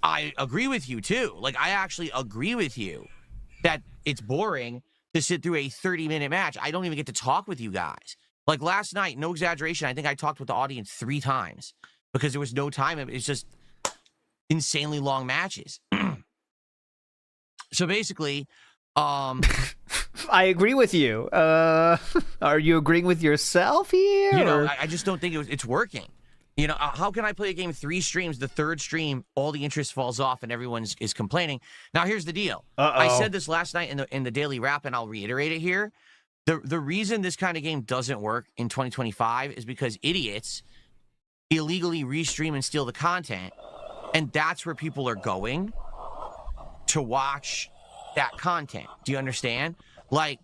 D: I agree with you, too. Like, I actually agree with you that it's boring to sit through a 30-minute match. I don't even get to talk with you guys. Like, last night, no exaggeration, I think I talked with the audience 3 times because there was no time. It's just insanely long matches. So basically,
B: I agree with you. Are you agreeing with yourself here?
D: You know, I just don't think it's working. You know, how can I play a game 3 streams, the 3rd stream, all the interest falls off and everyone is complaining? Now, here's the deal. I said this last night in the daily wrap, and I'll reiterate it here. The reason this kind of game doesn't work in 2025 is because idiots illegally restream and steal the content, and that's where people are going to watch that content. Do you understand? Like,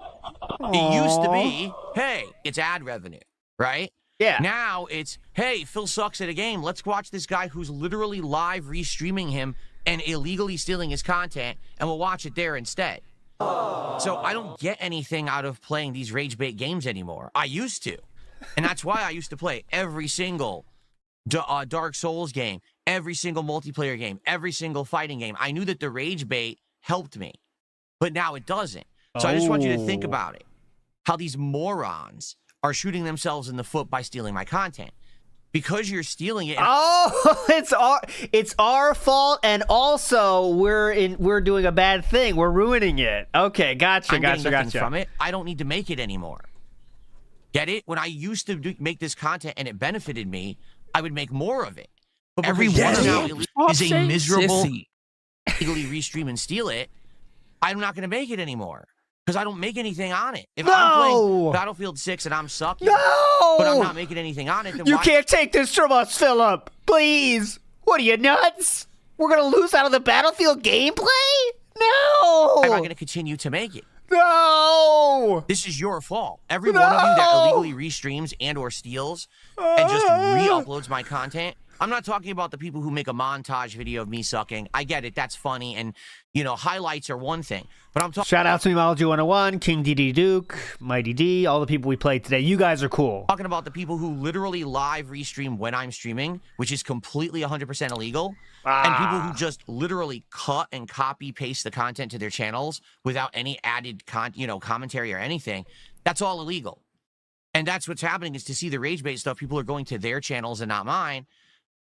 D: it used to be, hey, it's ad revenue, right?
B: Yeah.
D: Now it's, hey, Phil sucks at a game. Let's watch this guy who's literally live restreaming him and illegally stealing his content, and we'll watch it there instead. So I don't get anything out of playing these rage bait games anymore. I used to. And that's why I used to play every single Dark Souls game, every single multiplayer game, every single fighting game. I knew that the rage bait helped me, but now it doesn't. So I just want you to think about it. How these morons are shooting themselves in the foot by stealing my content. Because you're stealing it.
B: It's our fault, and also we're doing a bad thing. We're ruining it. Okay, gotcha.
D: From it, I don't need to make it anymore. Get it? When I used to make this content and it benefited me, I would make more of it. But everyone now is a miserable illegally restream and steal it. I'm not going to make it anymore. Because I don't make anything on it. If I'm playing Battlefield 6 and I'm sucking, but I'm not making anything on it, then
B: you can't take this from us, Philip. Please. What are you, nuts? We're going to lose out of the Battlefield gameplay? No.
D: I'm not going to continue to make it.
B: No.
D: This is your fault. Every one of you that illegally restreams and or steals and just re-uploads my content, I'm not talking about the people who make a montage video of me sucking. I get it. That's funny. And, you know, highlights are one thing. But I'm talking...
B: Shout out to Memology 101, King DD Duke, Mighty D, all the people we played today. You guys are cool.
D: Talking about the people who literally live restream when I'm streaming, which is completely 100% illegal. And people who just literally cut and copy paste the content to their channels without any added commentary or anything. That's all illegal. And that's what's happening is to see the rage bait stuff, people are going to their channels and not mine,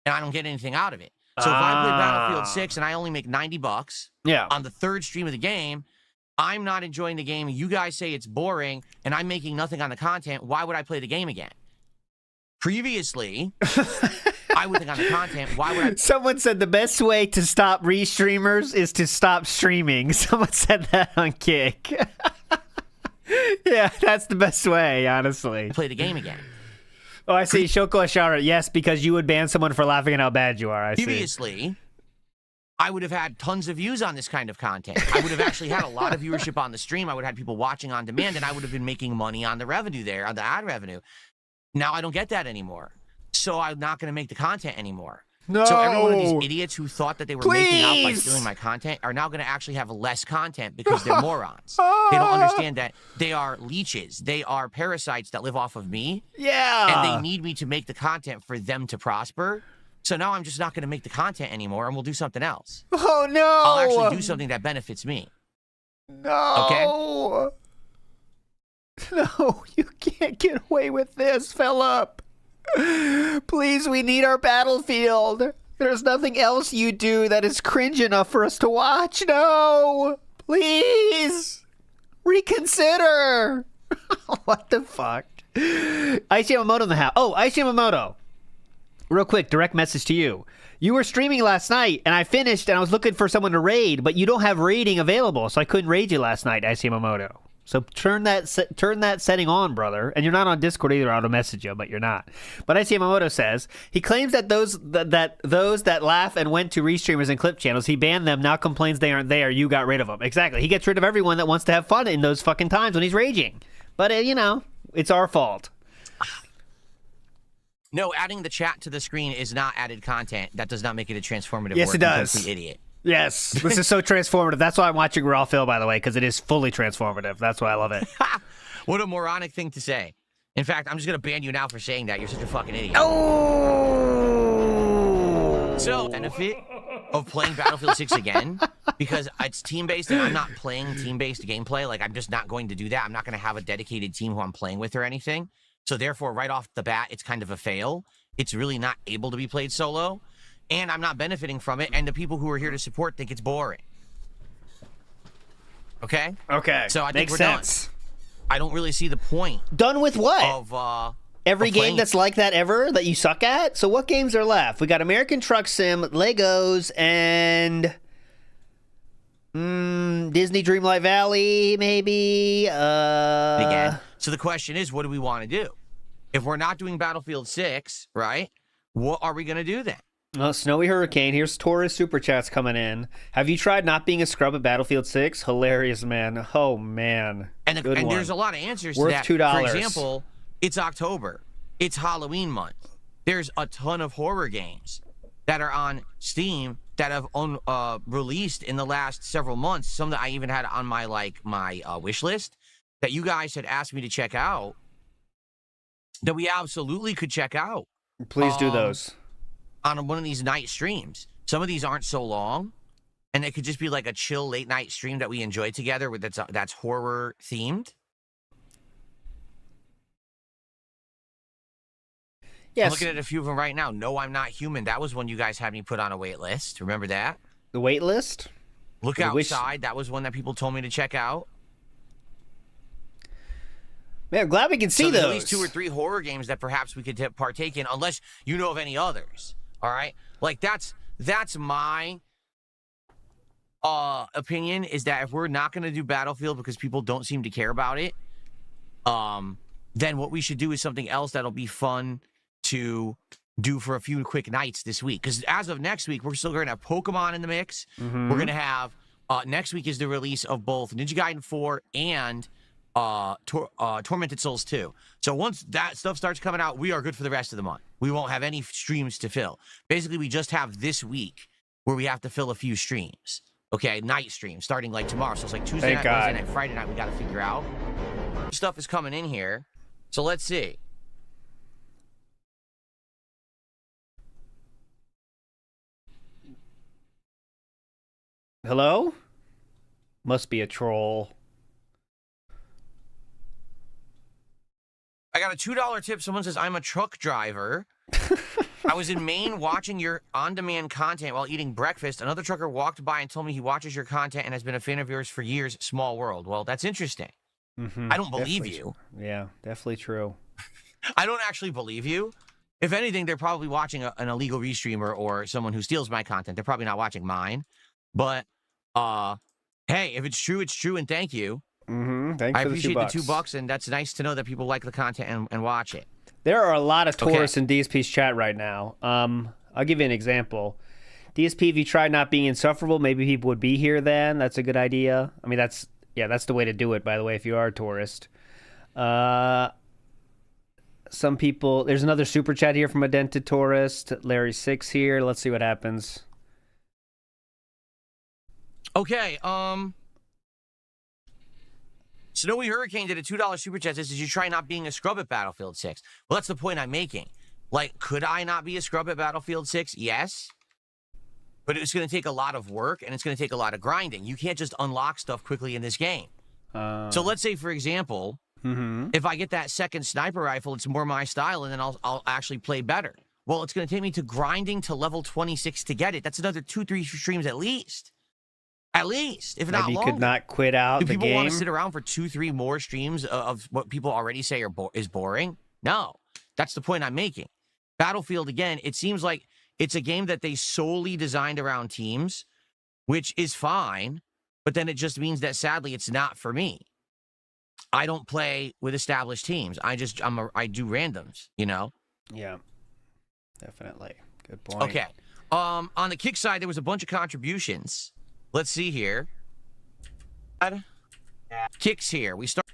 D: and I don't get anything out of it. So if I play Battlefield 6 and I only make $90 on the third stream of the game, I'm not enjoying the game. You guys say it's boring, and I'm making nothing on the content. Why would I play the game again? Previously, I would think on the content. Why would I?
B: Someone said the best way to stop restreamers is to stop streaming. Someone said that on Kick. Yeah, that's the best way, honestly.
D: Play the game again.
B: Oh, I see. Shoko Ashara. Yes, because you would ban someone for laughing at how bad you are. I see.
D: Previously, I would have had tons of views on this kind of content. I would have actually had a lot of viewership on the stream. I would have had people watching on demand, and I would have been making money on the revenue there, on the ad revenue. Now I don't get that anymore. So I'm not going to make the content anymore.
B: No.
D: So every one of these idiots who thought that they were making out by stealing my content are now going to actually have less content because they're morons. They don't understand that they are leeches. They are parasites that live off of me.
B: Yeah.
D: And they need me to make the content for them to prosper. So now I'm just not going to make the content anymore, and we'll do something else.
B: Oh, no.
D: I'll actually do something that benefits me.
B: No. Okay? No, you can't get away with this, Philip. Please, we need our Battlefield. There's nothing else you do that is cringe enough for us to watch. No. Please. Reconsider. What the fuck? Ice Yamamoto in the house. Oh, Ice Yamamoto. Real quick, direct message to you. You were streaming last night, and I finished, and I was looking for someone to raid, but you don't have raiding available, so I couldn't raid you last night, Ice Yamamoto. So turn that setting on, brother. And you're not on Discord either. I'll message you, but you're not. But Ice Yamamoto says he claims that those that laugh and went to restreamers and clip channels, he banned them. Now complains they aren't there. You got rid of them. Exactly. He gets rid of everyone that wants to have fun in those fucking times when he's raging. But you know, it's our fault.
D: No, adding the chat to the screen is not added content. That does not make it a transformative
B: Yes,
D: work.
B: it does.
D: Complete idiot.
B: Yes, this is so transformative. That's why I'm watching Raw Phil, by the way, because it is fully transformative. That's why I love it.
D: What a moronic thing to say. In fact, I'm just going to ban you now for saying that. You're such a fucking idiot.
B: Oh!
D: So, benefit of playing Battlefield 6 again, because it's team-based and I'm not playing team-based gameplay. Like, I'm just not going to do that. I'm not going to have a dedicated team who I'm playing with or anything. So, therefore, right off the bat, it's kind of a fail. It's really not able to be played solo. And I'm not benefiting from it, and the people who are here to support think it's boring. Okay?
B: Okay.
D: So I think
B: Makes
D: we're
B: sense.
D: done. I don't really see the point.
B: Done with what?
D: Of
B: every
D: of
B: game
D: playing...
B: that's like that ever that you suck at? So what games are left? We got American Truck Sim, Legos, and Disney Dreamlight Valley, maybe.
D: Again. So the question is, what do we want to do? If we're not doing Battlefield 6, right, what are we going to do then?
B: Oh, Snowy Hurricane. Here's Taurus Super Chats coming in. Have you tried not being a scrub at Battlefield 6? Hilarious, man. Oh, man.
D: And there's a lot of answers
B: Worth
D: to that.
B: $2.
D: For example, it's October. It's Halloween month. There's a ton of horror games that are on Steam that have released in the last several months. Some that I even had on my wish list that you guys had asked me to check out that we absolutely could check out.
B: Please do those.
D: On one of these night streams. Some of these aren't so long, and it could just be like a chill late night stream that we enjoy together with that's horror themed.
B: Yes.
D: I'm looking at a few of them right now. No, I'm Not Human. That was one you guys had me put on a wait list. Remember that?
B: The wait list?
D: Look Outside. That was one that people told me to check out.
B: Man, I'm glad we can see
D: so
B: those.
D: At least 2 or 3 horror games that perhaps we could partake in, unless you know of any others. All right, like that's my opinion. Is that if we're not going to do Battlefield because people don't seem to care about it, then what we should do is something else that'll be fun to do for a few quick nights this week. Because as of next week, we're still going to have Pokemon in the mix. We're going to have next week is the release of both Ninja Gaiden 4 and Tormented Souls 2. So once that stuff starts coming out, we are good for the rest of the month. We won't have any streams to fill. Basically, we just have this week where we have to fill a few streams. Okay, night streams starting like tomorrow. So it's like Tuesday night, Wednesday night, Friday night. We got to figure out. Stuff is coming in here. So let's see.
B: Hello? Must be a troll.
D: I got a $2 tip. Someone says, I'm a truck driver. I was in Maine watching your on-demand content while eating breakfast. Another trucker walked by and told me he watches your content and has been a fan of yours for years. Small world. Well, that's interesting.
B: Mm-hmm.
D: I don't believe you.
B: Yeah, definitely true.
D: I don't actually believe you. If anything, they're probably watching an illegal restreamer or someone who steals my content. They're probably not watching mine. But, hey, if it's true, and thank you.
B: Mm-hmm. Thanks
D: I
B: for
D: appreciate
B: the
D: $2, and that's nice to know that people like the content and watch it.
B: There are a lot of tourists in DSP's chat right now. I'll give you an example. DSP, if you tried not being insufferable, maybe people would be here then. That's a good idea. I mean, that's the way to do it, by the way, if you are a tourist. Some people, there's another super chat here from a dented tourist. Larry6 here. Let's see what happens.
D: Okay, Snowy Hurricane did a $2 super chat. Says, did you try not being a scrub at Battlefield 6? Well, that's the point I'm making. Like, could I not be a scrub at Battlefield 6? Yes. But it's going to take a lot of work, and it's going to take a lot of grinding. You can't just unlock stuff quickly in this game. So let's say, for example, if I get that second sniper rifle, it's more my style, and then I'll actually play better. Well, it's going to take me to grinding to level 26 to get it. That's another 2-3 streams at least. At least, if not longer.
B: Maybe you could not quit out the game.
D: Do people want to sit around for 2-3 more streams of what people already say is boring? No. That's the point I'm making. Battlefield, again, it seems like it's a game that they solely designed around teams, which is fine, but then it just means that, sadly, it's not for me. I don't play with established teams. I do randoms, you know?
B: Yeah, definitely. Good point.
D: Okay. On the kick side, there was a bunch of contributions. Let's see here. Kicks here. We start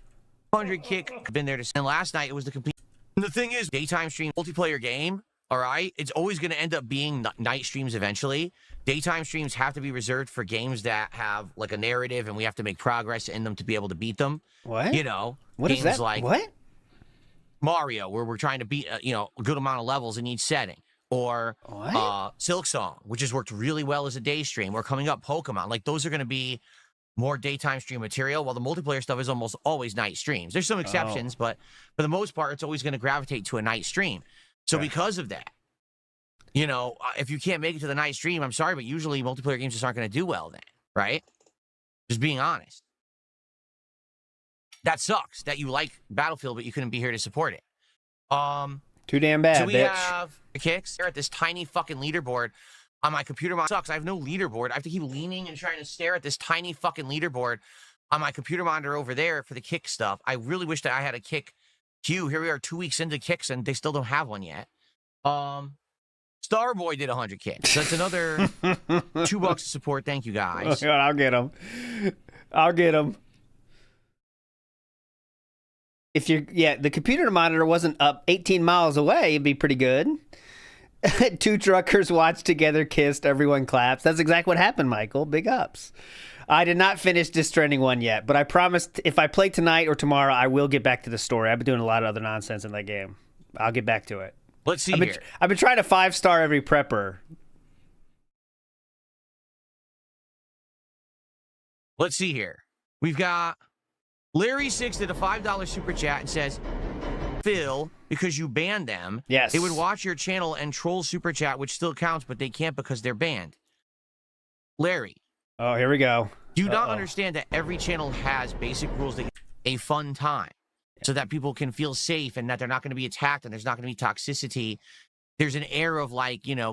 D: 100 kick. Been there to and last night it was the complete. And the thing is, daytime stream multiplayer game. All right, it's always going to end up being night streams eventually. Daytime streams have to be reserved for games that have like a narrative, and we have to make progress in them to be able to beat them.
B: What?
D: You know,
B: what
D: games
B: is that?
D: Like
B: what?
D: Mario, where we're trying to beat a good amount of levels in each setting. Or Silk Song, which has worked really well as a day stream. Or coming up, Pokemon. Like, those are going to be more daytime stream material, while the multiplayer stuff is almost always night streams. There's some exceptions, but for the most part, it's always going to gravitate to a night stream. So because of that, if you can't make it to the night stream, I'm sorry, but usually multiplayer games just aren't going to do well then, right? Just being honest. That sucks that you like Battlefield, but you couldn't be here to support it.
B: Too damn bad,
D: so we
B: bitch.
D: have kicks here at this tiny fucking leaderboard on my computer. Sucks. I have no leaderboard. I have to keep leaning and trying to stare at this tiny fucking leaderboard on my computer monitor over there for the kick stuff. I really wish that I had a kick queue. Here we are 2 weeks into kicks, and they still don't have one yet. Starboy did 100 kicks. That's another $2 to support. Thank you, guys.
B: Oh, I'll get him. I'll get him. If the computer monitor wasn't up 18 miles away, it'd be pretty good. 2 truckers watched together, kissed, everyone claps. That's exactly what happened, Michael. Big ups. I did not finish Death Stranding 1 yet, but I promised if I play tonight or tomorrow, I will get back to the story. I've been doing a lot of other nonsense in that game. I'll get back to it.
D: Let's see here.
B: I've been trying to 5-star every prepper.
D: Let's see here. We've got Larry6 did a $5 super chat and says, Phil, because you banned them,
B: yes,
D: they would watch your channel and troll super chat, which still counts, but they can't because they're banned. Larry.
B: Oh, here we go.
D: Do you not understand that every channel has basic rules that a fun time so that people can feel safe and that they're not going to be attacked and there's not going to be toxicity? There's an air of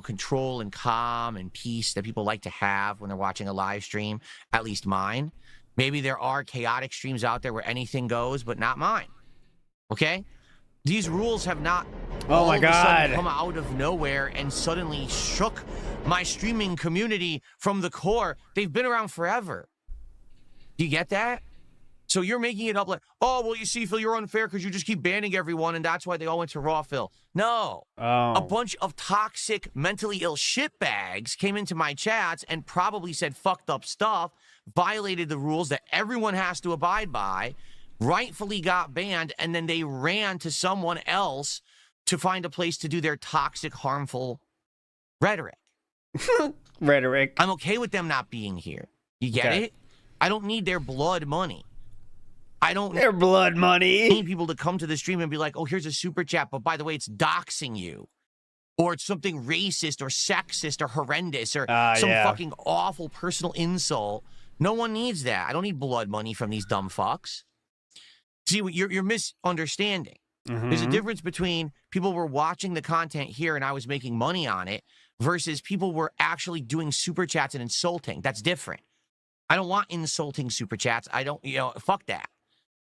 D: control and calm and peace that people like to have when they're watching a live stream, at least mine. Maybe there are chaotic streams out there where anything goes, but not mine. Okay? These rules have not
B: all of a sudden
D: come out of nowhere and suddenly shook my streaming community from the core. They've been around forever. Do you get that? So you're making it up like, oh, well, you see, Phil, you're unfair because you just keep banning everyone, and that's why they all went to Raw, Phil. No. A bunch of toxic, mentally ill shitbags came into my chats and probably said fucked up stuff, violated the rules that everyone has to abide by, rightfully got banned, and then they ran to someone else to find a place to do their toxic, harmful rhetoric.
B: Rhetoric.
D: I'm okay with them not being here. You get it? I don't need their blood money. I don't
B: Their blood money.
D: need people to come to the stream and be like, oh, here's a super chat, but by the way, it's doxing you. Or it's something racist or sexist or horrendous or some fucking awful personal insult. No one needs that. I don't need blood money from these dumb fucks. See, you're misunderstanding. There's a difference between people were watching the content here and I was making money on it versus people were actually doing super chats and insulting. That's different. I don't want insulting super chats. I don't, fuck that.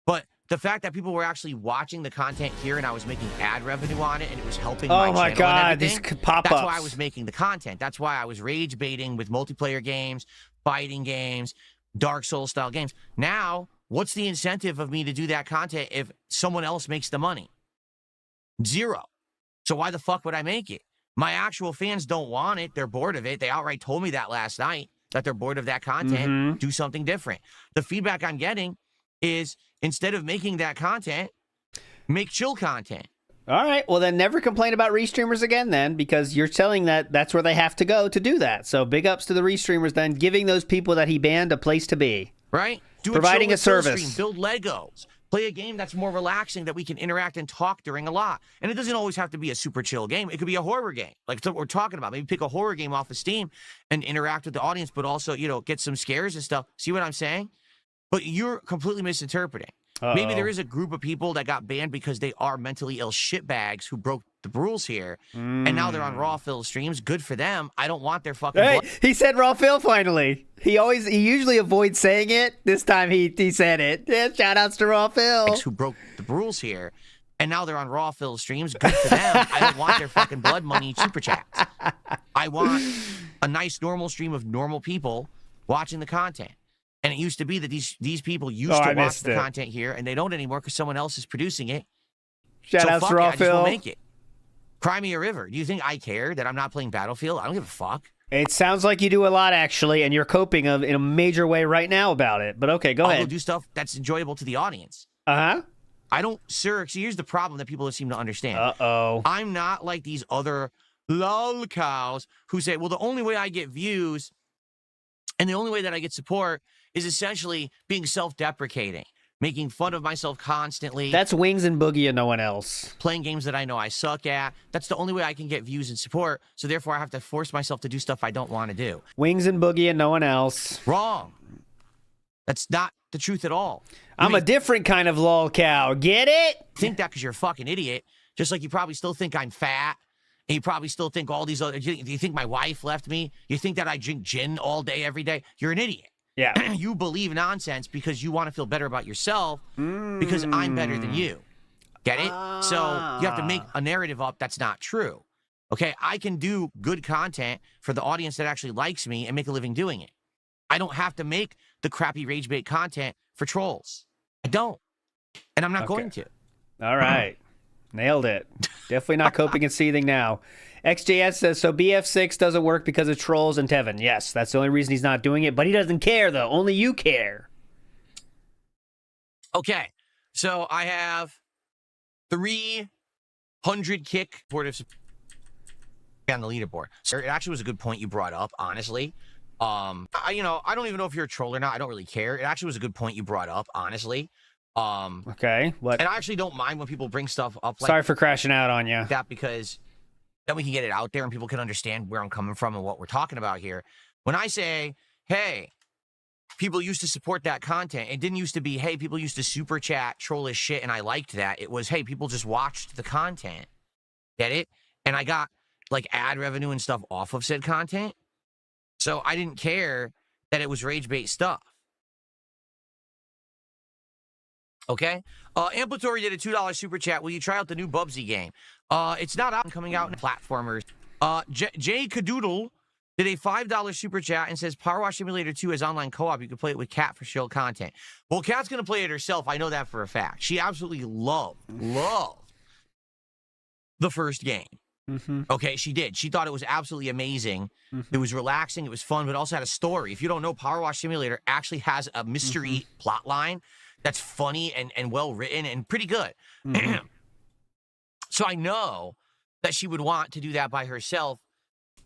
D: But the fact that people were actually watching the content here and I was making ad revenue on it and it was helping my channel and
B: God,
D: everything,
B: these pop-ups.
D: that's why I was making the content. That's why I was rage baiting with multiplayer games, fighting games, Dark Souls style games. Now, what's the incentive of me to do that content if someone else makes the money? Zero. So why the fuck would I make it? My actual fans don't want it. They're bored of it. They outright told me that last night, that they're bored of that content. Do something different. The feedback I'm getting is instead of making that content, make chill content.
B: All right. Well, then never complain about restreamers again then, because you're telling that that's where they have to go to do that. So big ups to the restreamers then, giving those people that he banned a place to be.
D: Right?
B: Providing a service.
D: Stream, build Legos. Play a game that's more relaxing that we can interact and talk during a lot. And it doesn't always have to be a super chill game. It could be a horror game, like what we're talking about. Maybe pick a horror game off of Steam and interact with the audience, but also, get some scares and stuff. See what I'm saying? But you're completely misinterpreting. Maybe there is a group of people that got banned because they are mentally ill shitbags who broke the rules here, and now they're on Raw Phil streams. Good for them. I don't want their fucking blood.
B: He said Raw Phil finally. He usually avoids saying it. This time he said it. Yeah, shout outs to Raw Phil.
D: Who broke the rules here, and now they're on Raw Phil streams. Good for them. I don't want their fucking blood money super chats. I want a nice normal stream of normal people watching the content. And it used to be that these people used to watch the content here, and they don't anymore because someone else is producing it.
B: Shout out to Raw Phil.
D: I just won't make it. Cry me a river. Do you think I care that I'm not playing Battlefield? I don't give a fuck.
B: It sounds like you do a lot, actually, and you're coping in a major way right now about it. But okay, go ahead.
D: I'll go do stuff that's enjoyable to the audience.
B: Uh-huh.
D: I don't, sir. See, here's the problem that people seem to understand.
B: Uh-oh.
D: I'm not like these other lol cows who say, well, the only way I get views and the only way that I get support is essentially being self-deprecating, making fun of myself constantly.
B: That's Wings and Boogie and no one else.
D: Playing games that I know I suck at. That's the only way I can get views and support, so therefore I have to force myself to do stuff I don't want to do.
B: Wings and Boogie and no one else.
D: Wrong. That's not the truth at all.
B: I'm a different kind of lol cow. Get it?
D: Think that because you're a fucking idiot, just like you probably still think I'm fat. And you probably still think all these other... You think my wife left me? You think that I drink gin all day, every day? You're an idiot.
B: Yeah.
D: You believe nonsense because you want to feel better about yourself because I'm better than you. Get it? So you have to make a narrative up that's not true. Okay? I can do good content for the audience that actually likes me and make a living doing it. I don't have to make the crappy rage bait content for trolls. I don't. And I'm not going to.
B: All right. Nailed it. Definitely not coping and seething now. XJS says, so BF6 doesn't work because of trolls and Tevin. Yes, that's the only reason he's not doing it, but he doesn't care, though. Only you care.
D: Okay, so I have 300 kick supportive on the leaderboard. So it actually was a good point you brought up, honestly. I don't even know if you're a troll or not. I don't really care. It actually was a good point you brought up, honestly.
B: Okay, what?
D: And I actually don't mind when people bring stuff up like
B: Sorry for crashing out on you.
D: that because then we can get it out there and people can understand where I'm coming from and what we're talking about here. When I say, hey, people used to support that content, it didn't used to be, hey, people used to super chat, troll as shit, and I liked that. It was, hey, people just watched the content. Get it? And I got like ad revenue and stuff off of said content. So I didn't care that it was rage bait stuff. Okay? Amplatory did a $2 super chat. Will you try out the new Bubsy game? It's not out, coming out in platformers. Jay Cadoodle did a $5 super chat and says Power Wash Simulator 2 is online co-op. You can play it with Kat for show content. Well, Kat's going to play it herself. I know that for a fact. She absolutely loved the first game. Okay, she did. She thought it was absolutely amazing. It was relaxing. It was fun, but also had a story. If you don't know, Power Wash Simulator actually has a mystery plot line that's funny and well written and pretty good. So I know that she would want to do that by herself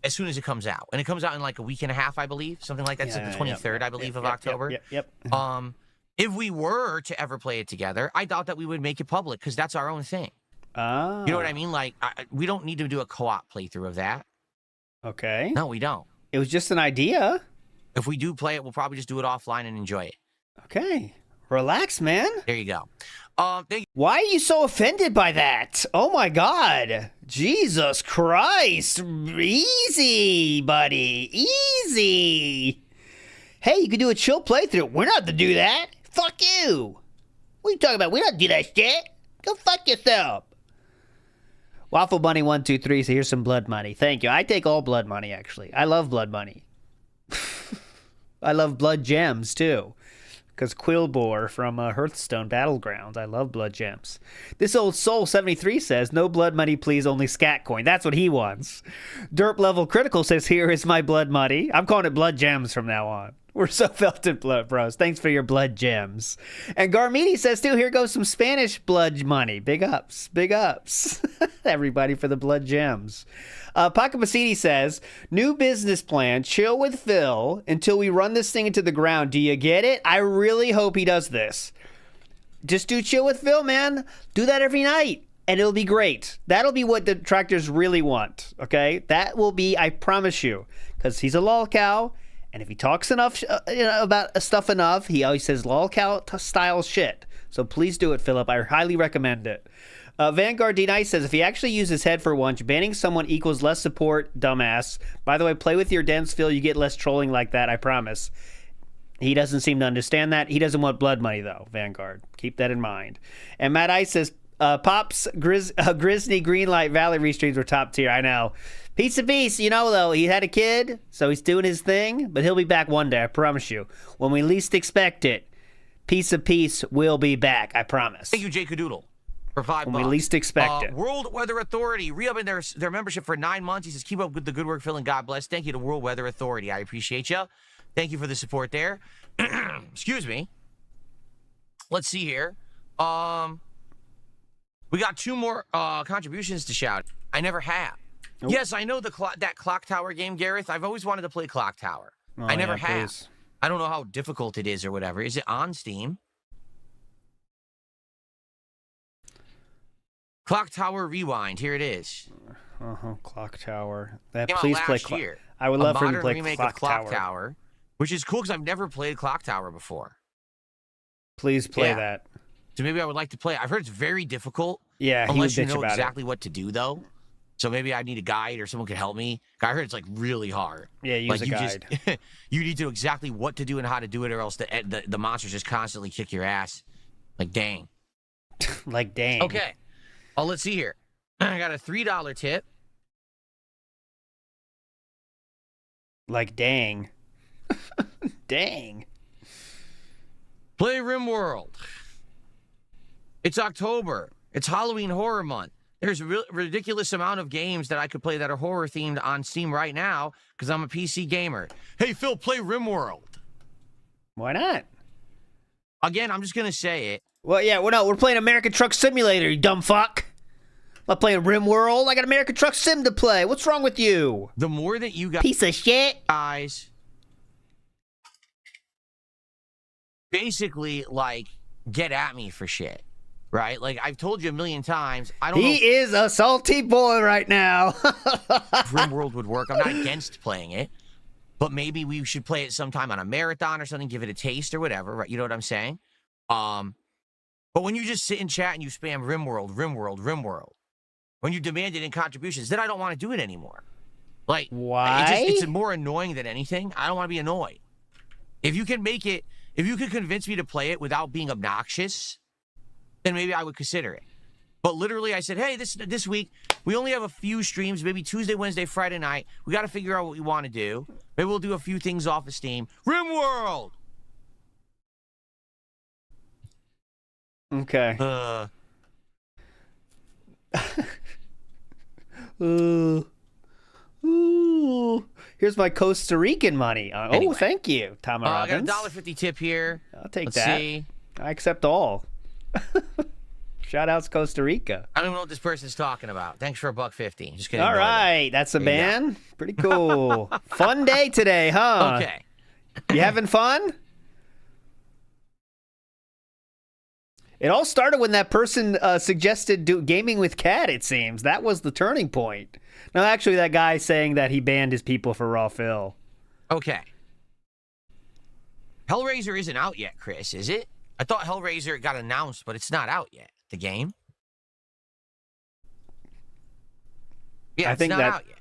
D: as soon as it comes out. And it comes out in like a week and a half, I believe. Something like that. It's like the 23rd, I believe, of October.
B: Yep.
D: If we were to ever play it together, I doubt that we would make it public because that's our own thing. You know what I mean? Like, we don't need to do a co-op playthrough of that.
B: Okay.
D: No, we don't.
B: It was just an idea.
D: If we do play it, we'll probably just do it offline and enjoy it.
B: Okay. Relax, man.
D: There you go.
B: Why are you so offended by that? Oh my God. Jesus Christ. Easy, buddy. Easy. Hey, you can do a chill playthrough. We're not to do that. Fuck you. What are you talking about? We don't do that shit. Go fuck yourself. Waffle Bunny 123 so here's some blood money. Thank you. I take all blood money, actually. I love blood money. I love blood gems, too. Because Quillbore from Hearthstone Battlegrounds. I love blood gems. This old Soul 73 says, no blood money, please, only scat coin. That's what he wants. Derp Level Critical says, here is my blood money. I'm calling it blood gems from now on. We're so felted blood bros. Thanks for your blood gems. And Garmini says, too, here goes some Spanish blood money. Big ups. Big ups. Everybody for the blood gems. Pacamacini says, new business plan, chill with Phil until we run this thing into the ground. Do you get it? I really hope he does this. Just do chill with Phil, man. Do that every night, and it'll be great. That'll be what the detractors really want, okay? That will be, I promise you, because he's a lolcow, and if he talks enough about stuff enough, he always says lolcow-style shit. So please do it, Philip. I highly recommend it. Vanguard D. Nice says, if he actually uses head for once, banning someone equals less support, dumbass. By the way, play with your dense Phil. You get less trolling like that, I promise. He doesn't seem to understand that. He doesn't want blood money, though, Vanguard. Keep that in mind. And Matt Ice says, Pops, Grisney, Greenlight, Valley restreams were top tier. I know. Piece of peace, you know, though. He had a kid, so he's doing his thing. But he'll be back one day, I promise you. When we least expect it, Piece of Peace will be back, I promise.
D: Thank you, Jay Cadoodle. For $5.
B: When we least expect it.
D: World Weather Authority re-upping their membership for 9 months. He says, keep up with the good work, Phil, and God bless. Thank you to World Weather Authority. I appreciate you. Thank you for the support there. Excuse me. Let's see here. We got 2 more contributions to shout. I never have. Nope. Yes, I know that Clock Tower game, Gareth. I've always wanted to play Clock Tower.
B: Oh,
D: I never have.
B: Please.
D: I don't know how difficult it is or whatever. Is it on Steam? Clock Tower Rewind. Here it is.
B: Clock Tower.
D: Please play Clock.
B: I would love for him to play
D: remake
B: Clock
D: of Clock Tower, which is cool because I've never played Clock Tower before.
B: Please play that.
D: So maybe I would like to play it. I've heard it's very difficult.
B: Yeah,
D: unless you know exactly what to do, though. So maybe I need a guide or someone could help me. I heard it's like really hard.
B: Yeah, use a guide.
D: You need to know exactly what to do and how to do it, or else the monsters just constantly kick your ass. Like dang.
B: Like dang.
D: Okay. Oh, let's see here. I got a $3 tip.
B: Like dang. Dang.
D: Play RimWorld. It's October. It's Halloween Horror Month. There's a ridiculous amount of games that I could play that are horror themed on Steam right now because I'm a PC gamer. Hey, Phil, play RimWorld.
B: Why not?
D: Again, I'm just going to say it.
B: Well, yeah, we're playing American Truck Simulator, you dumb fuck. I'm not playing RimWorld. I got American Truck Sim to play. What's wrong with you?
D: The more that you guys...
B: Piece of shit.
D: Guys... basically, like, get at me for shit. Right? Like, I've told you a million times, I don't know...
B: He is a salty boy right now.
D: RimWorld would work. I'm not against playing it. But maybe we should play it sometime on a marathon or something, give it a taste or whatever, right? You know what I'm saying? But when you just sit in chat and you spam RimWorld, when you demand it in contributions, then I don't want to do it anymore. Like,
B: why?
D: It's more annoying than anything. I don't want to be annoyed. If you can convince me to play it without being obnoxious, then maybe I would consider it. But literally, I said, hey, this week, we only have a few streams, maybe Tuesday, Wednesday, Friday night. We got to figure out what we want to do. Maybe we'll do a few things off of Steam. RimWorld!
B: Okay. Ooh. Here's my Costa Rican money.
D: Anyway.
B: Oh, thank you, Tom
D: I got a
B: Robbins.
D: $1.50 tip here.
B: I'll take
D: Let's
B: that.
D: see.
B: I accept all. Shout outs Costa Rica.
D: I don't even know what this person's talking about. Thanks for $1.50. Just kidding.
B: All right, that's a ban. Pretty cool. Fun day today, huh?
D: Okay.
B: You having fun? It all started when that person suggested gaming with Cat, it seems. That was the turning point. No, actually, that guy saying that he banned his people for Raw Phil.
D: Okay. Hellraiser isn't out yet, Chris, is it? I thought Hellraiser got announced, but it's not out yet. The game? Yeah,
B: I
D: it's
B: think
D: not
B: that,
D: out yet.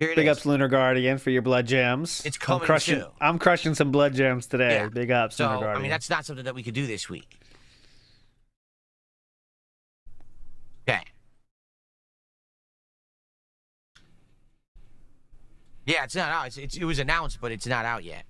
D: Here it
B: big
D: is.
B: ups, Lunar Guardian, for your blood gems.
D: It's coming too.
B: I'm crushing some blood gems today.
D: Yeah.
B: Big ups,
D: So,
B: Lunar Guardian.
D: I mean, that's not something that we could do this week. Okay. Yeah, it's not out. It was announced, but it's not out yet.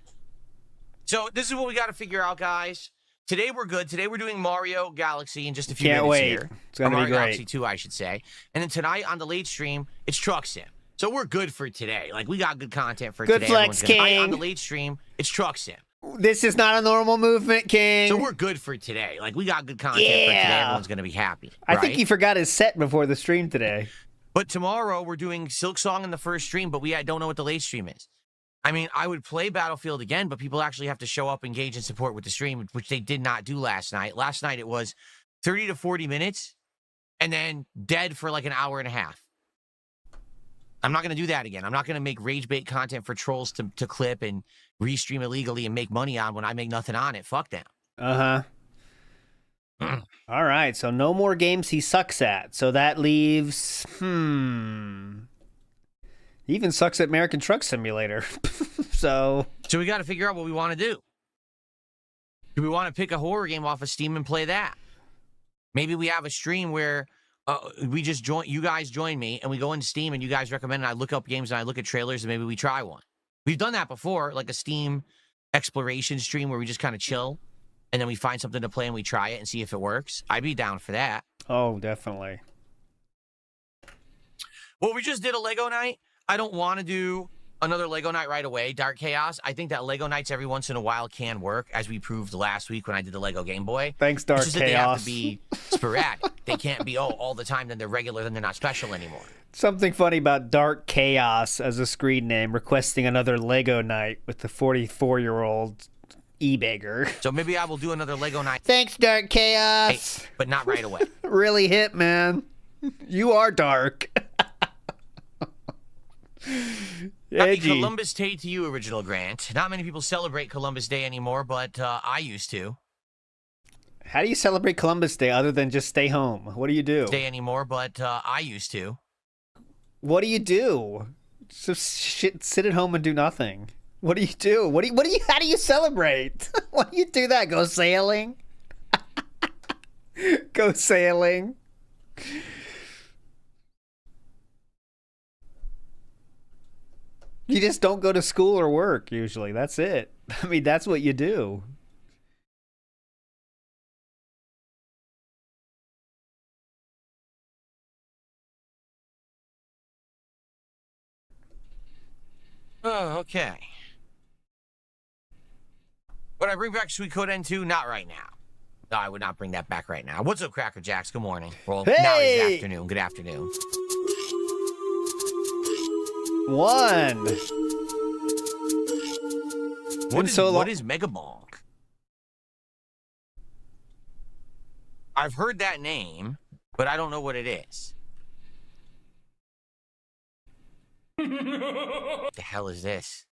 D: So this is what we got to figure out, guys. Today we're good. Today we're doing Mario Galaxy in just a few
B: Can't
D: minutes
B: wait.
D: here.
B: It's gonna
D: Or
B: be
D: Mario
B: great.
D: Galaxy 2, I should say. And then tonight on the late stream, it's Truck Sim. So we're good for today. Like, we got good content for
B: Good
D: today.
B: flex,
D: Tonight
B: King.
D: on the late stream, it's Truck Sim.
B: This is not a normal movement, King.
D: So we're good for today. Like, we got good content for today. Everyone's going to be happy.
B: I think
D: right?
B: he forgot his set before the stream today.
D: But tomorrow we're doing Silk Song in the first stream, but I don't know what the late stream is. I mean, I would play Battlefield again, but people actually have to show up, engage, and support with the stream, which they did not do last night. Last night it was 30 to 40 minutes and then dead for like an hour and a half. I'm not going to do that again. I'm not going to make rage bait content for trolls to clip and restream illegally and make money on when I make nothing on it. Fuck them.
B: Uh-huh. All right, so no more games he sucks at. So that leaves, He even sucks at American Truck Simulator. So
D: we got to figure out what we want to do. Do we want to pick a horror game off of Steam and play that? Maybe we have a stream where we just you guys join me, and we go into Steam, and you guys recommend, and I look up games, and I look at trailers, and maybe we try one. We've done that before, like a Steam exploration stream where we just kind of chill, and then we find something to play, and we try it and see if it works. I'd be down for that.
B: Oh, definitely.
D: Well, we just did a Lego night. I don't want to do another Lego night right away, Dark Chaos. I think that Lego nights every once in a while can work, as we proved last week when I did the Lego Game Boy.
B: Thanks, Dark
D: It's just that they have
B: Chaos.
D: to be sporadic. They can't be, all the time, then they're regular, then they're not special anymore.
B: Something funny about Dark Chaos as a screen name, requesting another Lego night with the 44-year-old e-bagger.
D: So maybe I will do another Lego night.
B: Thanks, Dark Chaos.
D: Hey, but not right away.
B: Really hit, man. You are dark.
D: Happy
B: Edgy.
D: Columbus Day to you, Original Grant. Not many people celebrate Columbus Day anymore, but I used to.
B: How do you celebrate Columbus Day other than just stay home? What do you do?
D: Day anymore, but I used to.
B: What do you do? Just sit at home and do nothing. What do you do? How do you celebrate? Why do you do that? Go sailing? Go sailing? You just don't go to school or work, usually. That's it. I mean, that's what you do.
D: Oh, okay. Would I bring back Sweet Code N2? Not right now. No, I would not bring that back right now. What's up, Cracker Jacks? Good morning. Well, now
B: Hey!
D: it's afternoon. Good afternoon.
B: One.
D: What is Mega Bonk? I've heard that name, but I don't know what it is. What the hell is this?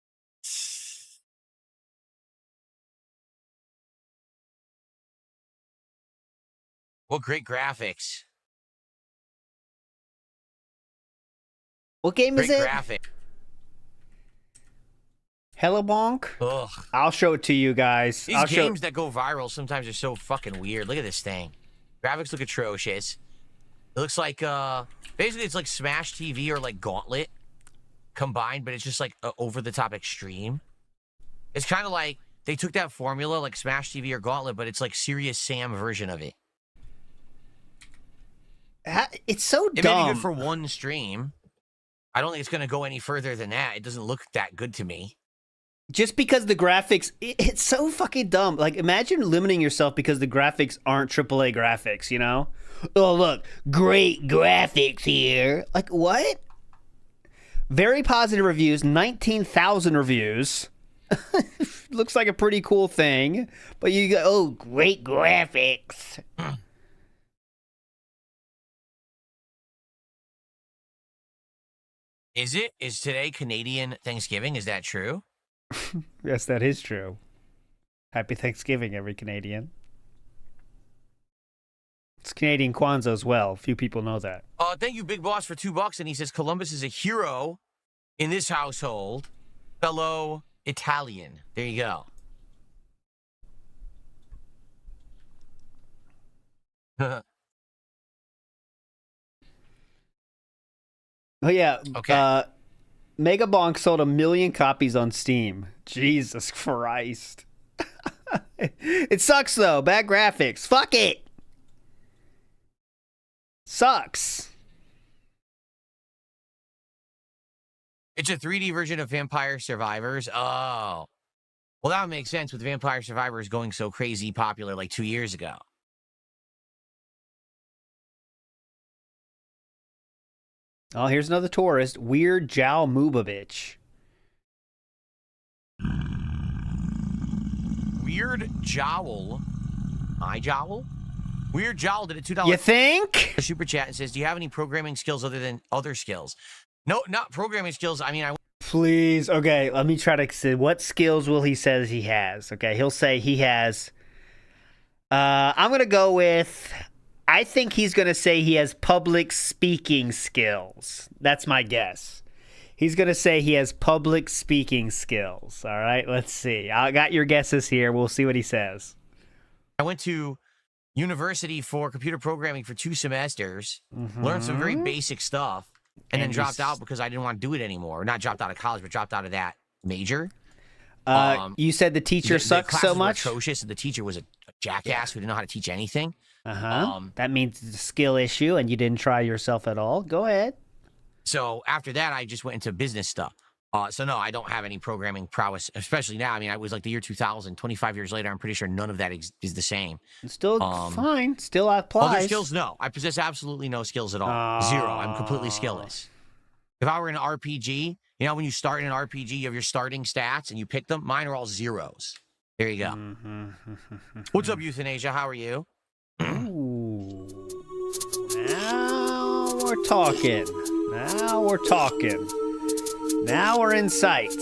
D: What great graphics.
B: What game is
D: Great
B: it?
D: graphic.
B: Hello Bonk?
D: Ugh.
B: I'll show it to you guys.
D: These games that go viral sometimes are so fucking weird. Look at this thing. Graphics look atrocious. It looks like basically it's like Smash TV or like Gauntlet combined, but it's just like over the top extreme. It's kind of like they took that formula like Smash TV or Gauntlet, but it's like Serious Sam version of it.
B: It's so
D: It
B: dumb.
D: may be good for one stream. I don't think it's going to go any further than that. It doesn't look that good to me.
B: Just because the graphics, it's so fucking dumb. Like, imagine limiting yourself because the graphics aren't AAA graphics, you know? Oh, look, great graphics here. Like, what? Very positive reviews, 19,000 reviews. Looks like a pretty cool thing. But you go, oh, great graphics.
D: Is it? Is today Canadian Thanksgiving? Is that true?
B: Yes, that is true. Happy Thanksgiving, every Canadian. It's Canadian Kwanzaa as well. Few people know that.
D: Thank you, Big Boss, for $2. And he says Columbus is a hero in this household. Fellow Italian. There you go.
B: Oh, yeah.
D: Okay.
B: Mega Bonk sold 1 million copies on Steam. Jesus Christ. It sucks, though. Bad graphics. Fuck it. Sucks.
D: It's a 3D version of Vampire Survivors. Oh. Well, that would make sense with Vampire Survivors going so crazy popular like 2 years ago.
B: Oh, here's another tourist. Weird Jow Mubavitch.
D: Weird Jowl. My Jowl? Weird Jowl did a $2
B: You think?
D: super chat and says, do you have any programming skills other than other skills? No, not programming skills. I mean,
B: Please. Okay, let me try to see. What skills will he say he has? Okay, he'll say he has... I'm going to go with... I think he's going to say he has public speaking skills. That's my guess. He's going to say he has public speaking skills. All right, let's see. I got your guesses here. We'll see what he says.
D: I went to university for computer programming for 2 semesters, learned some very basic stuff, and then dropped out because I didn't want to do it anymore. Not dropped out of college, but dropped out of that major.
B: You said the teacher sucks
D: the
B: so
D: classes were
B: much?
D: atrocious, and the teacher was a jackass who didn't know how to teach anything.
B: That means it's a skill issue and you didn't try yourself at all. Go ahead.
D: So after that, I just went into business stuff. So no, I don't have any programming prowess, especially now. I mean, I was like the year 2000, 25 years later. I'm pretty sure none of that is the same.
B: It's still fine. Still applies.
D: Other skills, no. I possess absolutely no skills at all. Zero. I'm completely skillless. If I were in an RPG, you know, when you start in an RPG, you have your starting stats and you pick them. Mine are all zeros. There you go. What's up, Euthanasia? How are you?
B: Ooh. Now we're talking. Now we're talking. Now we're in sight.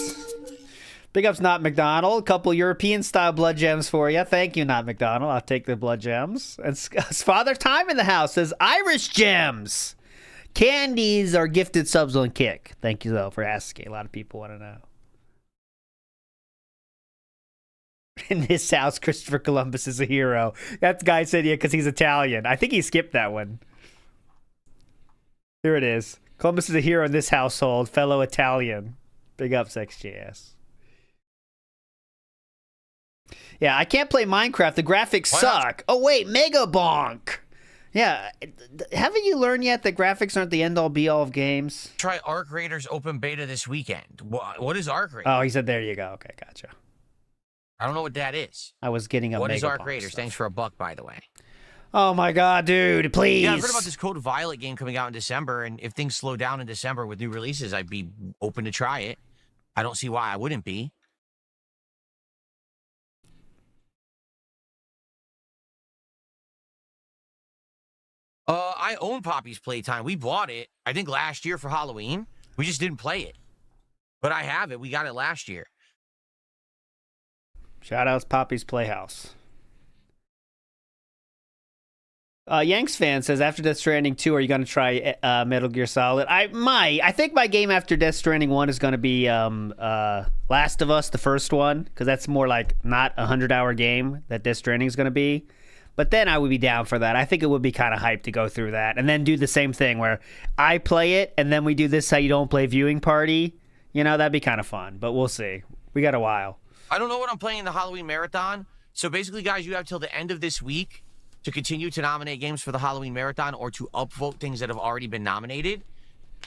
B: Big ups, Not McDonald. Couple European-style blood gems for you. Thank you, Not McDonald. I'll take the blood gems. And Father Time in the house says Irish gems. Candies are gifted subs on Kick. Thank you, though, for asking. A lot of people want to know. In this house, Christopher Columbus is a hero. That guy said, yeah, because he's Italian. I think he skipped that one. Here it is. Columbus is a hero in this household. Fellow Italian. Big ups, XJS. Yeah, I can't play Minecraft. The graphics suck. Oh, wait. Mega Bonk. Yeah. Haven't you learned yet that graphics aren't the end-all, be-all of games?
D: Try Arc Raiders open beta this weekend. What is Arc Raiders?
B: Oh, he said, there you go. Okay, gotcha.
D: I don't know what that is.
B: I was getting a
D: What
B: Mega
D: is Arc
B: Bonk
D: Raiders?
B: stuff.
D: Thanks for $1, by the way.
B: Oh my god, dude, please.
D: Yeah, I've heard about this Code Violet game coming out in December, and if things slow down in December with new releases, I'd be open to try it. I don't see why I wouldn't be. I own Poppy's Playtime. We bought it, I think, last year for Halloween. We just didn't play it. But I have it. We got it last year.
B: Shoutouts Poppy's Playhouse. Yanks fan says, after Death Stranding 2, are you going to try Metal Gear Solid? I might. I think my game after Death Stranding 1 is going to be Last of Us, the first one, because that's more like not a 100-hour game that Death Stranding is going to be. But then I would be down for that. I think it would be kind of hype to go through that and then do the same thing where I play it and then we do this how you don't play viewing party. You know, that'd be kind of fun, but we'll see. We got a while.
D: I don't know what I'm playing in the Halloween Marathon. So basically, guys, you have till the end of this week to continue to nominate games for the Halloween Marathon or to upvote things that have already been nominated.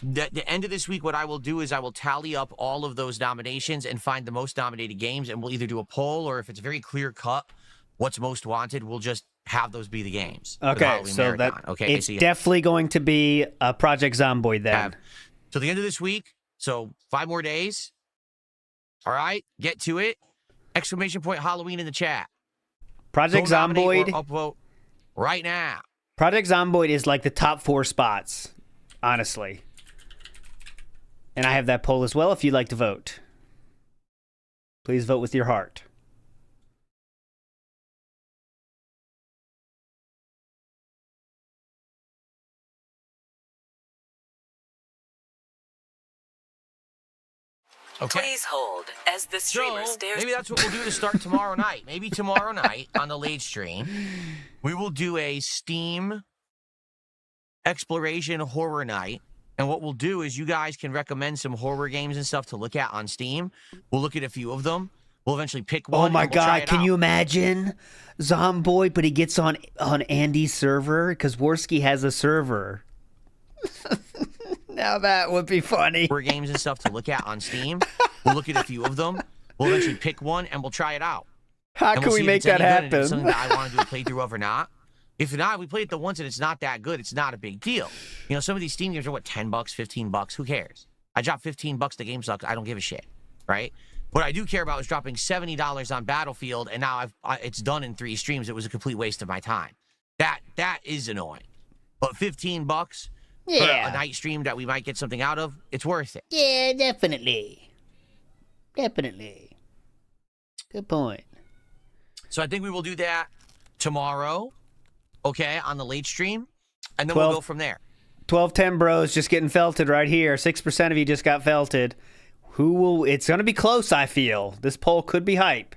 D: The end of this week, what I will do is I will tally up all of those nominations and find the most nominated games, and we'll either do a poll or if it's very clear cut what's most wanted, we'll just have those be the games.
B: Okay, so it's definitely going to be a Project Zomboid then.
D: So the end of this week, so 5 more days. All right, get to it. Exclamation point Halloween in the chat.
B: Project Zomboid.
D: Upvote right now.
B: Project Zomboid is like the top 4 spots, honestly. And I have that poll as well if you'd like to vote. Please vote with your heart.
D: Okay.
L: Please hold as the streamer stares.
D: Maybe that's what we'll do to start tomorrow night. Maybe tomorrow night on the late stream, we will do a Steam exploration horror night. And what we'll do is you guys can recommend some horror games and stuff to look at on Steam. We'll look at a few of them. We'll eventually pick one.
B: Oh my God, can you imagine Zomboid, but he gets on Andy's server? Because Worski has a server. Now that would be funny.
D: Horror games and stuff to look at on Steam. We'll look at a few of them. We'll eventually pick one and we'll try it out.
B: How can we make that happen?
D: If it's something that I want to do a playthrough of or not. If not, we play it the once and it's not that good. It's not a big deal. You know, some of these Steam games are what, $10, $15? Who cares? I dropped $15. The game sucks. I don't give a shit, right? What I do care about is dropping $70 on Battlefield, and now it's done in 3 streams. It was a complete waste of my time. That is annoying. But $15 for a night stream that we might get something out of, it's worth it.
B: Yeah, definitely. Definitely. Good point.
D: So I think we will do that tomorrow, okay, on the late stream, and then we'll go from there.
B: 1210 bros just getting felted right here. 6% of you just got felted. Who will... It's going to be close, I feel. This poll could be hype.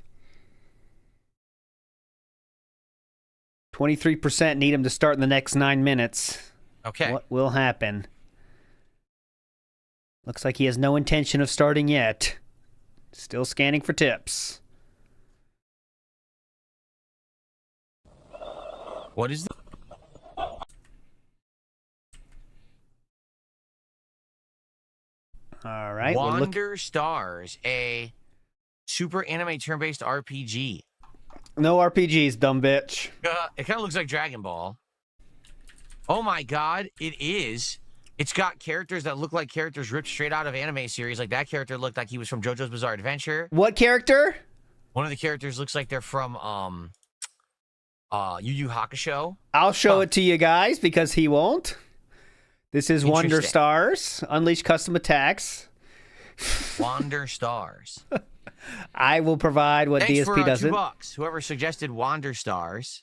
B: 23% need him to start in the next 9 minutes.
D: Okay.
B: What will happen? Looks like he has no intention of starting yet. Still scanning for tips.
D: What is the...
B: All right.
D: Wander Stars, a super anime turn-based RPG.
B: No RPGs, dumb bitch.
D: It kind of looks like Dragon Ball. Oh my God, it is. It's got characters that look like characters ripped straight out of anime series. Like that character looked like he was from JoJo's Bizarre Adventure.
B: What character?
D: One of the characters looks like they're from Yu Yu Hakusho.
B: I'll show it to you guys because he won't. This is Wander Stars. Unleash custom attacks.
D: Wander Stars.
B: I will provide what
D: Thanks
B: DSP
D: for,
B: doesn't.
D: $2. Whoever suggested Wander Stars.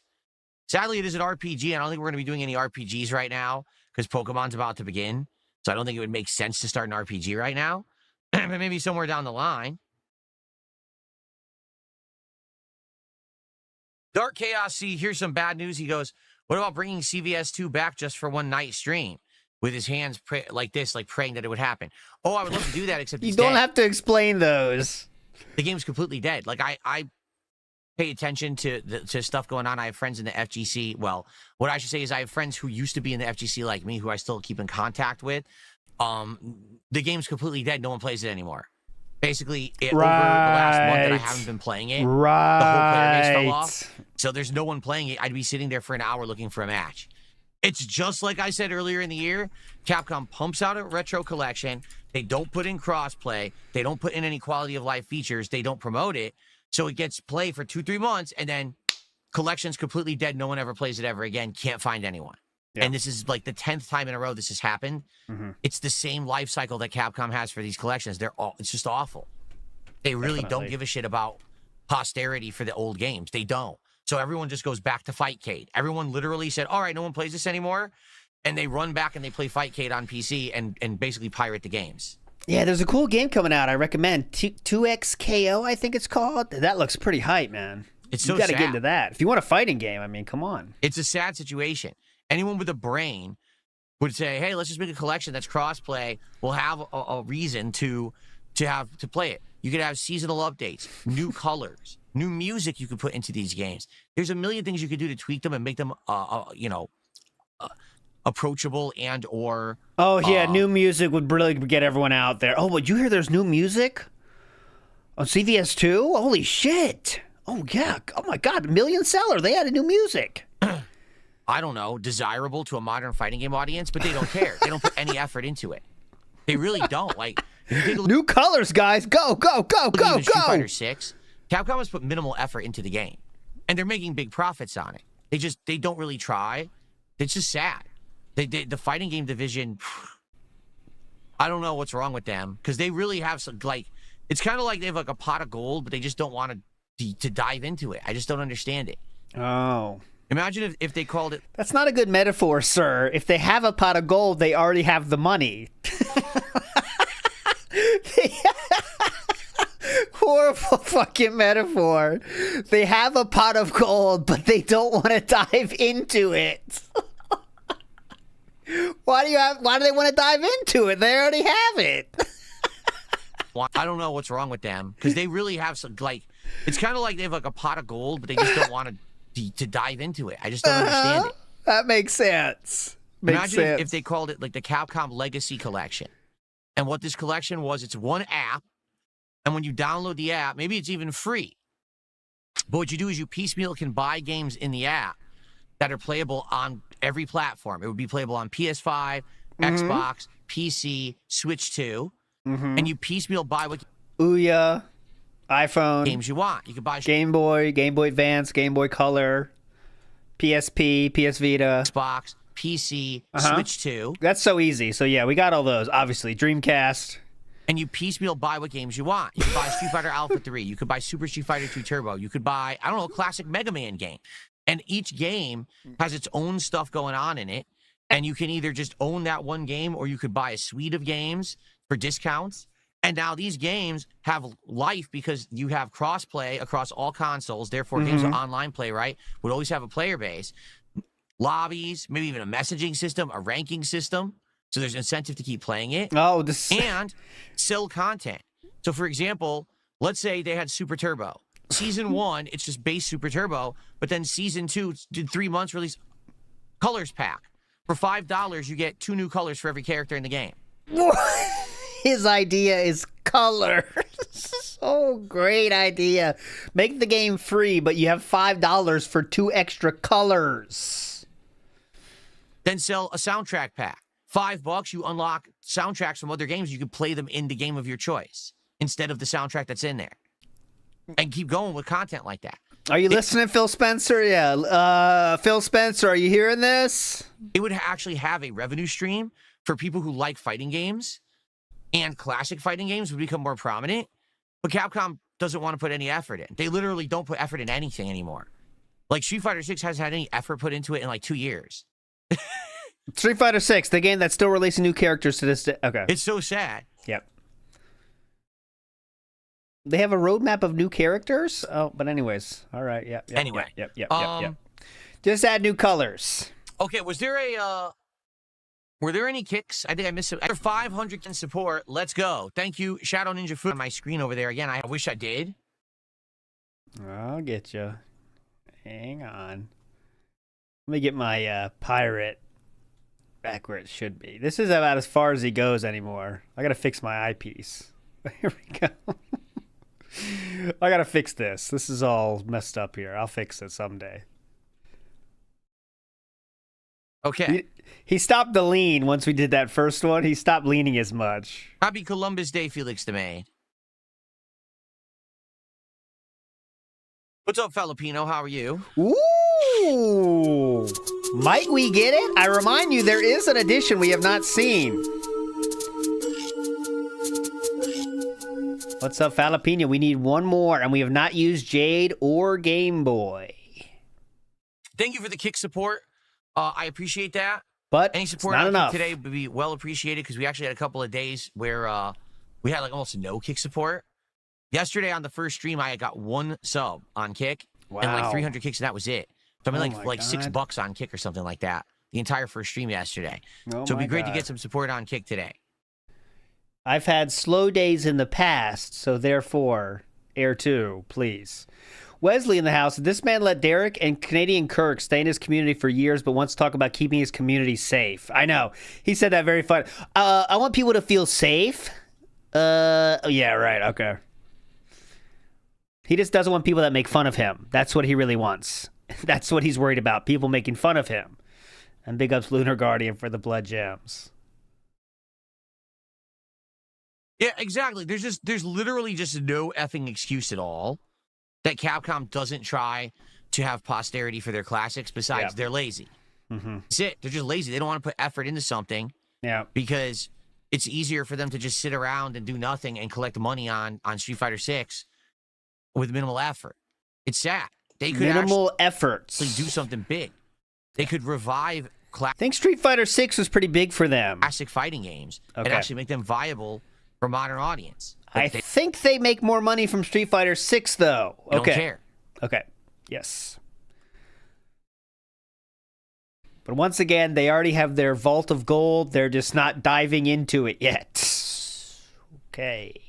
D: Sadly, it is an RPG. I don't think we're going to be doing any RPGs right now because Pokemon's about to begin. So I don't think it would make sense to start an RPG right now. But maybe somewhere down the line. Dark Chaos C, here's some bad news. He goes, what about bringing CVS2 back just for one night stream? With his hands like this, like praying that it would happen. Oh, I would love to do that, except
B: you don't have to explain those.
D: The game's completely dead. Like, I pay attention to stuff going on. I have friends in the FGC. Well, what I should say is I have friends who used to be in the FGC like me, who I still keep in contact with. The game's completely dead. No one plays it anymore. Basically, over the last month that I haven't been playing it, the whole player base fell off. So there's no one playing it. I'd be sitting there for an hour looking for a match. It's just like I said earlier in the year. Capcom pumps out a retro collection. They don't put in crossplay. They don't put in any quality of life features. They don't promote it. So it gets play for 2-3 months, and then collection's completely dead. No one ever plays it ever again. Can't find anyone. Yeah. And this is like the 10th time in a row this has happened. Mm-hmm. It's the same life cycle that Capcom has for these collections. It's just awful. They really don't give a shit about posterity for the old games. They don't. So everyone just goes back to Fightcade. Everyone literally said, all right, no one plays this anymore. And they run back and they play Fightcade on PC and basically pirate the games.
B: Yeah, there's a cool game coming out I recommend. 2XKO, I think it's called. That looks pretty hype, man.
D: It's so
B: You got to
D: sad.
B: get into that. If you want a fighting game, I mean, come on.
D: It's a sad situation. Anyone with a brain would say, hey, let's just make a collection that's cross-play. We'll have a reason to play it. You could have seasonal updates, new colors, new music you could put into these games. There's a million things you could do to tweak them and make them, approachable and or...
B: Oh, yeah, new music would really get everyone out there. Oh, but you hear there's new music on CVS2? Holy shit. Oh, yeah. Oh, my God. Million seller. They added new music.
D: I don't know, desirable to a modern fighting game audience, but they don't care. They don't put any effort into it. They really don't. Like, if you take a look
B: New colors, guys. Go, go, go, go,
D: at Street Fighter
B: go.
D: 6, Capcom has put minimal effort into the game, and they're making big profits on it. They don't really try. It's just sad. The fighting game division, I don't know what's wrong with them, because they really have some, like, it's kind of like they have like a pot of gold, but they just don't want to dive into it. I just don't understand it.
B: Oh.
D: Imagine if they called it...
B: That's not a good metaphor, sir. If they have a pot of gold, they already have the money. Horrible fucking metaphor. They have a pot of gold, but they don't want to dive into it. Why do they want to dive into it? They already have it.
D: I don't know what's wrong with them, because they really have some, like, it's kind of like they have like a pot of gold, but they just don't want to dive into it. I just don't understand it.
B: That makes sense.
D: Imagine if they called it like the Capcom Legacy Collection. And what this collection was, it's one app, and when you download the app, maybe it's even free. But what you do is you piecemeal can buy games in the app that are playable on every platform. It would be playable on PS5, Xbox, PC, Switch 2, and you piecemeal buy what
B: Ouya, iPhone,
D: games you want. You could buy
B: Game Boy, Game Boy Advance, Game Boy Color, PSP, PS Vita,
D: Xbox, PC, Switch 2.
B: That's so easy. So yeah, we got all those. Obviously, Dreamcast.
D: And you piecemeal buy what games you want. You could buy Street Fighter Alpha 3. You could buy Super Street Fighter 2 Turbo. You could buy, I don't know, a classic Mega Man game. And each game has its own stuff going on in it. And you can either just own that one game, or you could buy a suite of games for discounts. And now these games have life because you have cross-play across all consoles. Therefore, games with online play, right, would always have a player base. Lobbies, maybe even a messaging system, a ranking system. So there's incentive to keep playing it.
B: Oh,
D: and sell content. So, for example, let's say they had Super Turbo. Season 1, it's just base Super Turbo. But then Season 2 did 3 months release Colors Pack. For $5, you get 2 new colors for every character in the game.
B: His idea is colors. Oh, great idea. Make the game free, but you have $5 for 2 extra colors.
D: Then sell a soundtrack pack. $5, you unlock soundtracks from other games. You can play them in the game of your choice instead of the soundtrack that's in there. And keep going with content like that.
B: Are you listening, Phil Spencer? Yeah. Phil Spencer, are you hearing this?
D: It would actually have a revenue stream for people who like fighting games, and classic fighting games would become more prominent. But Capcom doesn't want to put any effort in. They literally don't put effort in anything anymore. Like Street Fighter 6 hasn't had any effort put into it in like 2 years.
B: Street Fighter 6, the game that's still releasing new characters to this day. Okay.
D: It's so sad.
B: Yep. They have a roadmap of new characters? Oh, but anyways. All right. Yep.
D: Anyway.
B: Yep. Just add new colors.
D: Okay, was there were there any kicks? I think I missed it. After 500 in support, let's go. Thank you, Shadow Ninja Food. On my screen over there again. I wish I did.
B: I'll get you. Hang on. Let me get my pirate back where it should be. This is about as far as he goes anymore. I gotta fix my eyepiece. Here we go. I gotta fix this. This is all messed up here. I'll fix it someday.
D: Okay.
B: He stopped the lean once we did that first one. He stopped leaning as much.
D: Happy Columbus Day, Felix DeMay. What's up, Filipino? How are you?
B: Ooh! Might we get it? I remind you, there is an edition we have not seen. What's up, Filipino? We need one more, and we have not used Jade or Game Boy.
D: Thank you for the kick support. I appreciate that.
B: But
D: any support
B: not enough
D: today would be well appreciated, because we actually had a couple of days where we had like almost no kick support. Yesterday on the first stream, I got 1 sub on kick. and like
B: Wow.
D: 300 kicks, and that was it. So I mean,
B: Oh my
D: like
B: God.
D: $6 on kick or something like that. The entire first stream yesterday.
B: Oh
D: So it'd
B: my
D: be great to
B: God.
D: get some support on kick today.
B: I've had slow days in the past, so therefore, Air 2, please. Wesley in the house. This man let Derek and Canadian Kirk stay in his community for years, but wants to talk about keeping his community safe. I know. He said that very fun. I want people to feel safe. Yeah, right. Okay. He just doesn't want people that make fun of him. That's what he really wants. That's what he's worried about. People making fun of him. And big ups Lunar Guardian for the blood gems.
D: Yeah, exactly. There's literally just no effing excuse at all that Capcom doesn't try to have posterity for their classics. Besides, they're lazy.
B: Mm-hmm.
D: That's it. They're just lazy. They don't want to put effort into something.
B: Yeah.
D: Because it's easier for them to just sit around and do nothing and collect money on Street Fighter 6 with minimal effort. It's sad. They could
B: minimal efforts.
D: actually do something big. They could revive
B: I think Street Fighter 6 was pretty big for them.
D: classic fighting games and
B: Okay.
D: actually make them viable for modern audience.
B: I think they make more money from Street Fighter 6, though.
D: They
B: Okay.
D: don't care.
B: Okay. Yes. But once again, they already have their vault of gold. They're just not diving into it yet. Okay.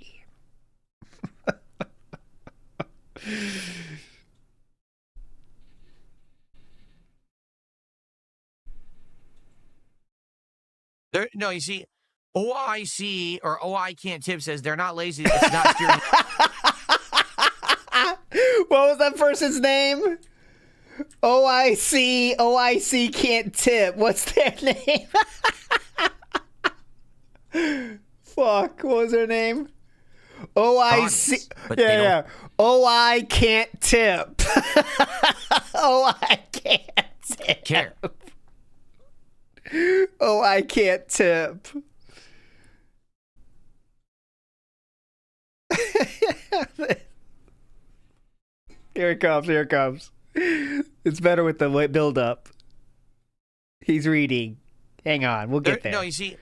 D: No, you see, OIC or OI Can't Tip says they're not lazy. It's not steering.
B: What was that person's name? OIC can't tip. What's their name? Fuck, what was their name? OIC.
D: But
B: Yeah. OI can't tip. OI can't tip.
D: Care.
B: Oh, I can't tip. Here it comes. Here it comes. It's better with the build up. He's reading. Hang on. We'll get there.
D: No, you see,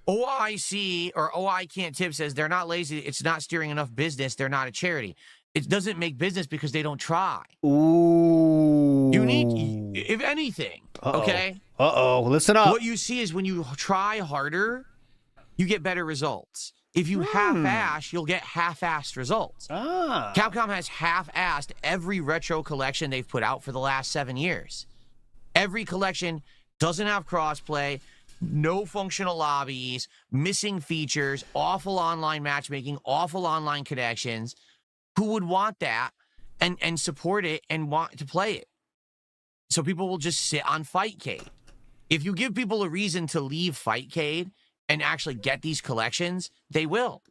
D: OIC or OI Can't Tip says they're not lazy. It's not steering enough business. They're not a charity. It doesn't make business because they don't try.
B: Ooh.
D: You need, if anything, okay?
B: Uh-oh. Listen up.
D: What you see is when you try harder, you get better results. If you half-ass, you'll get half-assed results.
B: Ah.
D: Capcom has half-assed every retro collection they've put out for the last 7 years. Every collection doesn't have crossplay, no functional lobbies, missing features, awful online matchmaking, awful online connections. Who would want that and support it and want to play it? So people will just sit on Fightcade. If you give people a reason to leave Fightcade and actually get these collections, they will.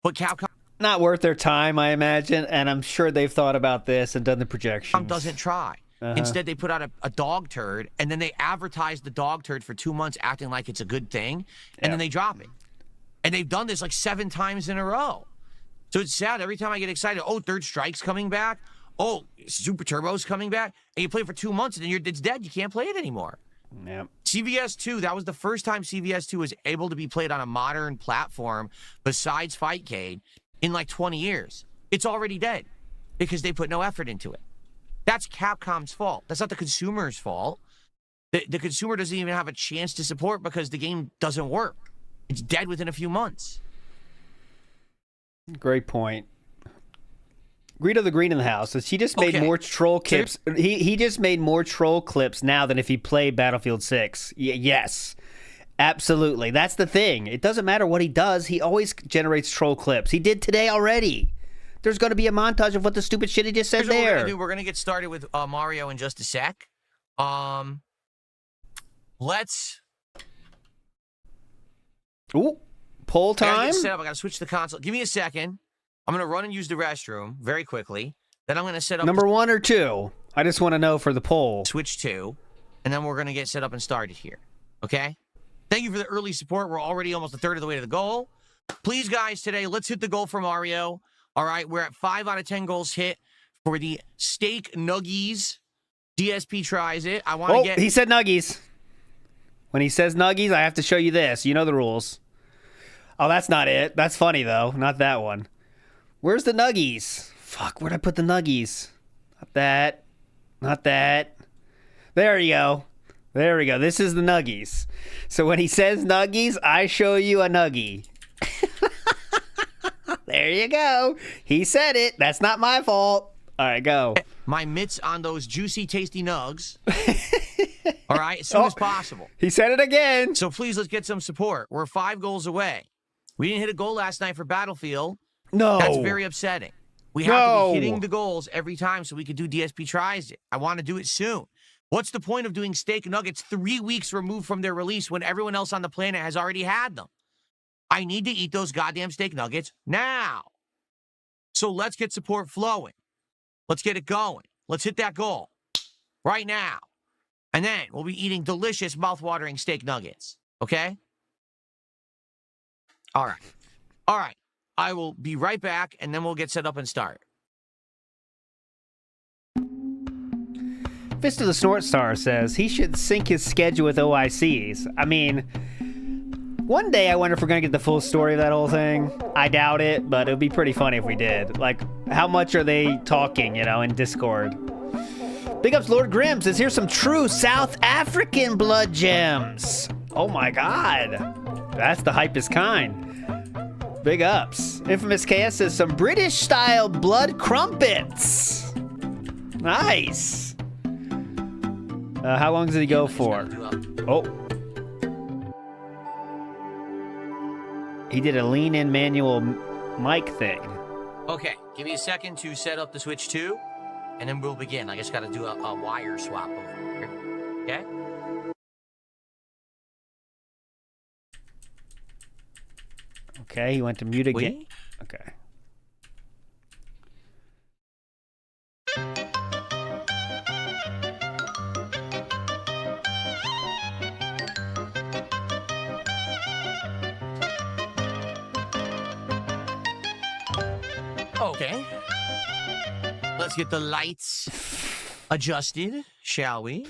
D: But Capcom
B: Not worth their time, I imagine, and I'm sure they've thought about this and done the projections.
D: doesn't try. Instead, they put out a dog turd, and then they advertise the dog turd for 2 months acting like it's a good thing, and then they drop it. And they've done this like 7 times in a row. So it's sad. Every time I get excited, oh, Third Strike's coming back. Oh, Super Turbo's coming back. And you play it for 2 months, and then it's dead. You can't play it anymore.
B: Yep.
D: CVS 2, that was the first time CVS 2 was able to be played on a modern platform besides Fightcade in like 20 years. It's already dead because they put no effort into it. That's Capcom's fault. That's not the consumer's fault. The consumer doesn't even have a chance to support because the game doesn't work. It's dead within a few months.
B: Great point. Greedo the Green in the house says he just made more troll clips. He just made more troll clips now than if he played Battlefield 6. Yes, absolutely. That's the thing. It doesn't matter what he does. He always generates troll clips. He did today already. There's going to be a montage of what the stupid shit he just said
D: Here's what
B: there.
D: we're gonna do. We're gonna get started with Mario in just a sec. Let's.
B: Ooh, poll
D: I gotta
B: time.
D: get set up. I gotta switch the console. Give me a second. I'm gonna run and use the restroom very quickly. Then I'm gonna set up
B: Number 1 or 2? I just want to know for the poll.
D: Switch 2, and then we're gonna get set up and started here. Okay. Thank you for the early support. We're already almost a third of the way to the goal. Please, guys, today let's hit the goal for Mario. All right, we're at 5 out of 10 goals hit for the steak nuggies. DSP tries it. I want to get.
B: He said nuggies. When he says nuggies, I have to show you this. You know the rules. Oh, that's not it. That's funny, though. Not that one. Where's the nuggies? Fuck, where'd I put the nuggies? Not that. Not that. There you go. There we go. This is the nuggies. So when he says nuggies, I show you a nuggie. There you go. He said it. That's not my fault. All right, go.
D: My mitts on those juicy, tasty nugs. All right, as soon as possible.
B: He said it again.
D: So please, let's get some support. We're 5 goals away. We didn't hit a goal last night for Battlefield.
B: No.
D: That's very upsetting. We have to be hitting the goals every time so we could do DSP tries it. I want to do it soon. What's the point of doing steak nuggets 3 weeks removed from their release when everyone else on the planet has already had them? I need to eat those goddamn steak nuggets now. So let's get support flowing. Let's get it going. Let's hit that goal right now. And then we'll be eating delicious, mouth-watering steak nuggets. Okay? All right. All right. I will be right back, and then we'll get set up and start.
B: Fist of the Snort Star says he should sync his schedule with OIC's. I mean, one day I wonder if we're going to get the full story of that whole thing. I doubt it, but it would be pretty funny if we did. Like, how much are they talking, you know, in Discord? Big ups, Lord Grimm says, here's some true South African blood gems. Oh my god. That's the hypest kind. Big ups. Infamous KS says, some British-style blood crumpets. Nice. How long does he go for? Oh. He did a lean-in manual mic thing.
D: Okay, give me a second to set up the Switch 2, and then we'll begin. I just got to do a wire swap over here. Okay?
B: Okay, he went to mute again. Okay.
D: Okay. Let's get the lights adjusted, shall we?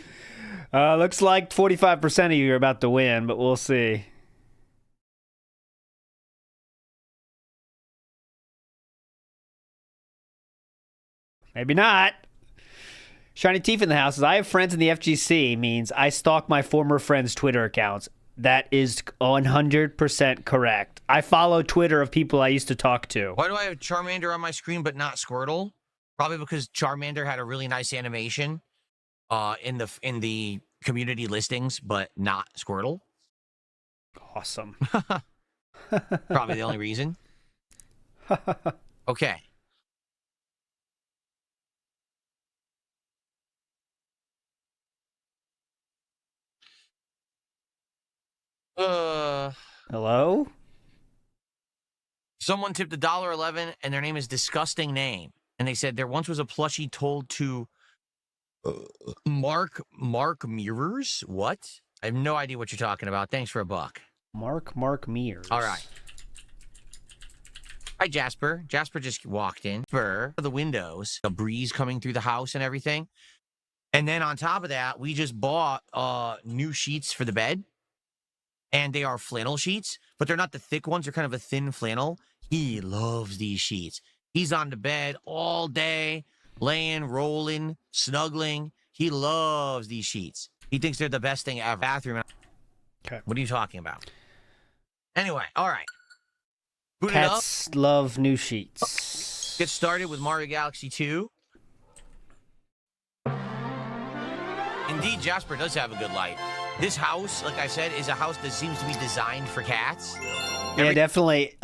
B: Looks like 45% of you are about to win, but we'll see. Maybe not. Shiny Teeth in the house says, I have friends in the FGC means I stalk my former friends' Twitter accounts. That is 100% correct. I follow Twitter of people I used to talk to.
D: Why do I have Charmander on my screen but not Squirtle? Probably because Charmander had a really nice animation in the community listings, but not Squirtle.
B: Awesome.
D: Probably the only reason. Okay.
B: Hello?
D: Someone tipped $1.11 and their name is Disgusting Name. And they said there once was a plushie told to Mark Mirrors. What? I have no idea what you're talking about. Thanks for $1.
B: Mark Mears.
D: All right. Hi, Jasper. Jasper just walked in. For the windows, a breeze coming through the house and everything. And then on top of that, we just bought new sheets for the bed. And they are flannel sheets, but they're not the thick ones. They're kind of a thin flannel. He loves these sheets. He's on the bed all day, laying, rolling, snuggling. He loves these sheets. He thinks they're the best thing ever. Bathroom.
B: Okay.
D: What are you talking about? Anyway, all right. Boot
B: Cats
D: it up.
B: love new sheets.
D: Get started with Mario Galaxy 2. Indeed, Jasper does have a good light. This house, like I said, is a house that seems to be designed for cats.
B: Yeah, definitely.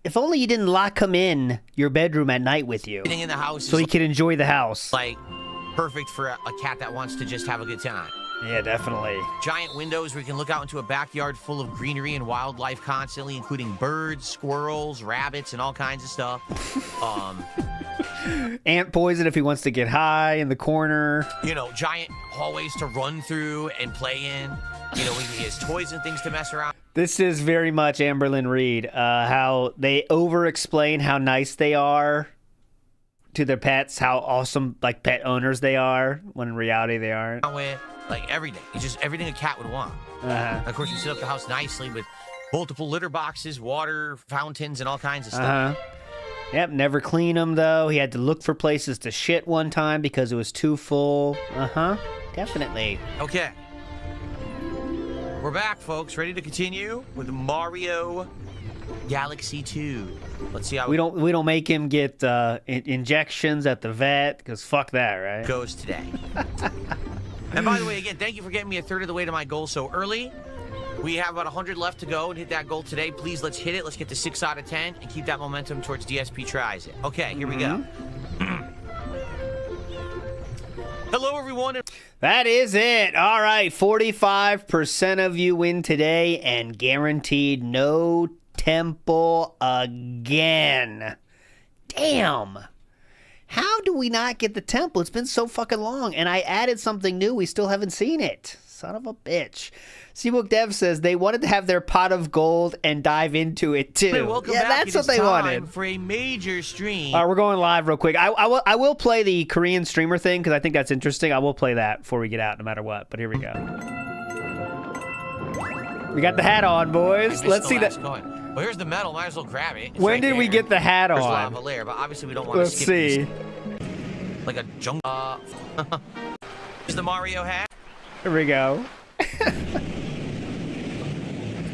B: If only you didn't lock him in your bedroom at night with you.
D: Everything in the house
B: so
D: is
B: he could enjoy the house.
D: Like, perfect for a cat that wants to just have a good time.
B: Yeah, definitely.
D: Giant windows where you can look out into a backyard full of greenery and wildlife constantly, including birds, squirrels, rabbits, and all kinds of stuff.
B: Ant poison if he wants to get high in the corner.
D: You know, giant hallways to run through and play in. You know, he has toys and things to mess around.
B: This is very much Amberlyn Reed. How they over-explain how nice they are to their pets, how awesome, like, pet owners they are, when in reality they aren't.
D: With, like, everything. It's just everything a cat would want. Of course, you set up the house nicely with multiple litter boxes, water fountains, and all kinds of stuff.
B: Yep, never clean them, though. He had to look for places to shit one time because it was too full. Uh-huh. Definitely.
D: Okay. We're back, folks. Ready to continue with Mario Galaxy 2. Let's see how
B: we don't make him get injections at the vet, because fuck that, right?
D: Goes today. And by the way, again, thank you for getting me a third of the way to my goal so early. We have about 100 left to go and hit that goal today. Please, let's hit it. Let's get to 6 out of 10 and keep that momentum towards DSP tries it. Okay, here we go. Hello, everyone.
B: That is it. All right, 45% of you win today and guaranteed no temple again. Damn. How do we not get the temple? It's been so fucking long, and I added something new. We still haven't seen it. Son of a bitch. Seabook Dev says they wanted to have their pot of gold and dive into it too.
D: Hey, welcome
B: yeah,
D: back.
B: that's what they wanted.
D: For a major stream.
B: All right, we're going live real quick. I will play the Korean streamer thing because I think that's interesting. I will play that before we get out, no matter what. But here we go. We got the hat on, boys. Let's see that.
D: Well, here's the medal. Might as well grab it. It's
B: when
D: right
B: did
D: there.
B: we get the hat
D: There's
B: on?
D: lava layer, but obviously we don't want
B: Let's
D: to skip
B: see.
D: these. Like a jungle. Here's the Mario hat.
B: Here we go.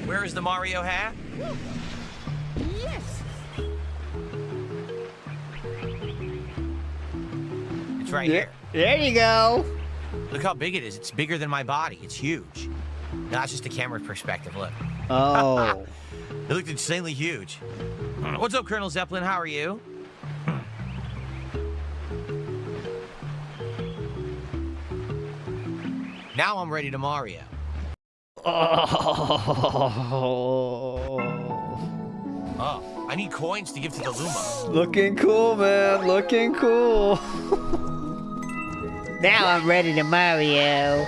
D: Where is the Mario hat?
I: Yes.
D: It's right here.
B: There you go.
D: Look how big it is. It's bigger than my body. It's huge. No, that's just the camera perspective. Look.
B: Oh.
D: It looked insanely huge. What's up, Colonel Zeppelin? How are you? Now I'm ready to Mario. Oh, I need coins to give to the Luma.
B: Looking cool, man. Looking cool. Now I'm ready to Mario.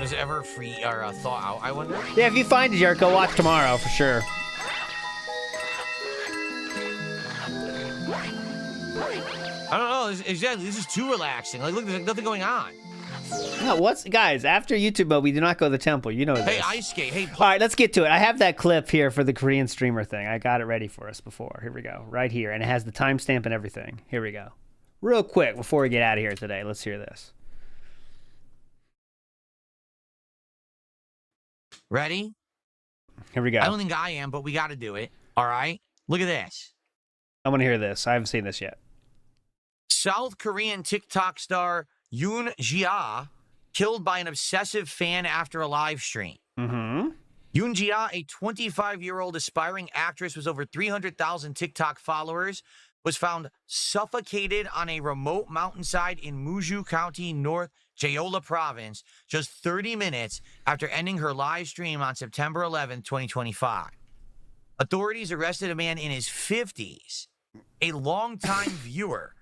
D: Is it ever free or thaw out, I wonder?
B: Yeah, if you find it, Jericho, watch tomorrow for sure.
D: I don't know. Exactly. This is too relaxing. Like, look, there's nothing going on.
B: No, guys, after YouTube mode, we do not go to the temple. You know this.
D: Hey, ice skate. Hey,
B: all right, let's get to it. I have that clip here for the Korean streamer thing. I got it ready for us before. Here we go. Right here. And it has the timestamp and everything. Here we go. Real quick, before we get out of here today, let's hear this.
D: Ready?
B: Here we go.
D: I don't think I am, but we got to do it. All right? Look at this.
B: I want to hear this. I haven't seen this yet.
D: South Korean TikTok star Yoon Jia killed by an obsessive fan after a live stream.
B: Mm-hmm.
D: Yoon Jia, a 25-year-old aspiring actress with over 300,000 TikTok followers, was found suffocated on a remote mountainside in Muju County, North Jeolla Province, just 30 minutes after ending her live stream on September 11, 2025. Authorities arrested a man in his 50s, a longtime viewer.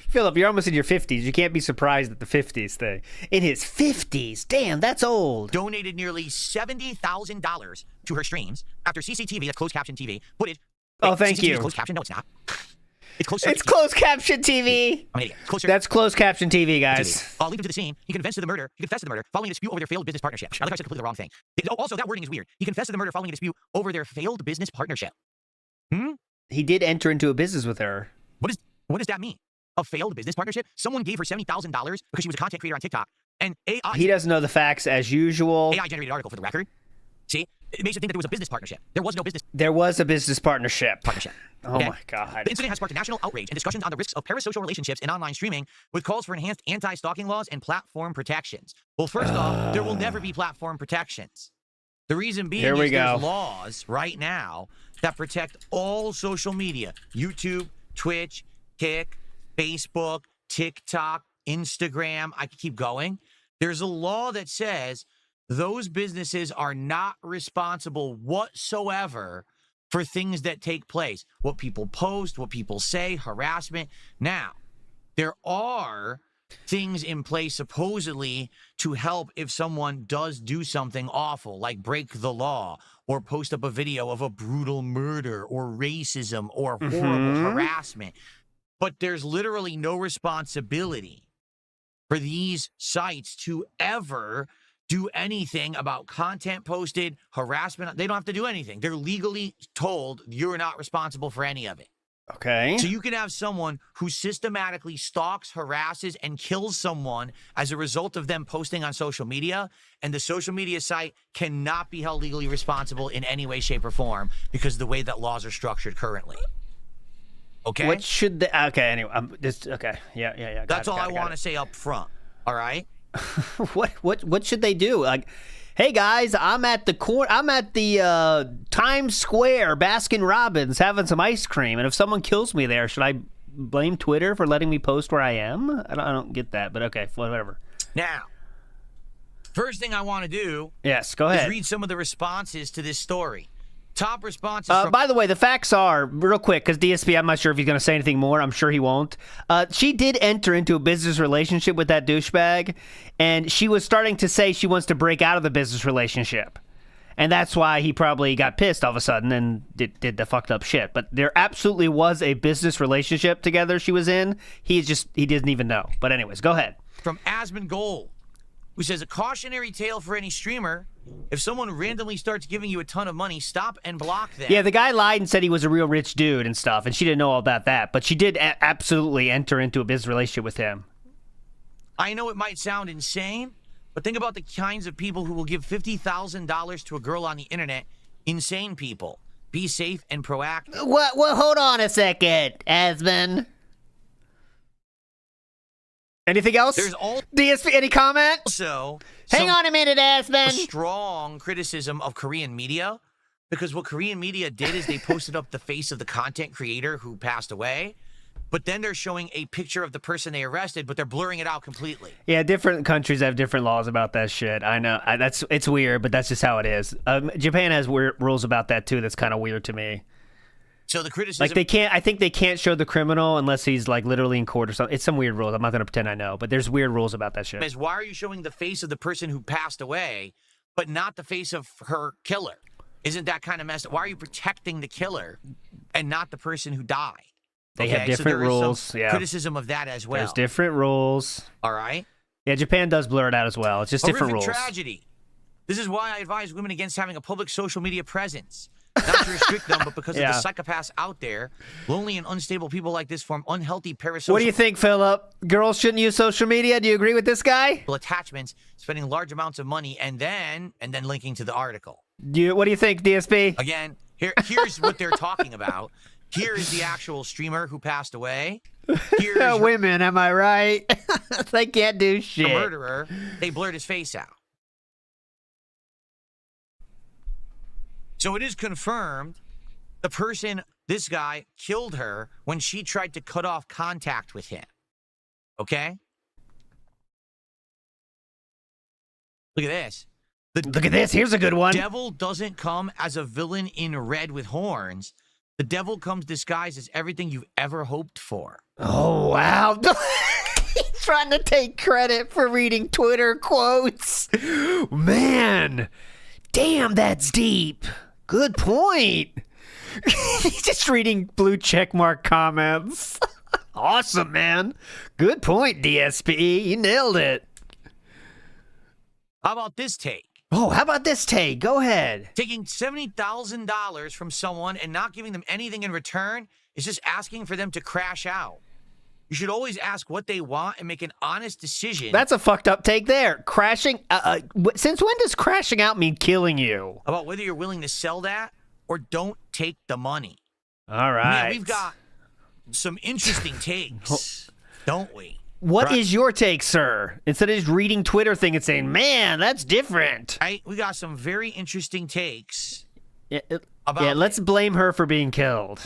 B: Philip, you're almost in your 50s. You can't be surprised at the 50s thing. In his 50s? Damn, that's old.
D: Donated nearly $70,000 to her streams after CCTV, that's closed caption TV, footage.
B: Oh, thank
D: CCTV
B: you.
D: Is closed caption? No, it's not. It's
B: closed caption TV.
D: I'm an idiot.
B: That's closed caption TV, guys.
D: Lead him to the scene. He confessed to the murder. Following a dispute over their failed business partnership. I think I said completely the wrong thing. Also, that wording is weird. He confessed to the murder following a dispute over their failed business partnership.
B: He did enter into a business with her.
D: What does that mean? A failed business partnership? Someone gave her $70,000 because she was a content creator on TikTok. And AI...
B: He doesn't know the facts as usual.
D: AI generated article for the record. See? It makes you think that there was a business partnership. There was no business...
B: There was a business partnership. Oh,
D: okay?
B: my God.
D: The incident has sparked national outrage and discussions on the risks of parasocial relationships in online streaming, with calls for enhanced anti-stalking laws and platform protections. Well, first off, there will never be platform protections. The reason being is there's laws right now that protect all social media. YouTube, Twitch, Kick, Facebook, TikTok, Instagram. I could keep going. There's a law that says those businesses are not responsible whatsoever for things that take place. What people post, what people say, harassment. Now, there are things in place supposedly to help if someone does do something awful, like break the law or post up a video of a brutal murder or racism or horrible harassment. But there's literally no responsibility for these sites to ever do anything about content posted, harassment. They don't have to do anything. They're legally told you're not responsible for any of it.
B: Okay.
D: So you can have someone who systematically stalks, harasses, and kills someone as a result of them posting on social media, and the social media site cannot be held legally responsible in any way, shape, or form because of the way that laws are structured currently. Okay?
B: What should the... Okay, anyway. Okay. Yeah.
D: That's all I want to say up front. All right?
B: What should they do? Like, hey guys, I'm at the Times Square Baskin Robbins having some ice cream, and if someone kills me there, should I blame Twitter for letting me post where I am? I don't get that, but okay, whatever.
D: Now, first thing I want to do
B: yes, go ahead.
D: is read some of the responses to this story. Top responses from...
B: By the way, the facts are, real quick, because DSP, I'm not sure if he's going to say anything more. I'm sure he won't. She did enter into a business relationship with that douchebag, and she was starting to say she wants to break out of the business relationship. And that's why he probably got pissed all of a sudden and did the fucked up shit. But there absolutely was a business relationship together she was in. He didn't even know. But anyways, go ahead.
D: From Asmund Gold, who says, a cautionary tale for any streamer. If someone randomly starts giving you a ton of money, stop and block them.
B: Yeah, the guy lied and said he was a real rich dude and stuff, and she didn't know all about that. But she did absolutely enter into a business relationship with him.
D: I know it might sound insane, but think about the kinds of people who will give $50,000 to a girl on the internet. Insane people. Be safe and proactive.
B: What? Hold on a second, Asmund. Anything else?
D: There's all
B: DSP, any comment?
D: Also,
B: hang on a minute, Asmund.
D: Strong criticism of Korean media, because what Korean media did is they posted up the face of the content creator who passed away, but then they're showing a picture of the person they arrested, but they're blurring it out completely.
B: Yeah, different countries have different laws about that shit. I know. It's weird, but that's just how it is. Japan has weird rules about that too. That's kind of weird to me.
D: So the criticism,
B: like I think they can't show the criminal unless he's like literally in court or something. It's some weird rules. I'm not gonna pretend I know, but there's weird rules about that shit.
D: Is why are you showing the face of the person who passed away, but not the face of her killer? Isn't that kind of messed up? Why are you protecting the killer and not the person who died?
B: They have different rules. Yeah,
D: criticism of that as well.
B: There's different rules.
D: All right.
B: Yeah, Japan does blur it out as well. It's just different rules.
D: Tragedy. This is why I advise women against having a public social media presence. Not to restrict them, but because of the psychopaths out there. Lonely and unstable people like this form unhealthy parasocial...
B: What do you think, Philip? Girls shouldn't use social media? Do you agree with this guy?
D: ...attachments, spending large amounts of money, and then linking to the article.
B: What do you think, DSP?
D: Again, here's what they're talking about. Here is the actual streamer who passed away. Here's
B: women, am I right? They can't do shit.
D: The murderer. They blurred his face out. So it is confirmed the person, this guy, killed her when she tried to cut off contact with him. Okay? Look at this.
B: Look at this. Here's a good one.
D: The devil doesn't come as a villain in red with horns. The devil comes disguised as everything you've ever hoped for.
B: Oh, wow. He's trying to take credit for reading Twitter quotes. Man. Damn, that's deep. Good point. He's just reading blue checkmark comments. Awesome, man. Good point, DSP. You nailed it.
D: How about this take?
B: Oh, how about this take? Go ahead.
D: Taking $70,000 from someone and not giving them anything in return is just asking for them to crash out. You should always ask what they want and make an honest decision.
B: That's a fucked up take there. Crashing. Since when does crashing out mean killing you?
D: About whether you're willing to sell that or don't take the money.
B: All right.
D: Man, we've got some interesting takes, don't we?
B: What is your take, sir? Instead of just reading Twitter thing and saying, man, that's different.
D: We got some very interesting takes.
B: Let's blame her for being killed.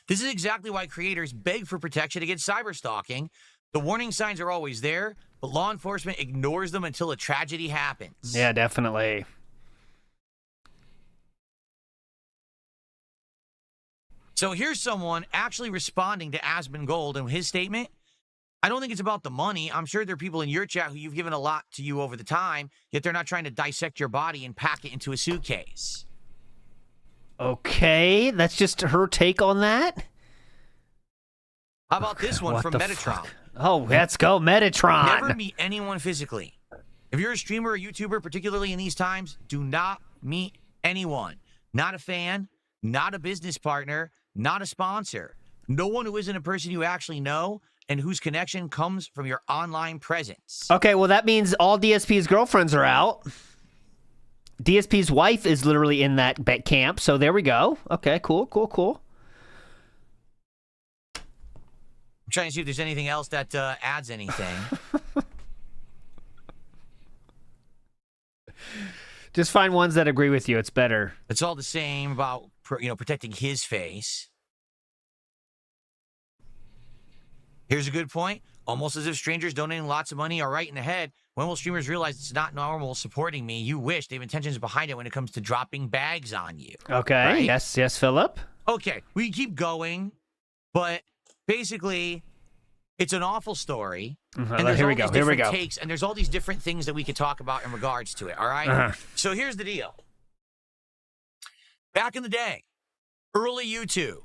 D: This is exactly why creators beg for protection against cyberstalking. The warning signs are always there, but law enforcement ignores them until a tragedy happens.
B: Yeah, definitely.
D: So here's someone actually responding to Asmund Gold and his statement. I don't think it's about the money. I'm sure there are people in your chat who you've given a lot to you over the time, yet they're not trying to dissect your body and pack it into a suitcase.
B: Okay, that's just her take on that?
D: How about this one from Metatron?
B: Oh, let's go, Metatron.
D: Never meet anyone physically. If you're a streamer or YouTuber, particularly in these times, do not meet anyone. Not a fan, not a business partner, not a sponsor. No one who isn't a person you actually know and whose connection comes from your online presence.
B: Okay, well, that means all DSP's girlfriends are out. DSP's wife is literally in that camp, so there we go. Okay, cool.
D: I'm trying to see if there's anything else that adds anything.
B: Just find ones that agree with you. It's better.
D: It's all the same about, protecting his face. Here's a good point. Almost as if strangers donating lots of money are right in the head. When will streamers realize it's not normal supporting me? You wish. They have intentions behind it when it comes to dropping bags on you.
B: Okay.
D: Right?
B: Yes, Philip.
D: Okay. We can keep going, but basically, it's an awful story. And there's
B: Here
D: all
B: we go.
D: these
B: Here we
D: different
B: go.
D: takes, and there's all these different things that we could talk about in regards to it. All right. So here's the deal. Back in the day, early YouTube,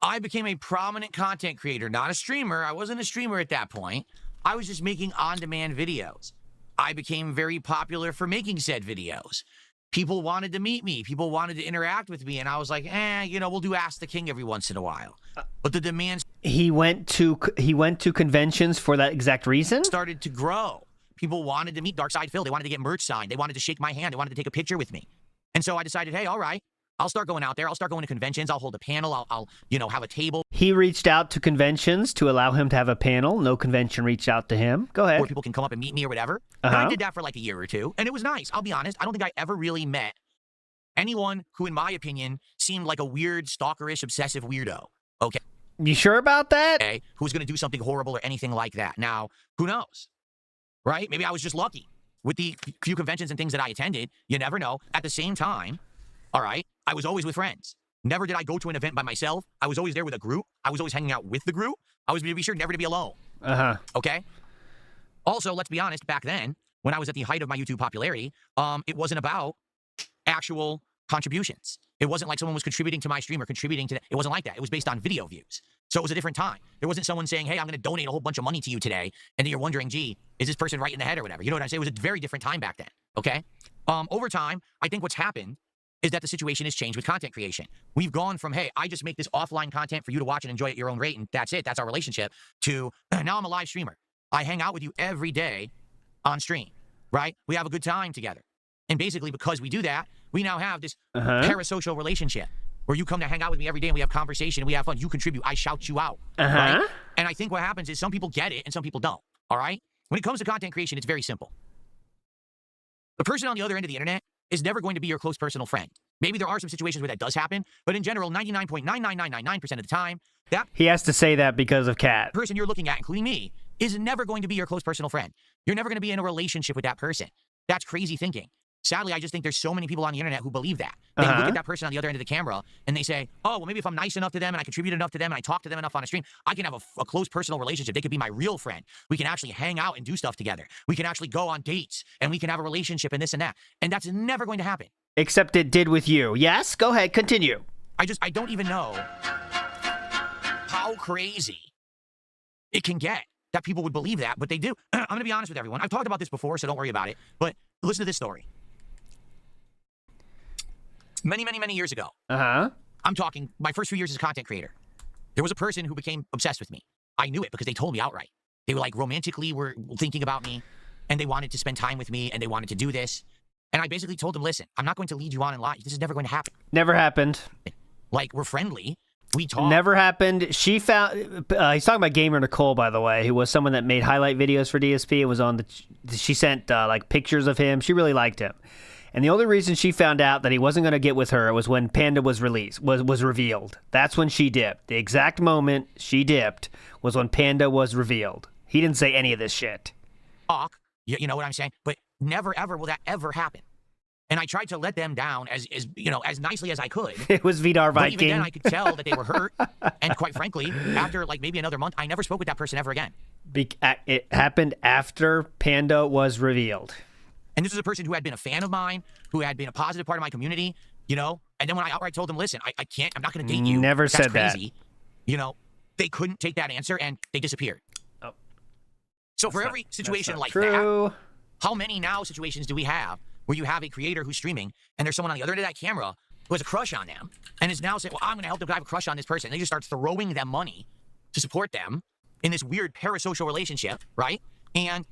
D: I became a prominent content creator, not a streamer. I wasn't a streamer at that point. I was just making on-demand videos. I became very popular for making said videos. People wanted to meet me. People wanted to interact with me. And I was like, we'll do Ask the King every once in a while. But the demands...
B: He went to conventions for that exact reason?
D: ...started to grow. People wanted to meet Darkside Phil. They wanted to get merch signed. They wanted to shake my hand. They wanted to take a picture with me. And so I decided, hey, all right. I'll start going out there. I'll start going to conventions. I'll hold a panel. I'll have a table.
B: He reached out to conventions to allow him to have a panel. No convention reached out to him. Go ahead.
D: Where people can come up and meet me or whatever. And I did that for like a year or two. And it was nice. I'll be honest. I don't think I ever really met anyone who, in my opinion, seemed like a weird, stalkerish, obsessive weirdo. Okay.
B: You sure about that?
D: Okay. Who was going to do something horrible or anything like that. Now, who knows? Right? Maybe I was just lucky. With the few conventions and things that I attended, you never know. At the same time, all right, I was always with friends. Never did I go to an event by myself. I was always there with a group. I was always hanging out with the group. I was going to be sure never to be alone. Okay? Also, let's be honest, back then, when I was at the height of my YouTube popularity, it wasn't about actual contributions. It wasn't like someone was contributing to my stream or contributing to that. It wasn't like that. It was based on video views. So it was a different time. There wasn't someone saying, hey, I'm going to donate a whole bunch of money to you today. And then you're wondering, gee, is this person right in the head or whatever? You know what I'm saying? It was a very different time back then. Okay? Over time, I think what's happened is that the situation has changed with content creation. We've gone from, hey, I just make this offline content for you to watch and enjoy at your own rate, and that's it. That's our relationship, to now I'm a live streamer. I hang out with you every day on stream, right? We have a good time together. And basically, because we do that, we now have this parasocial relationship where you come to hang out with me every day and we have conversation and we have fun. You contribute. I shout you out, right? And I think what happens is some people get it and some people don't, all right? When it comes to content creation, it's very simple. The person on the other end of the internet is never going to be your close personal friend. Maybe there are some situations where that does happen, but in general, 99.99999% of the time, that
B: he has to say that because of Cat.
D: person you're looking at, including me, is never going to be your close personal friend. You're never going to be in a relationship with that person. That's crazy thinking. Sadly, I just think there's so many people on the internet who believe that. They look at that person on the other end of the camera and they say, oh, well, maybe if I'm nice enough to them and I contribute enough to them and I talk to them enough on a stream, I can have a close personal relationship. They could be my real friend. We can actually hang out and do stuff together. We can actually go on dates and we can have a relationship and this and that. And that's never going to happen.
B: Except it did with you. Yes? Go ahead. Continue.
D: I don't even know how crazy it can get that people would believe that, but they do. I'm going to be honest with everyone. I've talked about this before, so don't worry about it. But listen to this story. Many, many, many years ago. I'm talking my first few years as a content creator. There was a person who became obsessed with me. I knew it because they told me outright. They were like romantically were thinking about me and they wanted to spend time with me and they wanted to do this. And I basically told them, listen, I'm not going to lead you on in life. This is never going to happen.
B: Never happened.
D: Like, we're friendly. We talk.
B: Never happened. She found... he's talking about Gamer Nicole, by the way, who was someone that made highlight videos for DSP. It was on the... She sent, like, pictures of him. She really liked him. And the only reason she found out that he wasn't going to get with her was when Panda was was revealed. That's when she dipped. The exact moment she dipped was when Panda was revealed. He didn't say any of this shit.
D: Talk. You know what I'm saying? But never, ever will that ever happen. And I tried to let them down as nicely as I could.
B: It was Vidar Viking.
D: But even then, I could tell that they were hurt. And quite frankly, after like maybe another month, I never spoke with that person ever again.
B: It happened after Panda was revealed.
D: And this was a person who had been a fan of mine, who had been a positive part of my community, you know? And then when I outright told them, listen, I can't, I'm not going to date you.
B: Never
D: That's
B: said
D: crazy.
B: that.
D: You know, they couldn't take that answer and they disappeared.
B: Oh.
D: So for every situation like
B: true.
D: how many now situations do we have where you have a creator who's streaming and there's someone on the other end of that camera who has a crush on them and is now saying, well, I'm going to help them, I have a crush on this person. And they just start throwing them money to support them in this weird parasocial relationship, right? And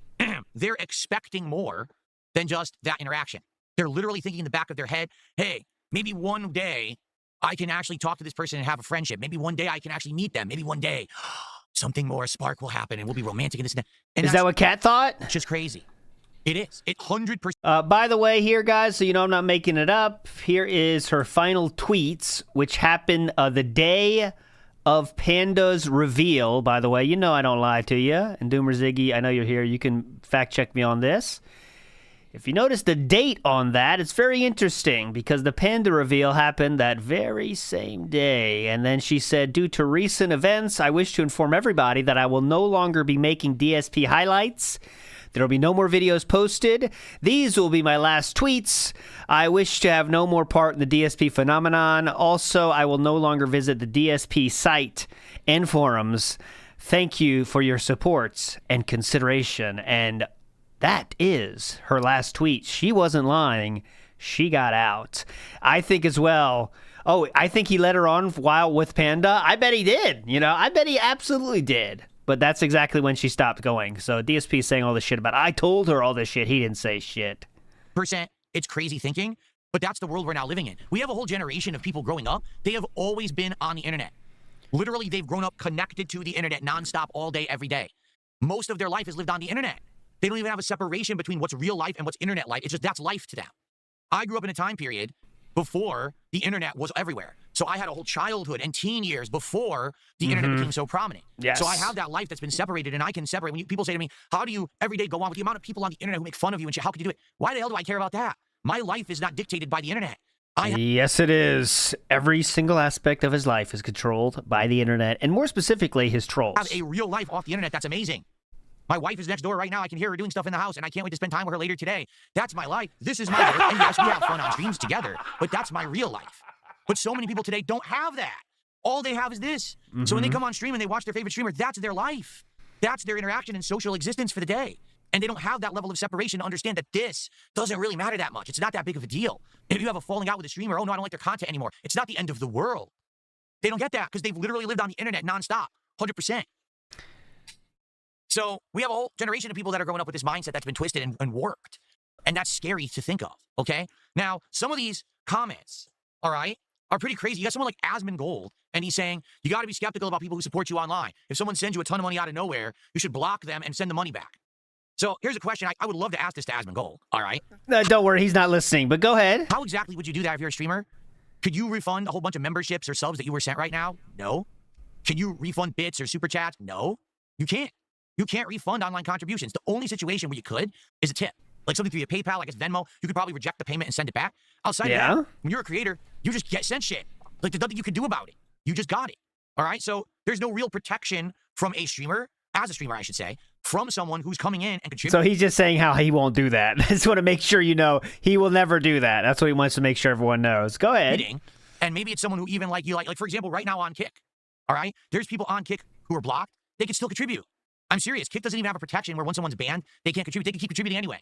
D: they're expecting more than just that interaction. They're literally thinking in the back of their head, hey, maybe one day I can actually talk to this person and have a friendship. Maybe one day I can actually meet them. Maybe one day something more, a spark will happen and we'll be romantic and this and that. And
B: is that what Kat thought?
D: It's just crazy. It is. It 100%.
B: By the way, here, guys, so you know I'm not making it up, here is her final tweets, which happened the day of Panda's reveal. By the way, you know I don't lie to you. And Doomer Ziggy, I know you're here. You can fact check me on this. If you notice the date on that, it's very interesting because the Panda reveal happened that very same day. And then she said, due to recent events, I wish to inform everybody that I will no longer be making DSP highlights. There will be no more videos posted. These will be my last tweets. I wish to have no more part in the DSP phenomenon. Also, I will no longer visit the DSP site and forums. Thank you for your support and consideration. And that is her last tweet. She wasn't lying. She got out. I think as well. Oh, I think he let her on while with Panda. I bet he did. You know, I bet he absolutely did. But that's exactly when she stopped going. So DSP is saying all this shit about, I told her all this shit. He didn't say shit.
D: It's crazy thinking, but that's the world we're now living in. We have a whole generation of people growing up. They have always been on the internet. Literally, they've grown up connected to the internet nonstop all day, every day. Most of their life is lived on the internet. They don't even have a separation between what's real life and what's internet life. It's just that's life to them. I grew up in a time period before the internet was everywhere. So I had a whole childhood and teen years before the internet became so prominent.
B: Yes.
D: So I have that life that's been separated, and I can separate. When people say to me, how do you every day go on with the amount of people on the internet who make fun of you and shit? How can you do it? Why the hell do I care about that? My life is not dictated by the internet.
B: Yes, it is. Every single aspect of his life is controlled by the internet, and more specifically, his trolls.
D: I have a real life off the internet that's amazing. My wife is next door right now. I can hear her doing stuff in the house, and I can't wait to spend time with her later today. That's my life. This is my work. And yes, we have fun on streams together, but that's my real life. But so many people today don't have that. All they have is this. So when they come on stream and they watch their favorite streamer, that's their life. That's their interaction and social existence for the day. And they don't have that level of separation to understand that this doesn't really matter that much. It's not that big of a deal. If you have a falling out with a streamer, oh no, I don't like their content anymore. It's not the end of the world. They don't get that because they've literally lived on the internet nonstop, 100%. So we have a whole generation of people that are growing up with this mindset that's been twisted and warped. And that's scary to think of, okay? Now, some of these comments, all right, are pretty crazy. You got someone like Asmongold, and he's saying, you got to be skeptical about people who support you online. If someone sends you a ton of money out of nowhere, you should block them and send the money back. So here's a question. I would love to ask this to Asmongold, all right?
B: Don't worry, he's not listening, but go ahead.
D: How exactly would you do that if you're a streamer? Could you refund a whole bunch of memberships or subs that you were sent right now? No. Can you refund bits or super chats? No. You can't. You can't refund online contributions. The only situation where you could is a tip. Like something through your PayPal, like it's Venmo. You could probably reject the payment and send it back. Outside of that, when you're a creator, you just get sent shit. Like there's nothing you can do about it. You just got it. All right? So there's no real protection from a streamer, as a streamer, I should say, from someone who's coming in and contributing.
B: So he's just saying how he won't do that. I just want to make sure you know he will never do that. That's what he wants to make sure everyone knows. Go ahead.
D: And maybe it's someone who even like you, like for example, right now on Kick. All right? There's people on Kick who are blocked. They can still contribute. I'm serious. Kick doesn't even have a protection where once someone's banned, they can't contribute. They can keep contributing anyway.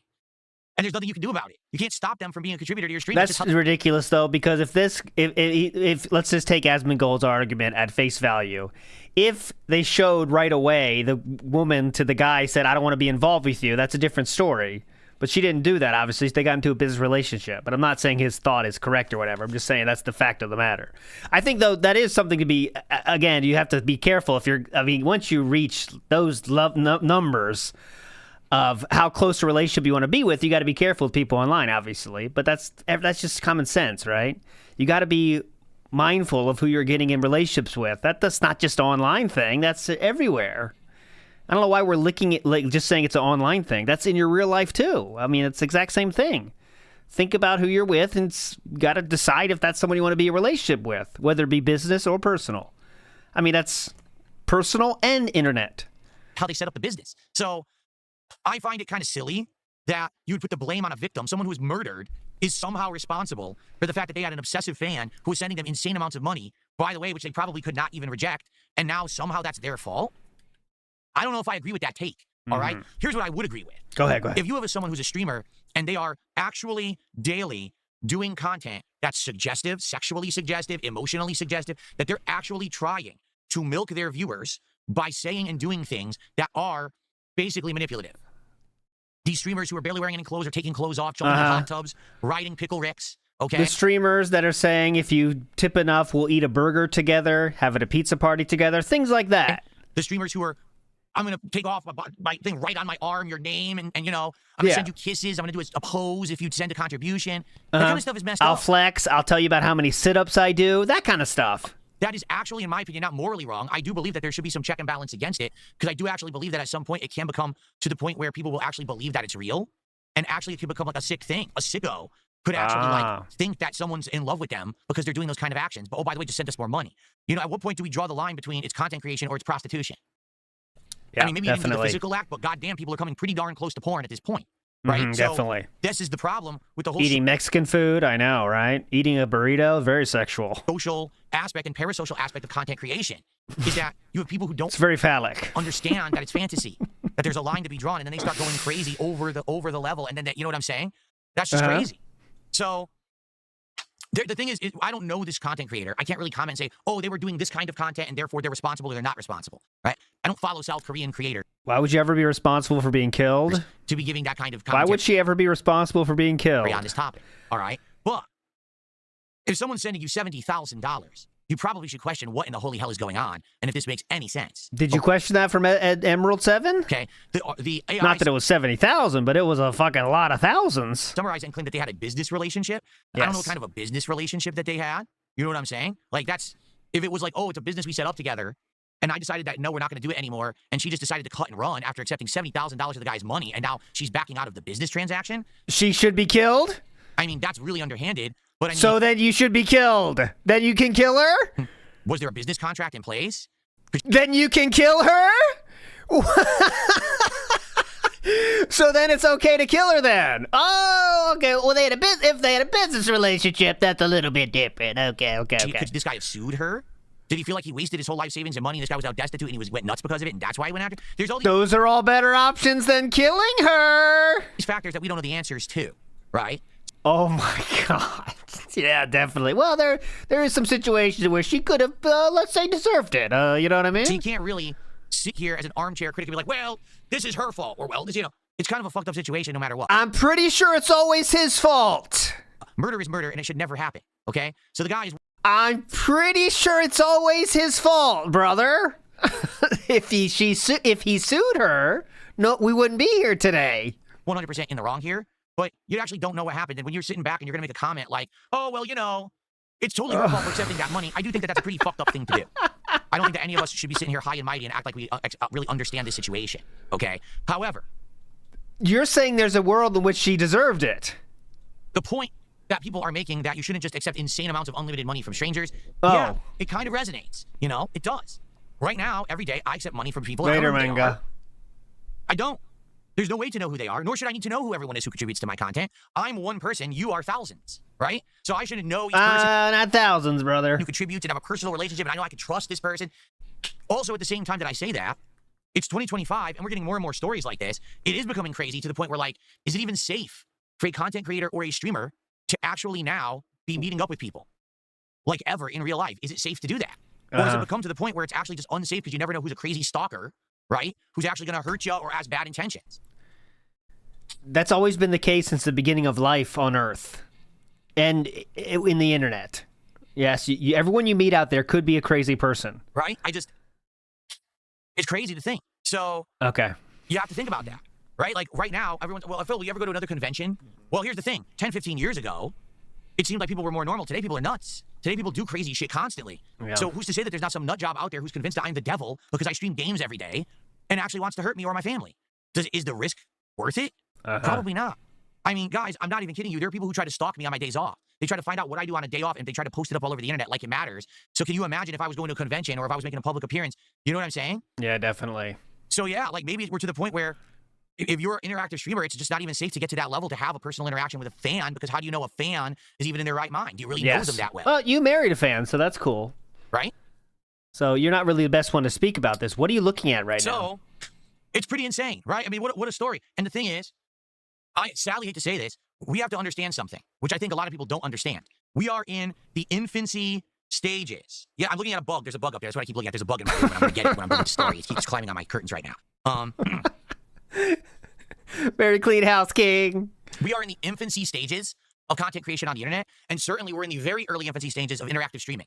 D: And there's nothing you can do about it. You can't stop them from being a contributor to your stream.
B: That's ridiculous, though, because if let's just take Asmongold's argument at face value. If they showed right away the woman to the guy said, I don't want to be involved with you, that's a different story. But she didn't do that, obviously. They got into a business relationship. But I'm not saying his thought is correct or whatever. I'm just saying that's the fact of the matter. I think, though, that is something to be, again, you have to be careful if you're, I mean, once you reach those numbers of how close a relationship you want to be with, you got to be careful with people online, obviously. But that's just common sense, right? You got to be mindful of who you're getting in relationships with. That's not just an online thing. That's everywhere. I don't know why we're licking it, like just saying it's an online thing. That's in your real life too. I mean, it's the exact same thing. Think about who you're with and got to decide if that's someone you want to be in a relationship with, whether it be business or personal. I mean, that's personal and internet.
D: How they set up the business. So I find it kind of silly that you would put the blame on a victim. Someone who was murdered is somehow responsible for the fact that they had an obsessive fan who was sending them insane amounts of money, by the way, which they probably could not even reject. And now somehow that's their fault. I don't know if I agree with that take. All right? Here's what I would agree with.
B: Go ahead.
D: If you have someone who's a streamer and they are actually daily doing content that's suggestive, sexually suggestive, emotionally suggestive, that they're actually trying to milk their viewers by saying and doing things that are basically manipulative. These streamers who are barely wearing any clothes or taking clothes off, jumping in hot tubs, riding pickle ricks, okay?
B: The streamers that are saying if you tip enough, we'll eat a burger together, have it a pizza party together, things like that.
D: The streamers who are, I'm going to take off my thing right on my arm, your name, and you know, I'm going to send you kisses. I'm going to do a pose if you send a contribution. That kind of stuff is messed up.
B: I'll flex. I'll tell you about how many sit-ups I do. That kind of stuff.
D: That is actually, in my opinion, not morally wrong. I do believe that there should be some check and balance against it, because I do actually believe that at some point it can become to the point where people will actually believe that it's real, and actually it can become like a sick thing. A sicko could actually like think that someone's in love with them because they're doing those kind of actions. But oh, by the way, just send us more money. You know, at what point do we draw the line between it's content creation or it's prostitution?
B: Yeah,
D: I mean, maybe
B: definitely.
D: even the physical act, but goddamn, people are coming pretty darn close to porn at this point, right? So
B: definitely.
D: This is the problem with the whole
B: Eating Mexican food, I know, right? Eating a burrito, very sexual.
D: social aspect and parasocial aspect of content creation is that you have people who don't
B: It's very phallic.
D: understand that it's fantasy, that there's a line to be drawn, and then they start going crazy over the level, and then you know what I'm saying? That's just crazy. So the thing is, I don't know this content creator. I can't really comment and say, oh, they were doing this kind of content, and therefore they're responsible or they're not responsible, right? I don't follow South Korean creators
B: Why would you ever be responsible for being killed?
D: to be giving that kind of
B: Why
D: commentary
B: would she ever be responsible for being killed?
D: on this topic, all right? But if someone's sending you $70,000, you probably should question what in the holy hell is going on, and if this makes any sense.
B: Did you question that from Emerald 7?
D: Okay, the AI
B: Not that it was 70,000, but it was a fucking lot of thousands.
D: summarized and claimed that they had a business relationship. I don't know what kind of a business relationship that they had. You know what I'm saying? Like, that's, if it was like, oh, it's a business we set up together, and I decided that, no, we're not going to do it anymore, and she just decided to cut and run after accepting $70,000 of the guy's money, and now she's backing out of the business transaction.
B: She should be killed?
D: I mean, that's really underhanded, but I mean...
B: So then you should be killed. Then you can kill her?
D: Was there a business contract in place?
B: Then you can kill her? So then it's okay to kill her then? Oh, okay. Well, if they had a business relationship, that's a little bit different. Okay.
D: Could this guy have sued her? Did he feel like he wasted his whole life savings and money, and this guy was out destitute, and he went nuts because of it, and that's why he went after? There's all
B: those are all better options than killing her.
D: these factors that we don't know the answers to, right?
B: Oh my God. Yeah, definitely. Well, there is some situations where she could have, let's say, deserved it. You know what I mean?
D: So you can't really sit here as an armchair critic and be like, well, this is her fault, or well, this, you know, it's kind of a fucked up situation no matter what.
B: I'm pretty sure it's always his fault.
D: Murder is murder, and it should never happen. Okay, so the guy is.
B: I'm pretty sure it's always his fault, brother. If he sued her, no, we wouldn't be here today.
D: 100% in the wrong here, but you actually don't know what happened. And when you're sitting back and you're gonna make a comment like, "Oh, well, you know, it's totally her fault for accepting that money," I do think that that's a pretty fucked up thing to do. I don't think that any of us should be sitting here high and mighty and act like we really understand this situation. Okay. However,
B: you're saying there's a world in which she deserved it.
D: The point that people are making that you shouldn't just accept insane amounts of unlimited money from strangers. Yeah, it kind of resonates. You know, it does. Right now, every day, I accept money from people.
B: Later, manga.
D: I don't. There's no way to know who they are, nor should I need to know who everyone is who contributes to my content. I'm one person, you are thousands, right? So I shouldn't know each person.
B: Not thousands, brother.
D: Who contributes and have a personal relationship, and I know I can trust this person. Also, at the same time that I say that, it's 2025, and we're getting more and more stories like this. It is becoming crazy to the point where, like, is it even safe for a content creator or a streamer to actually now be meeting up with people? Like, ever in real life? Is it safe to do that? Or has it become to the point where it's actually just unsafe because you never know who's a crazy stalker, right? Who's actually going to hurt you or has bad intentions?
B: That's always been the case since the beginning of life on Earth and in the internet. Yes, everyone you meet out there could be a crazy person.
D: Right? It's crazy to think. So,
B: okay,
D: you have to think about that, right? Like, right now, everyone's, well, Phil, will you ever go to another convention? Well, here's the thing. 10, 15 years ago, it seemed like people were more normal. Today, people are nuts. Today, people do crazy shit constantly. Yeah. So who's to say that there's not some nut job out there who's convinced that I'm the devil because I stream games every day and actually wants to hurt me or my family? Is the risk worth it? Probably not. I mean, guys, I'm not even kidding you. There are people who try to stalk me on my days off. They try to find out what I do on a day off, and they try to post it up all over the internet like it matters. So can you imagine if I was going to a convention or if I was making a public appearance? You know what I'm saying?
B: Yeah, definitely.
D: So yeah, like maybe we're to the point where if you're an interactive streamer, it's just not even safe to get to that level to have a personal interaction with a fan, because how do you know a fan is even in their right mind? Do you really know them that well?
B: Well, you married a fan, so that's cool.
D: Right?
B: So you're not really the best one to speak about this. What are you looking at right now?
D: So It's pretty insane, right? I mean, what a story. And the thing is, I sadly hate to say this, we have to understand something, which I think a lot of people don't understand. We are in the infancy stages. Yeah, I'm looking at a bug. There's a bug up there. That's what I keep looking at. There's a bug in my room, and I'm going to get it when I'm doing the story. It keeps climbing on my curtains right now.
B: Very clean house, King.
D: We are in the infancy stages of content creation on the internet, and certainly we're in the very early infancy stages of interactive streaming.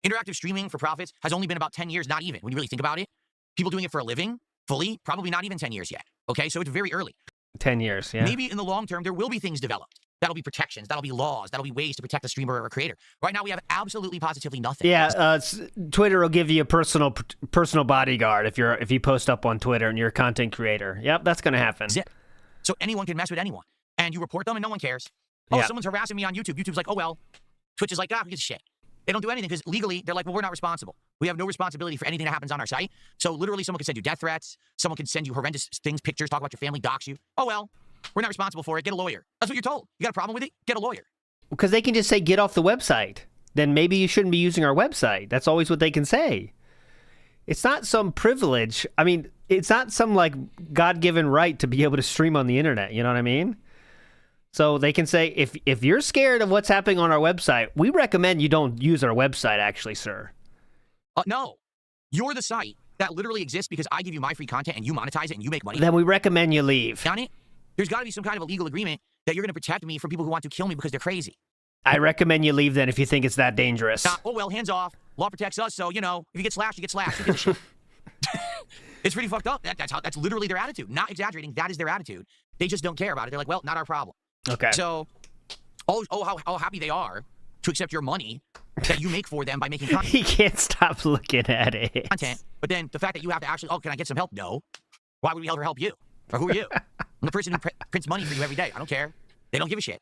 D: Interactive streaming for profits has only been about 10 years, not even, when you really think about it. People doing it for a living, fully, probably not even 10 years yet. Okay, so it's very early.
B: 10 years, yeah.
D: Maybe in the long term, there will be things developed. That'll be protections. That'll be laws. That'll be ways to protect a streamer or a creator. Right now, we have absolutely, positively nothing.
B: Yeah, Twitter will give you a personal bodyguard if you post up on Twitter and you're a content creator. Yep, that's going to happen.
D: Zip. So anyone can mess with anyone. And you report them and no one cares. Oh,
B: yeah.
D: Someone's harassing me on YouTube. YouTube's like, oh, well. Twitch is like, who gives a shit? They don't do anything because legally, they're like, well, we're not responsible. We have no responsibility for anything that happens on our site. So literally, someone can send you death threats. Someone can send you horrendous things, pictures, talk about your family, dox you. Oh, well, we're not responsible for it. Get a lawyer. That's what you're told. You got a problem with it? Get a lawyer.
B: Because they can just say, get off the website. Then maybe you shouldn't be using our website. That's always what they can say. It's not some privilege. I mean, it's not some, like, God-given right to be able to stream on the internet. You know what I mean? So they can say, if you're scared of what's happening on our website, we recommend you don't use our website, actually, sir.
D: No. You're the site that literally exists because I give you my free content and you monetize it and you make money.
B: Then we recommend you leave.
D: On it, there's got to be some kind of a legal agreement that you're going to protect me from people who want to kill me because they're crazy.
B: I recommend you leave then if you think it's that dangerous.
D: Oh, well, hands off. Law protects us, so, you know, if you get slashed, you get slashed. Who gives a shit? It's pretty fucked up. That's literally their attitude. Not exaggerating. That is their attitude. They just don't care about it. They're like, well, not our problem.
B: Okay.
D: So, how happy they are to accept your money that you make for them by making content.
B: He can't stop looking at it.
D: Content, but then the fact that you have to actually, can I get some help? No. Why would we ever help you? Or who are you? I'm the person who prints money for you every day. I don't care. They don't give a shit.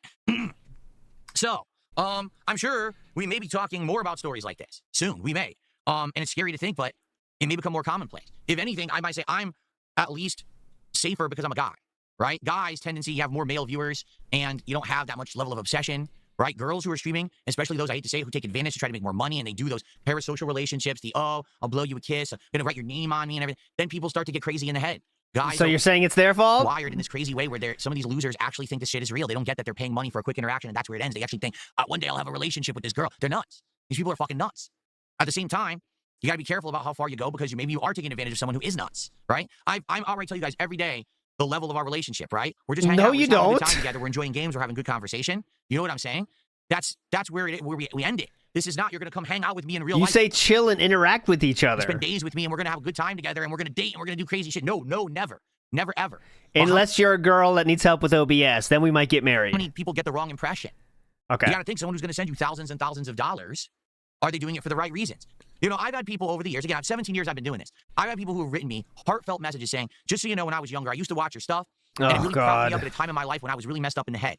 D: So, I'm sure we may be talking more about stories like this soon. We may. And it's scary to think, but it may become more commonplace. If anything, I might say I'm at least safer because I'm a guy. Right? Guys' tendency, you have more male viewers, and you don't have that much level of obsession, right? Girls who are streaming, especially those, I hate to say it, who take advantage to try to make more money, and they do those parasocial relationships, I'll blow you a kiss, I'm going to write your name on me and everything. Then people start to get crazy in the head. Guys,
B: so you're saying it's their fault?
D: Wired in this crazy way where some of these losers actually think this shit is real. They don't get that they're paying money for a quick interaction, and that's where it ends. They actually think, one day I'll have a relationship with this girl. They're nuts. These people are fucking nuts. At the same time, you got to be careful about how far you go because maybe you are taking advantage of someone who is nuts, right? I'm already telling you guys every day the level of our relationship, right? We're just hanging out. We're having a good time together. We're enjoying games. We're having good conversation. You know what I'm saying? That's where we end it. This is not, you're going to come hang out with me in real life.
B: You say chill and interact with each other.
D: Spend days with me and we're going to have a good time together and we're going to date and we're going to do crazy shit. No, never. Never, ever.
B: Unless you're a girl that needs help with OBS, then we might get married.
D: How many people get the wrong impression?
B: Okay.
D: You got to think someone who's going to send you thousands and thousands of dollars, are they doing it for the right reasons? You know, I've had people over the years, again, I have 17 years I've been doing this. I've had people who have written me heartfelt messages saying, just so you know, when I was younger, I used to watch your stuff. And it really propped me up at a time in my life when I was really messed up in the head.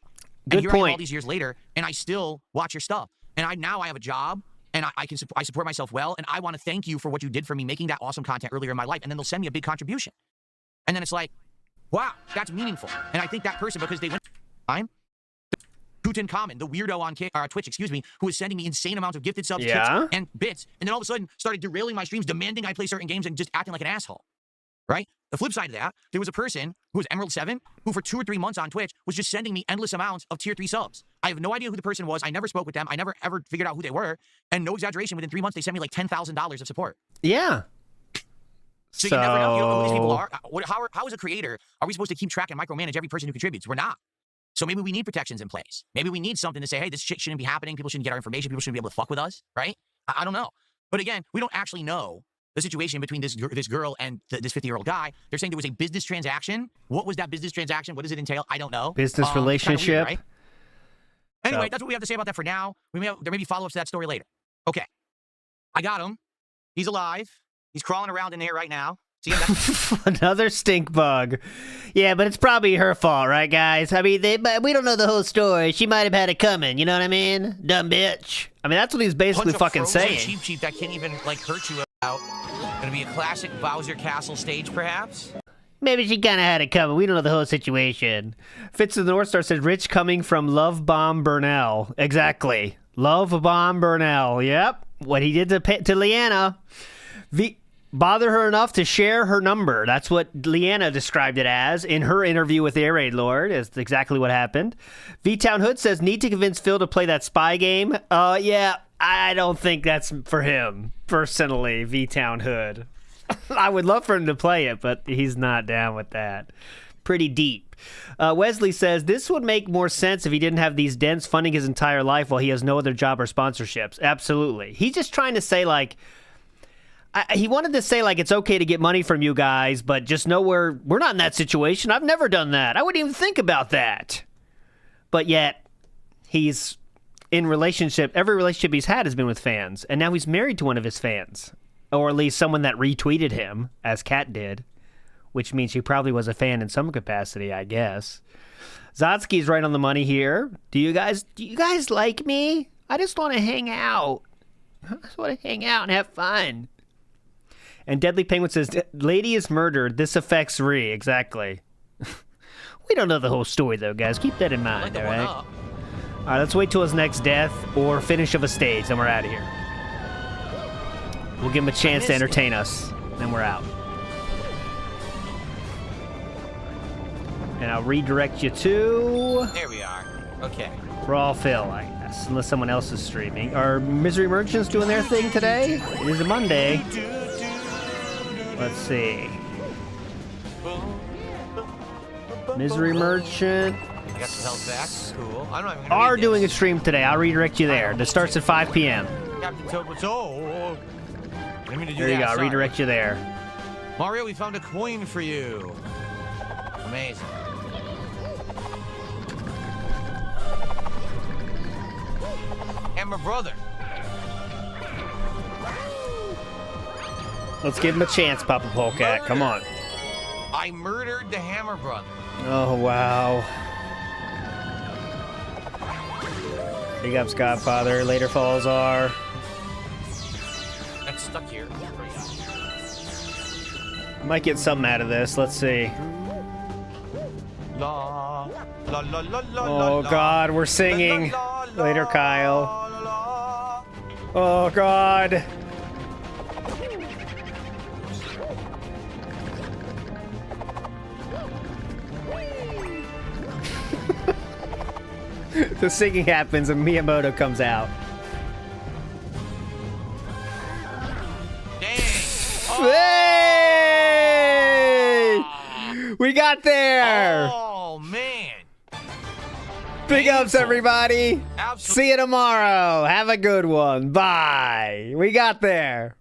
B: Good
D: and here
B: point.
D: I am all these years later, and I still watch your stuff. And now I have a job, and I support myself well, and I want to thank you for what you did for me, making that awesome content earlier in my life. And then they'll send me a big contribution. And then it's like, wow, that's meaningful. And I think that person, because they went time, Tutankhamun, the weirdo on Twitch, who was sending me insane amounts of gifted subs, tips, and bits, and then all of a sudden started derailing my streams, demanding I play certain games, and just acting like an asshole. Right? The flip side of that, there was a person who was Emerald 7, who for 2 or 3 months on Twitch was just sending me endless amounts of tier 3 subs. I have no idea who the person was. I never spoke with them. I never ever figured out who they were. And no exaggeration, within 3 months, they sent me like $10,000 of support.
B: Yeah.
D: So you never know. You don't know who these people are. How as a creator, are we supposed to keep track and micromanage every person who contributes? We're not. So maybe we need protections in place. Maybe we need something to say, hey, this shit shouldn't be happening. People shouldn't get our information. People shouldn't be able to fuck with us, right? I don't know. But again, we don't actually know the situation between this girl and this 50-year-old guy. They're saying there was a business transaction. What was that business transaction? What does it entail? I don't know.
B: Business relationship.
D: Weird, right? Anyway, that's what we have to say about that for now. There may be follow-ups to that story later. Okay. I got him. He's alive. He's crawling around in here right now. See him?
B: Another stink bug. Yeah, but it's probably her fault, right, guys? I mean, we don't know the whole story. She might have had it coming. You know what I mean? Dumb bitch. I mean, that's what he's basically fucking saying.
D: Cheap that can't even hurt you out. Gonna be a classic Bowser Castle stage, perhaps.
B: Maybe she kind of had it coming. We don't know the whole situation. Fitz of the North Star said, Rich coming from Love Bomb Burnell. Exactly. Love Bomb Burnell. Yep. What he did to Leanna. bother her enough to share her number. That's what Leanna described it as in her interview with the Air Raid Lord. Is exactly what happened. V-Town Hood says, need to convince Phil to play that spy game. Yeah, I don't think that's for him, personally, V-Town Hood. I would love for him to play it, but he's not down with that. Pretty deep. Wesley says, this would make more sense if he didn't have these dents funding his entire life while he has no other job or sponsorships. Absolutely. He's just trying to say, like, he wanted to say, like, it's okay to get money from you guys, but just know we're not in that situation. I've never done that. I wouldn't even think about that. But yet, he's in relationship. Every relationship he's had has been with fans, and now he's married to one of his fans, or at least someone that retweeted him, as Kat did, which means she probably was a fan in some capacity, I guess. Zotsky's right on the money here. Do you guys like me? I just want to hang out. I just want to hang out and have fun. And Deadly Penguin says, lady is murdered. This affects Ree. Exactly. We don't know the whole story, though, guys. Keep that in mind, all right? All right, let's wait till his next death or finish of a stage, then we're out of here. We'll give him a chance to entertain us, then we're out. And I'll redirect you to...
D: There we are. Okay.
B: Raw Phil, I guess, unless someone else is streaming. Are Misery Merchants doing their thing today? It is a Monday. Let's see. Misery Merchant.
D: I got some health back. Cool. I'm not even
B: Are doing a stream today. I'll redirect you there. That starts at 5 p.m.
D: Captain Toad's. Oh.
B: There you go. I'll redirect you there.
D: Mario, we found a coin for you. Amazing. And my brother.
B: Let's give him a chance, Papa Polecat. Come on.
D: I murdered the Hammer Brother.
B: Oh, wow. Big ups, Godfather. Later falls are.
D: That's stuck here.
B: Might get something out of this. Let's see.
D: La, la, la, la, la,
B: Oh, God, we're singing. Later, Kyle. Oh, God. The singing happens and Miyamoto comes out.
D: Dang.
B: Hey! We got there!
D: Oh, man.
B: Big ups, everybody.
D: Absolutely.
B: See you tomorrow. Have a good one. Bye. We got there.